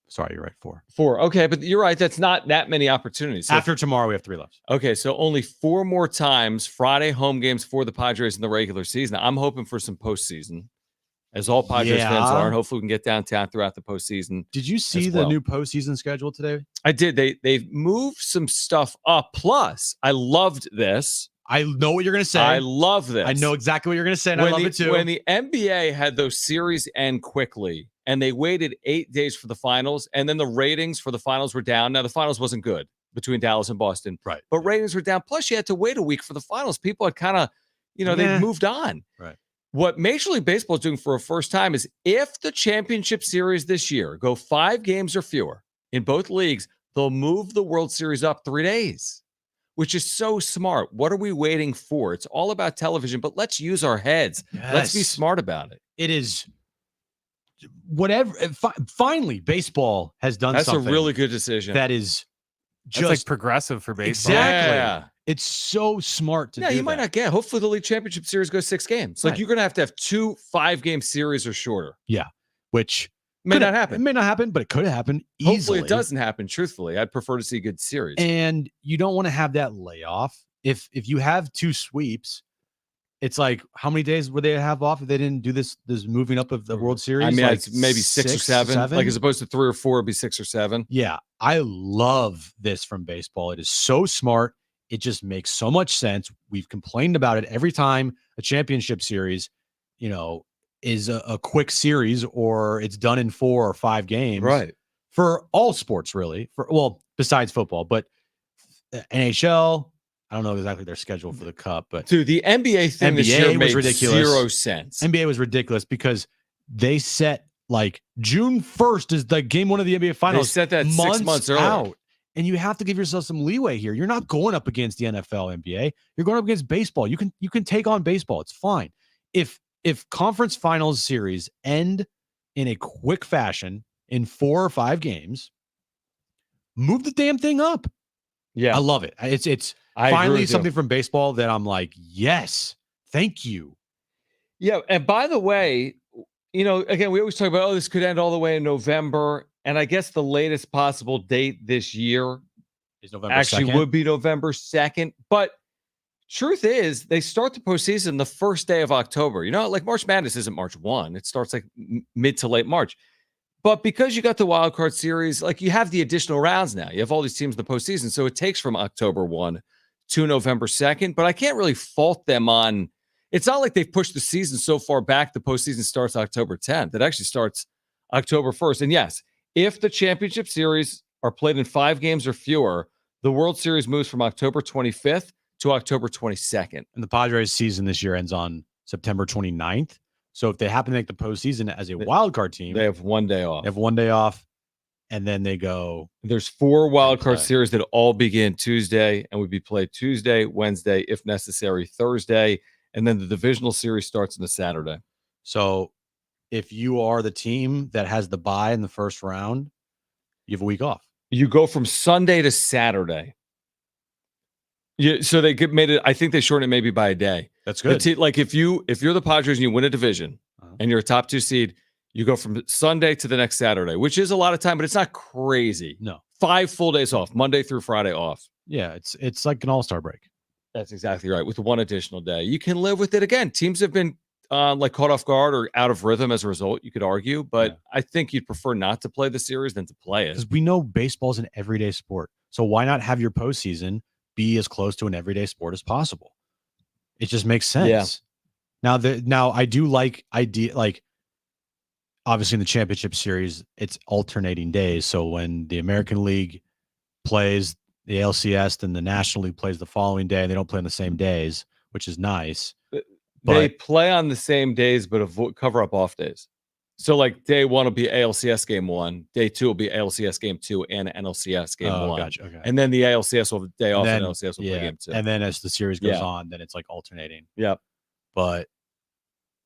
Sorry, you're right. 4. 4. Okay, but you're right. That's not that many opportunities. So after tomorrow, we have 3 left. Okay, so only 4 more times Friday home games for the Padres in the regular season. I'm hoping for some postseason, as all Padres fans are, and hopefully we can get downtown throughout the postseason. Did you see the new postseason schedule today? I did. They've moved some stuff up. Plus, I loved this. I know what you're going to say. I love this. I know exactly what you're going to say, and I love it too. When the NBA had those series end quickly, and they waited 8 days for the finals, and then the ratings for the finals were down. Now, the finals wasn't good between Dallas and Boston. Right. But ratings were down. Plus, you had to wait a week for the finals. People had kind of, they moved on. Right. What Major League Baseball is doing for a first time is if the championship series this year go 5 games or fewer in both leagues, they'll move the World Series up 3 days, which is so smart. What are we waiting for? It's all about television, but let's use our heads. Yes. Let's be smart about it. It is whatever. Finally, baseball has done something. That's a really good decision. That is just like progressive for baseball. Exactly. Yeah. It's so smart to do you might not get. Hopefully, the league championship series goes 6 games. Like, you're going to have 2 5-game series or shorter. Yeah, which may not happen. It may not happen, but it could happen easily. Hopefully, it doesn't happen. Truthfully, I'd prefer to see a good series. And you don't want to have that layoff. If you have 2 sweeps, it's like, how many days would they have off if they didn't do this moving up of the World Series? I mean, like it's maybe 6 or 7. Like, as opposed to 3 or 4, it'd be 6 or 7. Yeah, I love this from baseball. It is so smart. It just makes so much sense. We've complained about it every time a championship series, is a quick series or it's done in 4 or 5 games. Right. For all sports, really. Besides football, but NHL, I don't know exactly their schedule for the Cup, but dude, the NBA thing this year made ridiculous. 0 sense. NBA was ridiculous because they set like June 1st is the game 1 of the NBA Finals. They set that 6 months earlier. out. And you have to give yourself some leeway here. You're not going up against the NFL, NBA. You're going up against baseball. You can take on baseball. It's fine. If conference finals series end in a quick fashion in 4 or 5 games, move the damn thing up. Yeah, I love it. It's finally something from baseball that I'm like, yes, thank you. Yeah, and by the way, again, we always talk about, this could end all the way in November. And I guess the latest possible date this year is November actually 2nd. Would be November 2nd. But truth is, they start the postseason the first day of October. Like March Madness isn't March 1. It starts like mid to late March. But because you got the wild card series, like you have the additional rounds now. You have all these teams in the postseason. So it takes from October 1 to November 2nd. But I can't really fault them on, it's not like they've pushed the season so far back. The postseason starts October 10th. It actually starts October 1st. And yes, if the championship series are played in 5 games or fewer, the World Series moves from October 25th to October 22nd. And the Padres season this year ends on September 29th. So if they happen to make the postseason as a wild card team, they have 1 day off. They have 1 day off, and then they go. There's 4 wild card series that all begin Tuesday and would be played Tuesday, Wednesday, if necessary, Thursday, and then the divisional series starts on a Saturday. So if you are the team that has the bye in the first round, you have a week off. You go from Sunday to Saturday. Yeah, so they made it. I think they shortened it maybe by a day. That's good. Like if you're the Padres and you win a division and you're a top 2 seed, you go from Sunday to the next Saturday, which is a lot of time, but it's not crazy. No, 5 full days off, Monday through Friday off. Yeah, it's like an all-star break. That's exactly right. With 1 additional day, you can live with it. Again, teams have been like caught off guard or out of rhythm as a result, you could argue, but I think you'd prefer not to play the series than to play it. Because we know baseball's an everyday sport. So why not have your postseason be as close to an everyday sport as possible? It just makes sense. Now I do like idea, like obviously in the championship series, it's alternating days. So when the American League plays the ALCS, then the National League plays the following day, and they don't play on the same days, which is nice. They play on the same days, but cover up off days. So like day 1 will be ALCS game 1, day 2 will be ALCS game 2 and NLCS game 1. Gotcha. Okay. And then the ALCS will have a day off then, and LCS will play game 2. And then as the series goes on, then it's like alternating. Yep. But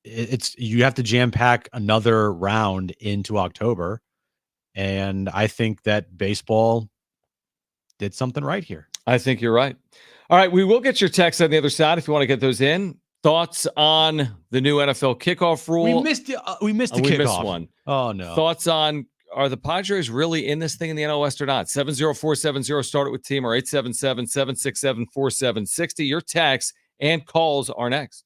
it's you have to jam pack another round into October. And I think that baseball did something right here. I think you're right. All right. We will get your text on the other side if you want to get those in. Thoughts on the new NFL kickoff rule? We missed the kickoff. We missed one. Oh, no. Thoughts on, are the Padres really in this thing in the NL West or not? 70470, start it with team, or 877-767-4760. Your texts and calls are next.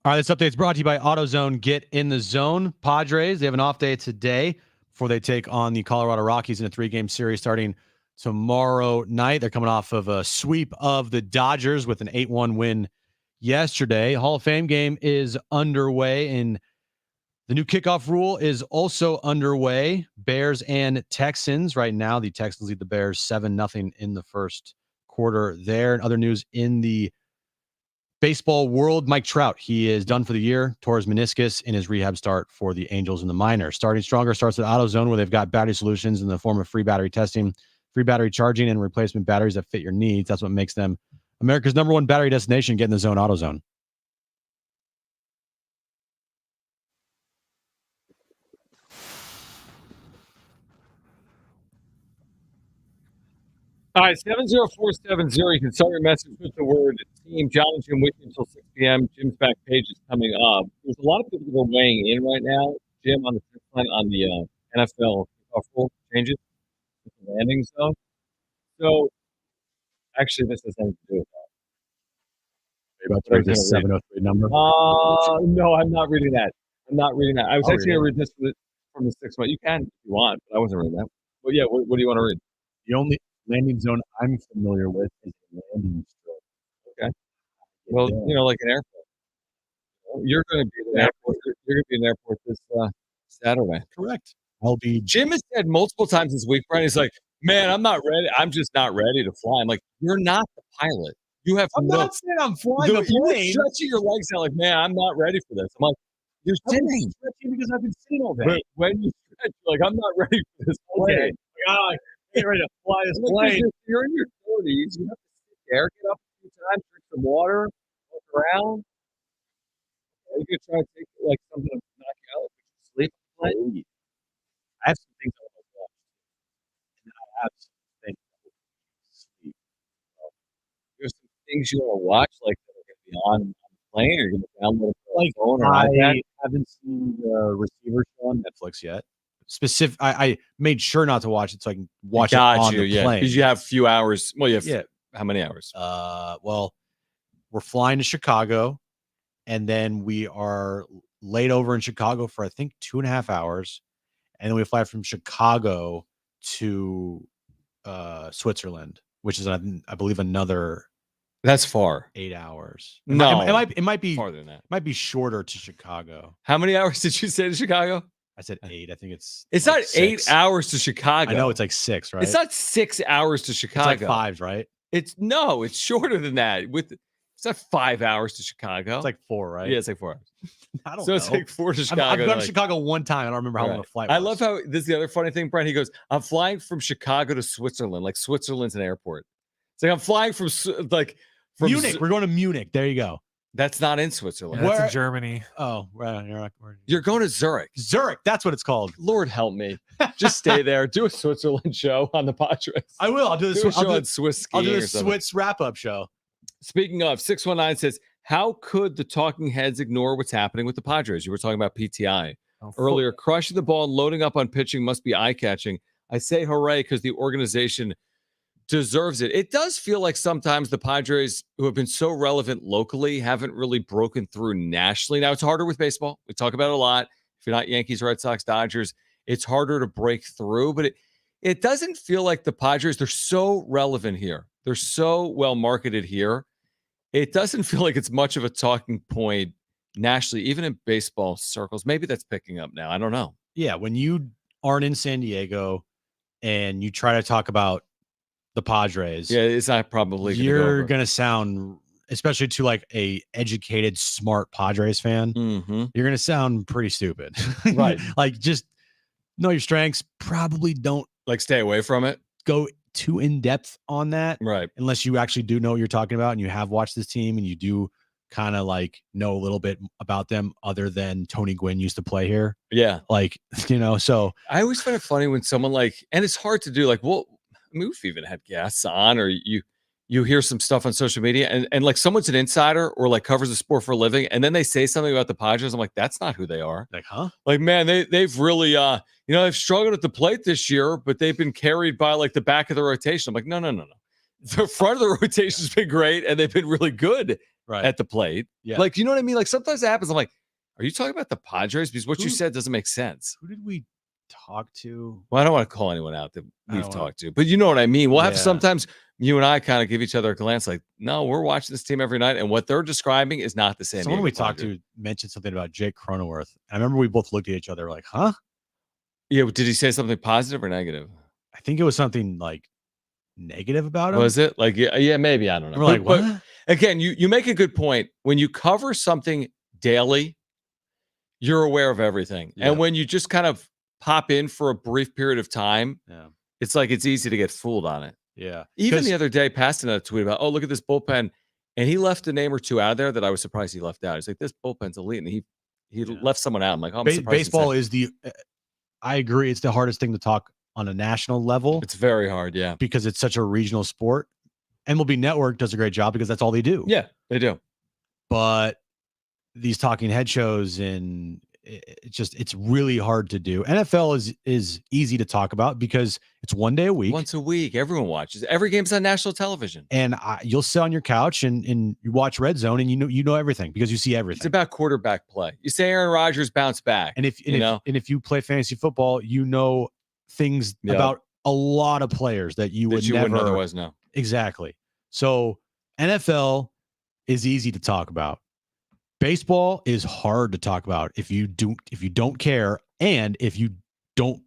All right, this update is brought to you by AutoZone. Get in the zone. Padres, they have an off day today before they take on the Colorado Rockies in a 3-game series starting tomorrow night. They're coming off of a sweep of the Dodgers with an 8-1 win yesterday. Hall of Fame game is underway, and the new kickoff rule is also underway. Bears and Texans. Right now, the Texans lead the Bears 7-0 in the first quarter there. And other news in the baseball world, Mike Trout, he is done for the year, tore his meniscus in his rehab start for the Angels in the minors. Starting stronger starts at AutoZone, where they've got battery solutions in the form of free battery testing, free battery charging, and replacement batteries that fit your needs. That's what makes them America's #1 battery destination. Get in the zone, AutoZone. All right, 70470. You can start your message with the word team. Jon Jim with you until 6 p.m. Jim's back page is coming up. There's a lot of people that are weighing in right now. Jim, on the line on the NFL kickoff rule changes with the landing zone. So, actually, this has nothing to do with that. About to read this 703 number? No, I'm not reading that. I was actually going to read this from the 6 month. You can if you want, but I wasn't reading that. But yeah, what do you want to read? The only landing zone I'm familiar with is the landing strip. Okay. Well, like an airport. You're going to be in an airport. You're going to be in an airport this Saturday. Correct. I'll be. Jim has said multiple times this week, Brian, he's like, man, I'm not ready. I'm just not ready to fly. I'm like, you're not the pilot. You have I'm not saying I'm flying the plane. You're stretching your legs out like, man, I'm not ready for this. I'm like, you're sitting. Stretching because I've been sitting all day. But when you stretch, you're like, I'm not ready for this plane. God, get ready to fly this plane. You're in your 30s. You have to sit there, get up a few times, drink some water, walk around. You could try to take like something to knock you out, like sleep. I have some things I want to watch. And I have some things I want to sleep. There's some things you want to watch, like that are going to be on the plane, or you're going to download it Like, phone or I iPad. haven't seen the Receiver show on Netflix yet. I made sure not to watch it so I can watch it on the plane. Because you have a few hours. Well, you have how many hours? Well, we're flying to Chicago, and then we are laid over in Chicago for I think 2.5 hours, and then we fly from Chicago to Switzerland, which is I believe another. That's far. 8 hours. No, it might be farther than that. Might be shorter to Chicago. How many hours did you say to Chicago? I said 8. I think it's like not 6. 8 hours to Chicago. I know it's like 6, right? It's not 6 hours to Chicago. It's like 5, right? It's shorter than that. It's not 5 hours to Chicago. It's like 4, right? Yeah, it's like 4 hours. I don't know. So it's like 4 to Chicago. I've gone to Chicago one time. I don't remember how long the flight was. I love how this is the other funny thing, Brian. He goes, I'm flying from Chicago to Switzerland. Like Switzerland's an airport. It's like I'm flying from Munich. We're going to Munich. There you go. That's not in Switzerland. That's in Germany. Oh, right. You're going to Zurich. Zurich. That's what it's called. Lord help me. Just stay there. Do a Switzerland show on the Padres. I will. I'll do this. I'll do Swiss skiing. I'll do a Swiss wrap-up show. Speaking of, 619 says, how could the talking heads ignore what's happening with the Padres? You were talking about PTI earlier. Crushing the ball and loading up on pitching must be eye-catching. I say hooray because the organization deserves it. It does feel like sometimes the Padres, who have been so relevant locally, haven't really broken through nationally. Now, it's harder with baseball. We talk about it a lot. If you're not Yankees, Red Sox, Dodgers, it's harder to break through. But it doesn't feel like the Padres, they're so relevant here. They're so well marketed here. It doesn't feel like it's much of a talking point nationally, even in baseball circles. Maybe that's picking up now. I don't know. Yeah, when you aren't in San Diego and you try to talk about the Padres, it's not probably you're gonna sound, especially to like a educated, smart Padres fan, you're gonna sound pretty stupid, right? Like, just know your strengths. Probably don't stay away from it. Go too in depth on that, right? Unless you actually do know what you're talking about and you have watched this team and you do kind of like know a little bit about them, other than Tony Gwynn used to play here. Yeah, so I always find it funny when someone and it's hard to do. I mean, we've even had guests on, or you hear some stuff on social media, and like someone's an insider or like covers the sport for a living, and then they say something about the Padres. I'm like, that's not who they are. Like, huh? Like, man, they've really they've struggled at the plate this year, but they've been carried by like the back of the rotation. I'm like, no. The front of the rotation has been great, and they've been really good at the plate. Yeah. Like, you know what I mean? Like sometimes it happens. I'm like, are you talking about the Padres? Because what you Who- said doesn't make sense. Who did we talk to? Well, I don't want to call anyone out that we've wanna- talked to, but you know what I mean? We'll have Yeah. sometimes you and I kind of give each other a glance like, no, we're watching this team every night. And what they're describing is not the same. Someone we talked to mentioned something about Jake Cronenworth. I remember we both looked at each other like, huh? Yeah. Did he say something positive or negative? I think it was something like negative about him. Was it like, yeah, maybe. I don't know. We're like, But what? again, you make a good point. When you cover something daily, you're aware of everything. Yeah. And when you just kind of pop in for a brief period of time, Yeah. it's like it's easy to get fooled on it. Yeah. Even the other day, Paston had a tweet about, oh, look at this bullpen. And he left a name or two out there that I was surprised he left out. He's like, this bullpen's elite. And he left someone out. I'm like, oh, I'm surprised. Baseball is I agree. It's the hardest thing to talk on a national level. It's very hard. Yeah. Because it's such a regional sport. MLB Network does a great job because that's all they do. Yeah, they do. But these talking head shows and it's really hard to do. NFL is easy to talk about because it's one day a week. Once a week. Everyone watches. Every game's on national television. And you'll sit on your couch and you watch Red Zone and you know everything because you see everything. It's about quarterback play. You say Aaron Rodgers bounced back. And if you play fantasy football, you know things about a lot of players that you would never wouldn't otherwise know. Exactly. So NFL is easy to talk about. Baseball is hard to talk about if you don't care and if you don't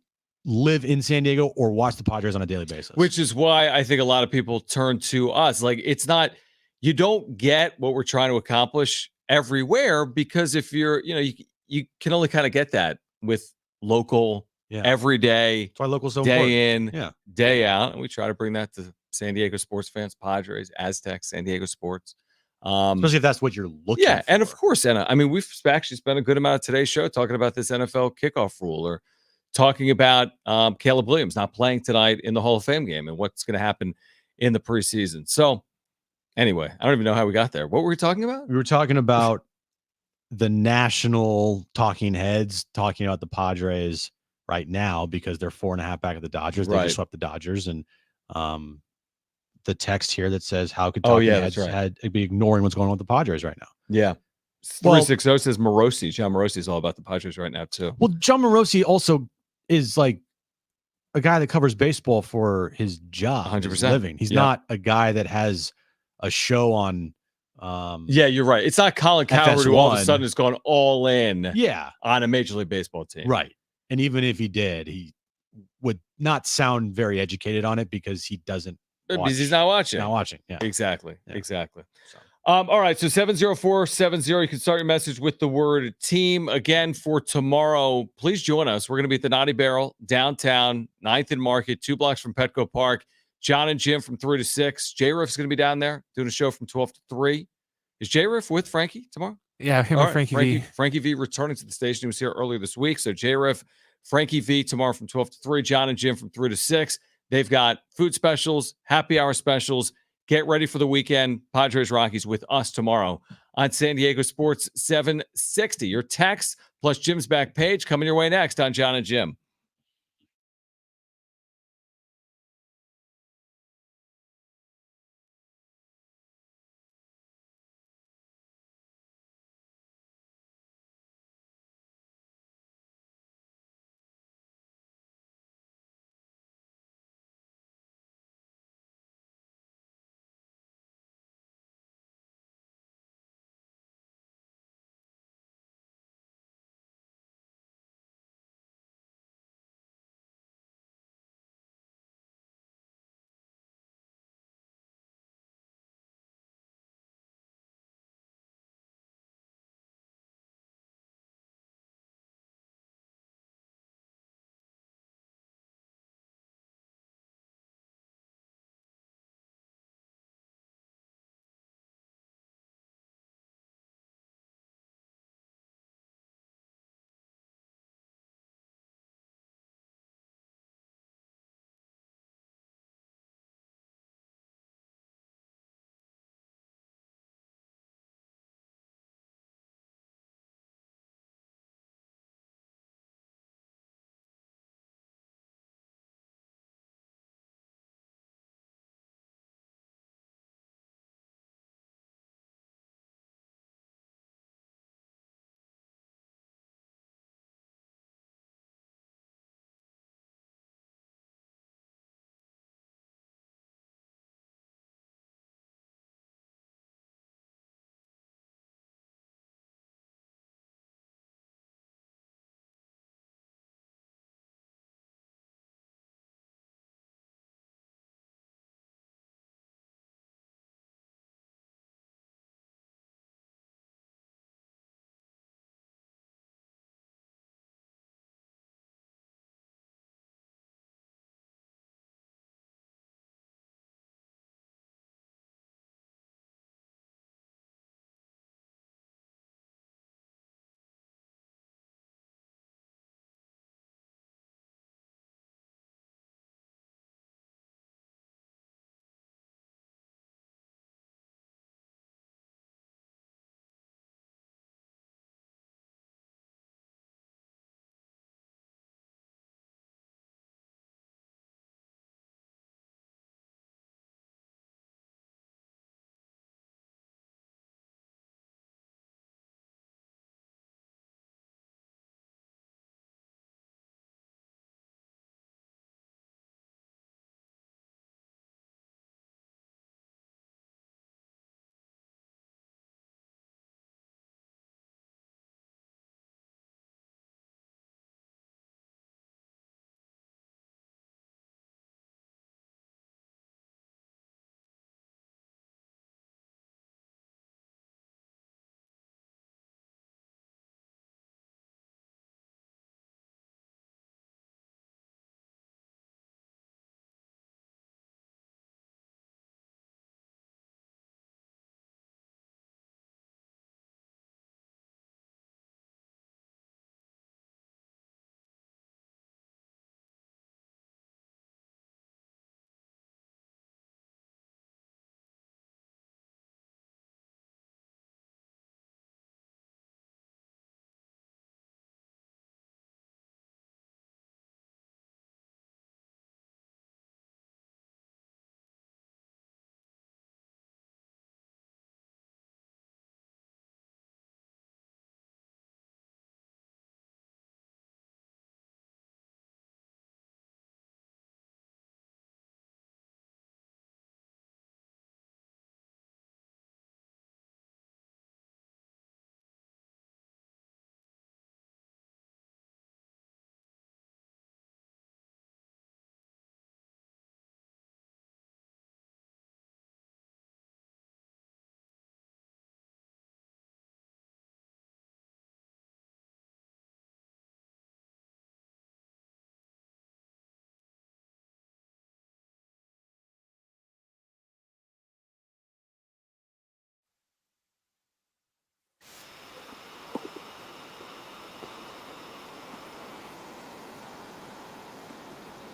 live in San Diego or watch the Padres on a daily basis. Which is why I think a lot of people turn to us. Like it's not, you don't get what we're trying to accomplish everywhere because if you're, you can only kind of get that with local every day. That's why local's so day important. in, day out. And we try to bring that to San Diego sports fans, Padres, Aztec, San Diego sports. Especially if that's what you're looking for. And of course, Anna, I mean, we've actually spent a good amount of today's show talking about this NFL kickoff rule or talking about Caleb Williams not playing tonight in the Hall of Fame game and what's going to happen in the preseason. So anyway, I don't even know how we got there. What were we talking about? We were talking about the national talking heads talking about the Padres right now because they're 4.5 back of the Dodgers. They just swept the Dodgers. And the text here that says, how could talking heads be ignoring what's going on with the Padres right now? Yeah. 360 says Morosi. John Morosi is all about the Padres right now, too. Well, John Morosi also is like a guy that covers baseball for his job, 100%. his living. He's not a guy that has a show on. Yeah, you're right. It's not Colin Cowherd who all of a sudden has gone all in on a Major League Baseball team. Right. And even if he did, he would not sound very educated on it because he doesn't. Because he's not watching. Not watching. Yeah. Exactly. Yeah. Exactly. So. All right. So 70470. You can start your message with the word team. Again, for tomorrow, please join us. We're going to be at the Naughty Barrel downtown, 9th and Market, 2 blocks from Petco Park. Jon and Jim from 3 to 6. J-Riff's going to be down there doing a show from 12 to 3. Is J-Riff with Frankie tomorrow? Yeah, him and Frankie V. Frankie V returning to the station. He was here earlier this week. So J-Riff, Frankie V tomorrow from 12 to 3. Jon and Jim from 3 to 6. They've got food specials, happy hour specials. Get ready for the weekend. Padres Rockies with us tomorrow on San Diego Sports 760. Your text plus Jim's back page coming your way next on Jon and Jim.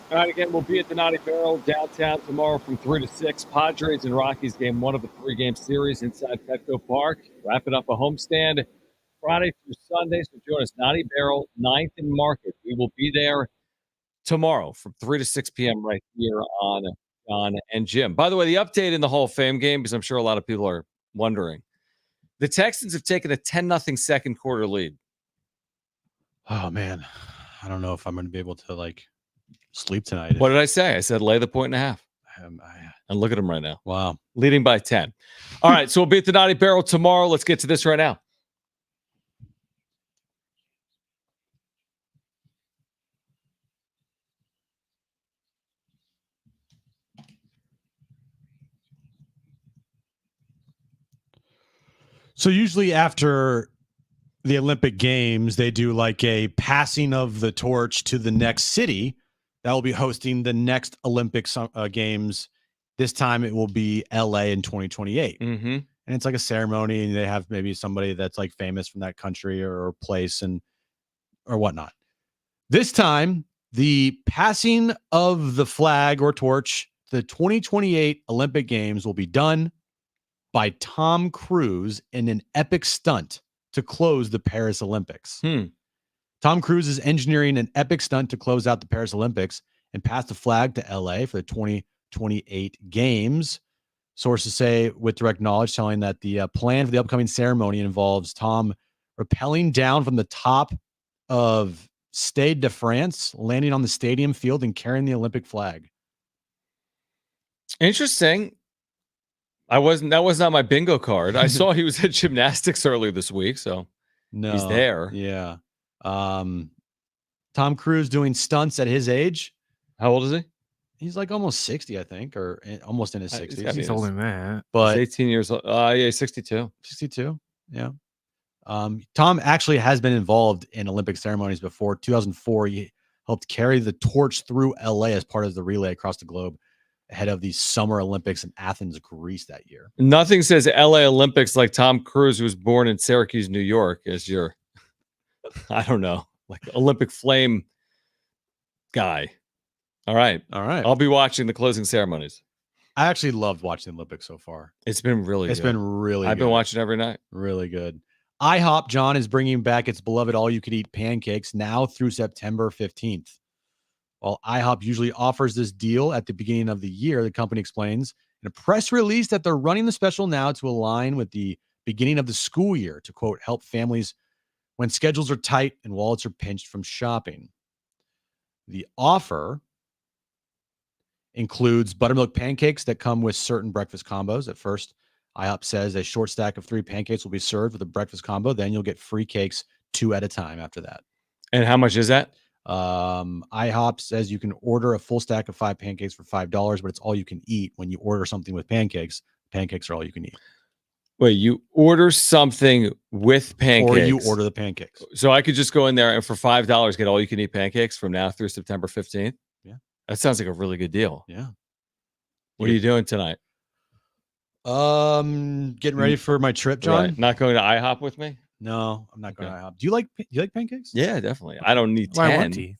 All right, again, we'll be at the Naughty Barrel downtown tomorrow from 3 to 6. Padres and Rockies game 1 of the 3-game series inside Petco Park. Wrapping up a homestand Friday through Sunday. So join us, Naughty Barrel, 9th and Market. We will be there tomorrow from 3 to 6 p.m. right here on Jon and Jim. By the way, the update in the Hall of Fame game, because I'm sure a lot of people are wondering. The Texans have taken a 10-0 second quarter lead. Oh, man. I don't know if I'm going to be able to, sleep tonight. What did I say? I said lay the 1.5. And look at them right now. Wow. Leading by 10. All right, so we'll be at the Naughty Barrel tomorrow. Let's get to this right now. So usually after the Olympic Games, they do a passing of the torch to the next city that will be hosting the next Olympic Games. This time it will be LA in 2028. Mm-hmm. And it's like a ceremony, and they have maybe somebody that's famous from that country or place or whatnot. This time, the passing of the flag or torch, the 2028 Olympic Games will be done by Tom Cruise in an epic stunt to close the Paris Olympics. Tom Cruise is engineering an epic stunt to close out the Paris Olympics and pass the flag to LA for the 2028 Games. Sources say with direct knowledge, telling that the plan for the upcoming ceremony involves Tom rappelling down from the top of Stade de France, landing on the stadium field and carrying the Olympic flag. Interesting. That was not my bingo card. I saw he was at gymnastics earlier this week, so he's there. Yeah. Tom Cruise doing stunts at his age. How old is he? He's almost 60, I think, or almost in his 60s. He's older than that. But he's 18 years old. Yeah, 62. 62. Yeah. Tom actually has been involved in Olympic ceremonies before. 2004, he helped carry the torch through LA as part of the relay across the globe ahead of the Summer Olympics in Athens, Greece that year. Nothing says LA Olympics like Tom Cruise, who was born in Syracuse, New York, as your, I don't know, Olympic flame guy. All right. I'll be watching the closing ceremonies. I actually loved watching the Olympics so far. It's been really It's good. been really I've good. been watching every night. Really good. IHOP, John, is bringing back its beloved all-you-can-eat pancakes now through September 15th. While IHOP usually offers this deal at the beginning of the year, the company explains in a press release that they're running the special now to align with the beginning of the school year to, quote, help families when schedules are tight and wallets are pinched from shopping. The offer includes buttermilk pancakes that come with certain breakfast combos. At first, IHOP says a short stack of 3 pancakes will be served with a breakfast combo. Then you'll get free cakes 2 at a time after that. And how much is that? IHOP says you can order a full stack of 5 pancakes for $5, but it's all you can eat. When you order something with pancakes, pancakes are all you can eat. Wait, you order something with pancakes? Or you order the pancakes. So I could just go in there and for $5 get all you can eat pancakes from now through September 15th? Yeah. That sounds like a really good deal. Yeah. What are you doing tonight? Getting ready for my trip, John. Right. Not going to IHOP with me? No, I'm not going to IHOP. Do you like pancakes? Yeah, definitely. I don't need Why 10. won't he?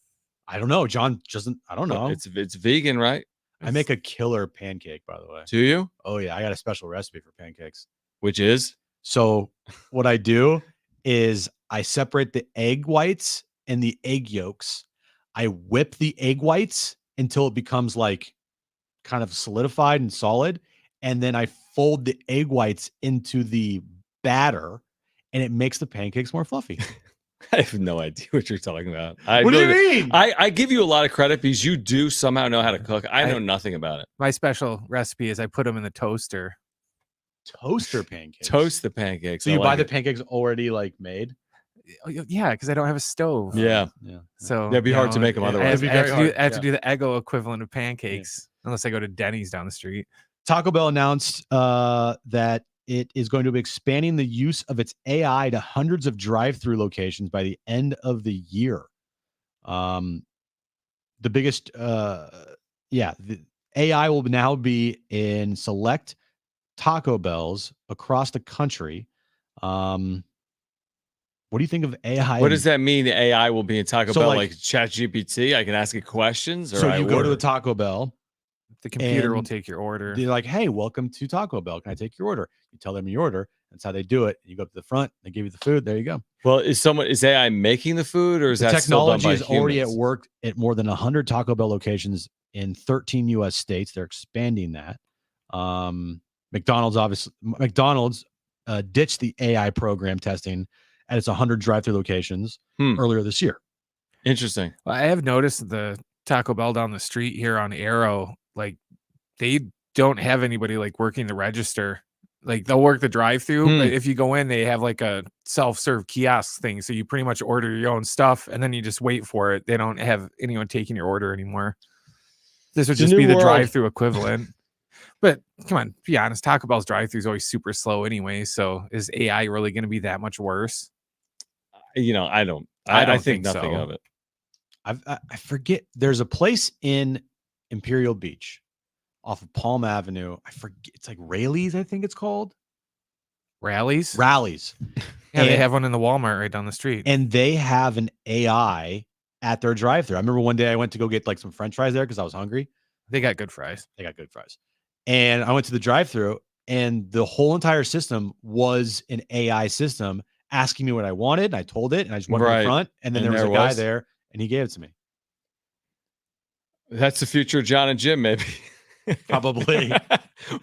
I don't know. John doesn't. I don't know. It's vegan, right? I make a killer pancake, by the way. Do you? Oh yeah, I got a special recipe for pancakes. Which is? So what I do is I separate the egg whites and the egg yolks. I whip the egg whites until it becomes kind of solidified and solid, and then I fold the egg whites into the batter, and it makes the pancakes more fluffy. I have no idea what you're talking about. What do you mean? I give you a lot of credit because you do somehow know how to cook. I know nothing about it. My special recipe is I put them in the toaster. Toaster pancakes. Toast the pancakes. So you buy the pancakes already made? Yeah, because I don't have a stove. Yeah. So it'd be hard to make them otherwise. I have to do the Eggo equivalent of pancakes, unless I go to Denny's down the street. Taco Bell announced that it is going to be expanding the use of its AI to hundreds of drive-through locations by the end of the year. The biggest, the AI will now be in select Taco Bells across the country. What do you think of AI? What does that mean? AI will be in Taco So, Bell, like- like ChatGPT? I can ask it questions, or So I you go to order. a Taco Bell. The computer will and take your order. They're like, "Hey, welcome to Taco Bell. Can I take your order?" You tell them your order. That's how they do it. You go up to the front. They give you the food. There you go. Well, is AI making the food, or is The that technology still is done by already at humans? work at more than 100 Taco Bell locations in 13 U.S. states. They're expanding that. McDonald's ditched the AI program testing at its 100 drive-through locations earlier this year. Interesting. Well, I have noticed the Taco Bell down the street here on Arrow, like they don't have anybody like working the register. Like they'll work the drive-through, but if you go in, they have like a self-serve kiosk thing. So you pretty much order your own stuff and then you just wait for it. They don't have anyone taking your order anymore. This would It's a just be new the world. drive-through equivalent. But come on, be honest, Taco Bell's drive-through is always super slow anyway. So is AI really going to be that much worse? I don't I think nothing so. of it. I forget. There's a place in Imperial Beach off of Palm Avenue. I forget. It's like Raley's, I think it's called. Rallies? Yeah, they have one in the Walmart right down the street. And they have an AI at their drive-thru. I remember one day I went to go get like some French fries there because I was hungry. They got good fries. And I went to the drive-thru, and the whole entire system was an AI system asking me what I wanted. I told it, and I just went to the front, and then there was a guy there, and he gave it to me. That's the future of Jon and Jim, maybe. Probably.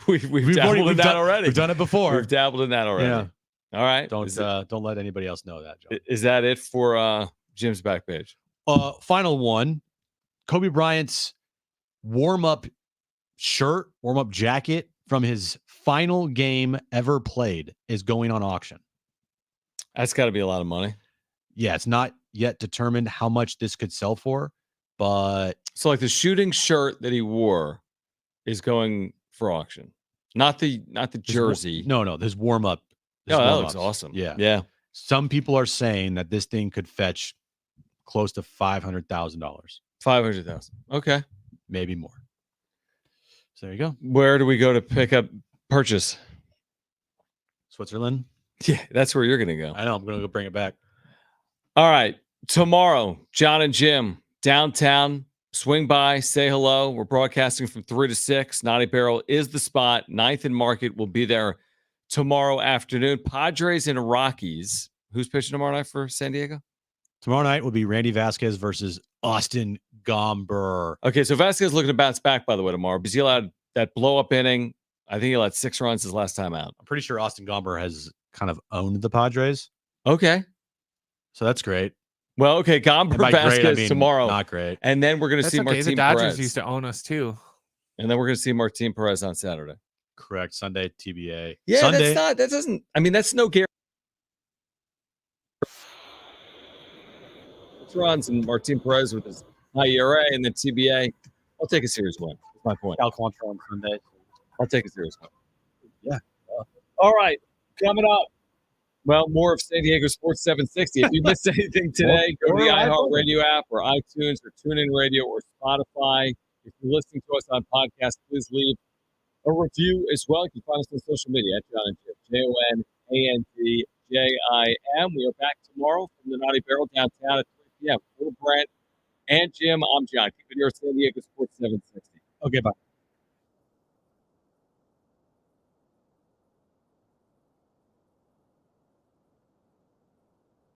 We've dabbled in that already. We've done it before. We've dabbled in that already. Yeah. All right. Don't let anybody else know that, John. Is that it for Jim's back page? Final one. Kobe Bryant's warm-up shirt, warm-up jacket from his final game ever played is going on auction. That's got to be a lot of money. Yeah, it's not yet determined how much this could sell for, but so like the shooting shirt that he wore is going for auction. Not the jersey. No, this warm-up. Oh, that looks awesome. Yeah. Some people are saying that this thing could fetch close to $500,000. $500,000. Okay. Maybe more. So there you go. Where do we go to pick up purchase? Switzerland. Yeah, that's where you're going to go. I know. I'm going to go bring it back. All right. Tomorrow, Jon and Jim, downtown. Swing by, say hello. We're broadcasting from 3 to 6. Naughty Barrel is the spot. 9th and Market will be there tomorrow afternoon. Padres and Rockies. Who's pitching tomorrow night for San Diego? Tomorrow night will be Randy Vasquez versus Austin Gomber. Okay, so Vasquez looking to bounce back, by the way, tomorrow because he allowed that blow-up inning. I think he allowed 6 runs his last time out. I'm pretty sure Austin Gomber has kind of owned the Padres. Okay. So that's great. Well, okay, Gomber Vasquez great, I mean, tomorrow. Not great. And then we're going to see Martin The Dodgers Perez. used to own us too. And then we're going to see Martin Perez on Saturday. Correct. Sunday, TBA. Yeah, Sunday. That's no guarantee. Runs and Martin Perez with his high ERA and then TBA. I'll take a serious win. That's my point. Cal Quantrill on Sunday. I'll take a serious win. Yeah. All right. Coming up. Well, more of San Diego Sports 760. If you missed anything today, go to the iHeartRadio app or iTunes or TuneIn Radio or Spotify. If you're listening to us on podcast, please leave a review as well. You can find us on social media at Jon and Jim. JONANDJIM. We are back tomorrow from the Naughty Barrel downtown at 3 p.m. For Brent and Jim, I'm Jon. Keep it here at San Diego Sports 760. Okay, bye.